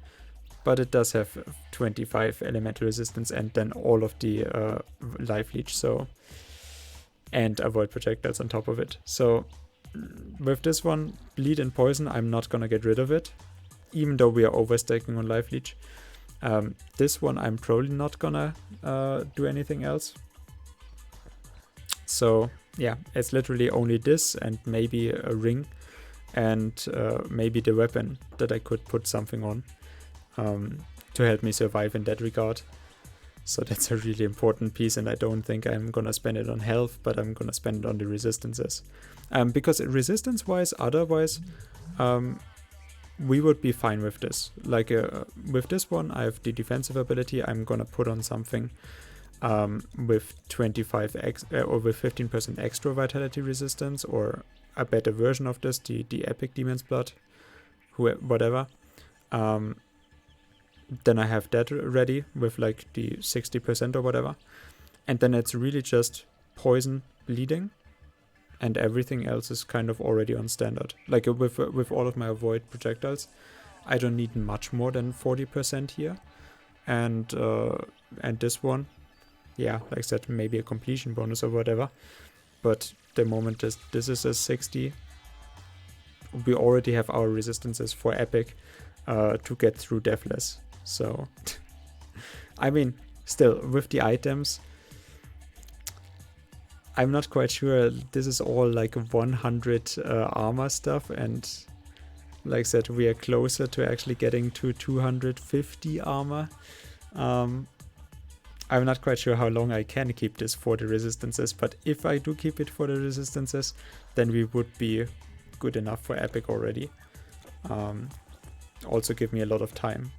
But it does have 25 elemental resistance and then all of the life leech, so... And avoid projectiles on top of it. So... With this one, bleed and poison, I'm not gonna get rid of it, even though we are overstacking on life leech. This one, I'm probably not gonna do anything else. So yeah, it's literally only this and maybe a ring and maybe the weapon that I could put something on to help me survive in that regard. So that's a really important piece, and I don't think I'm gonna spend it on health, but I'm gonna spend it on the resistances. Because resistance-wise, otherwise, we would be fine with this. Like with this one, I have the defensive ability. I'm gonna put on something with 25 or with 15% extra vitality resistance, or a better version of this, the Epic Demon's Blood, whatever. Then I have that ready with like the 60% or whatever. And then it's really just poison, bleeding, and everything else is kind of already on standard. Like with all of my avoid projectiles, I don't need much more than 40% here, and this one, yeah, like I said, maybe a completion bonus or whatever. But the moment this is a 60, we already have our resistances for epic to get through Deathless. So, I mean, still with the items, I'm not quite sure. This is all like 100 armor stuff, and like I said, we are closer to actually getting to 250 armor. I'm not quite sure how long I can keep this for the resistances, but if I do keep it for the resistances, then we would be good enough for epic already. Also give me a lot of time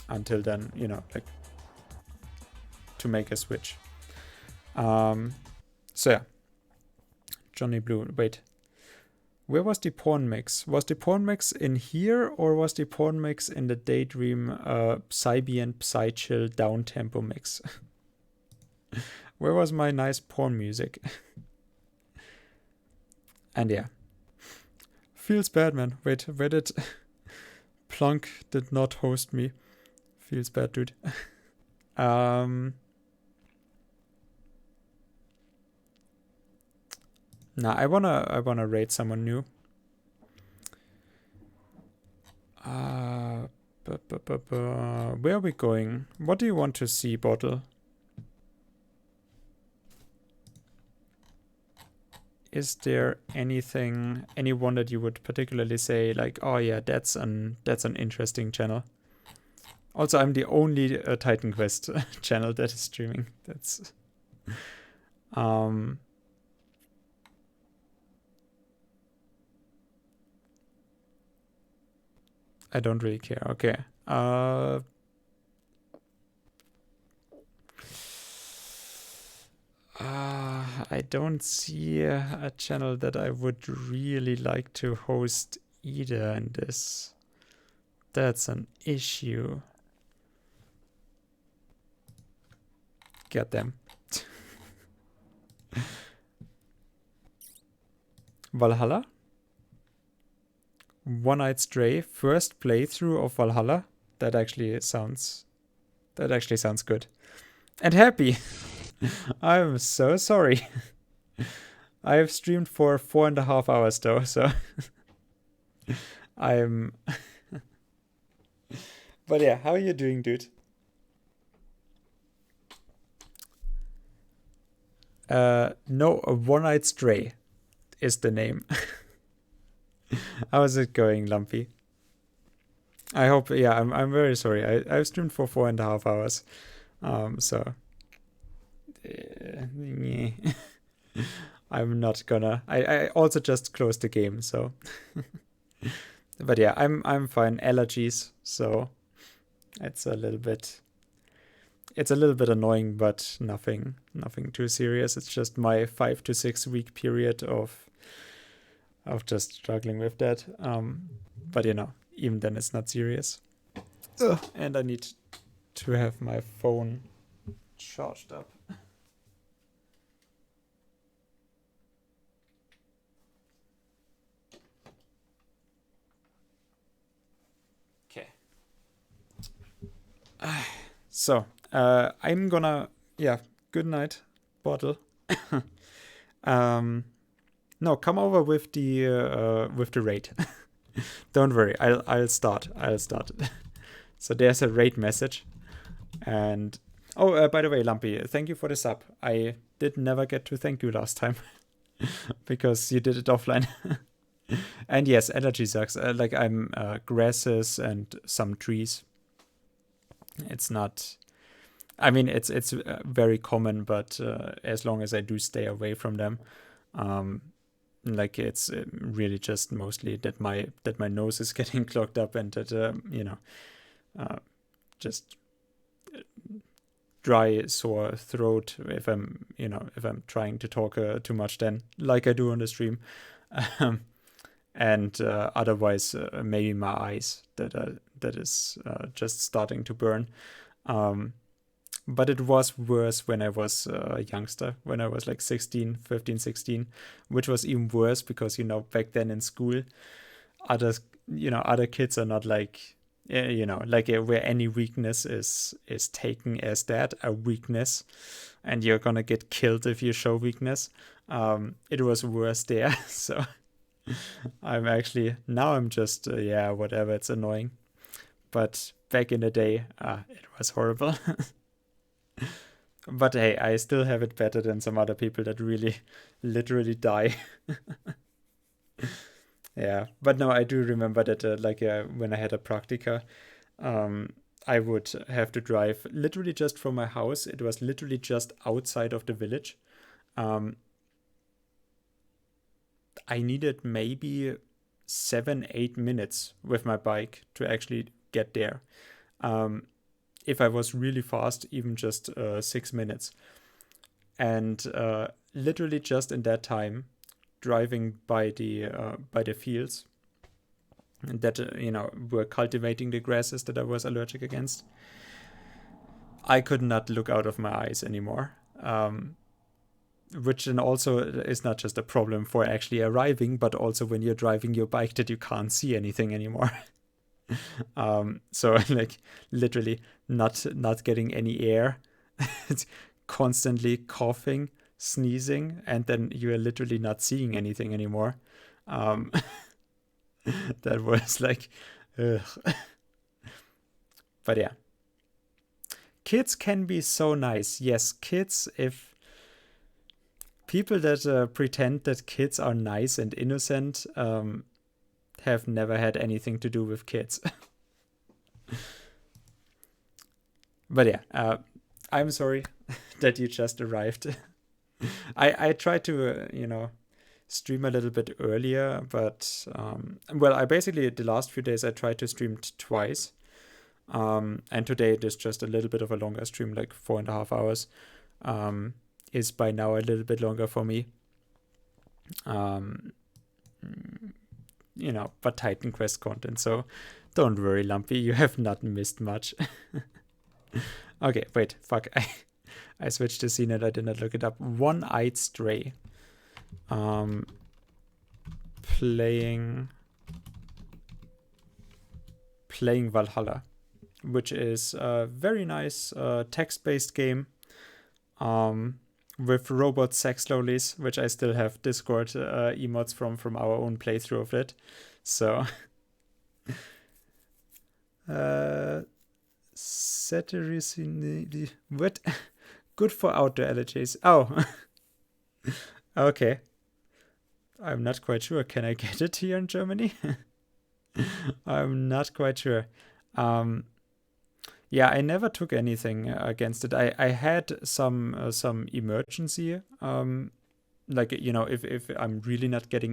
until then, you know, like to make a switch. So yeah, Johnny Blue, wait. Where was the porn mix? Was the porn mix in here, or was the porn mix in the Daydream Psybe and Psychill down-tempo mix? Where was my nice porn music? And yeah. Feels bad, man. Wait, where did... Plunk did not host me. Feels bad, dude. Nah, I wanna raid someone new. Where are we going? What do you want to see, Bottle? Is there anyone that you would particularly say like, oh yeah, that's an interesting channel? Also, I'm the only Titan Quest channel that is streaming. That's I don't really care. Okay. I don't see a channel that I would really like to host either in this. That's an issue. Get them. Valhalla? One-Eyed Stray, first playthrough of Valhalla. That actually sounds good. And happy. I'm so sorry. I have streamed for 4.5 hours though, so I'm but yeah, how are you doing, dude? No, One-Eyed Stray is the name. How's it going, Lumpy? I hope, yeah, I'm very sorry. I've streamed for 4.5 hours. So I'm not gonna. I also just closed the game, so but yeah, I'm fine. Allergies, so it's a little bit annoying, but nothing too serious. It's just my 5 to 6 week period of just struggling with that. But you know, even then it's not serious. Ugh. And I need to have my phone charged up. Okay. So, I'm gonna, yeah, good night, Bottle. No, come over with the raid. Don't worry, I'll start. So there's a raid message, and oh, by the way, Lumpy, thank you for the sub. I did never get to thank you last time because you did it offline. And yes, allergy sucks. Like I'm grasses and some trees. It's not. I mean, it's very common, but as long as I do stay away from them, like it's really just mostly that my nose is getting clogged up and that just dry, sore throat if I'm trying to talk too much, then like I do on the stream, and otherwise maybe my eyes that is just starting to burn. But it was worse when I was a youngster, when I was like 16, 15, 16, which was even worse because, you know, back then in school, other kids are not like, like where any weakness is taken as that, a weakness, and you're gonna get killed if you show weakness. It was worse there. So I'm just, whatever, it's annoying. But back in the day, it was horrible. But hey, I still have it better than some other people that really literally die. Yeah, but no, I do remember that when I had a practica, I would have to drive literally just from my house. It was literally just outside of the village. I needed maybe 7-8 minutes with my bike to actually get there. If I was really fast, even just 6 minutes. And literally just in that time, driving by the fields that were cultivating the grasses that I was allergic against, I could not look out of my eyes anymore. Which then also is not just a problem for actually arriving, but also when you're driving your bike that you can't see anything anymore. So like literally not getting any air, constantly coughing, sneezing, and then you're literally not seeing anything anymore. That was like, ugh. But yeah, kids can be so nice. Yes, kids, if people that pretend that kids are nice and innocent have never had anything to do with kids. But yeah, I'm sorry that you just arrived. I tried to, stream a little bit earlier, but, I basically, the last few days I tried to stream twice. And today it is just a little bit of a longer stream, like 4.5 hours. Is by now a little bit longer for me. But Titan Quest content, so don't worry, Lumpy, you have not missed much. Okay, wait, fuck, I switched the scene and I did not look it up. One-Eyed Stray. Playing Valhalla, which is a very nice text-based game with robot sex lollies, which I still have Discord emotes from our own playthrough of it. So what? Good for outdoor allergies. Oh. Okay. I'm not quite sure. Can I get it here in Germany? I'm not quite sure. Yeah, I never took anything against it. I had some emergency, if I'm really not getting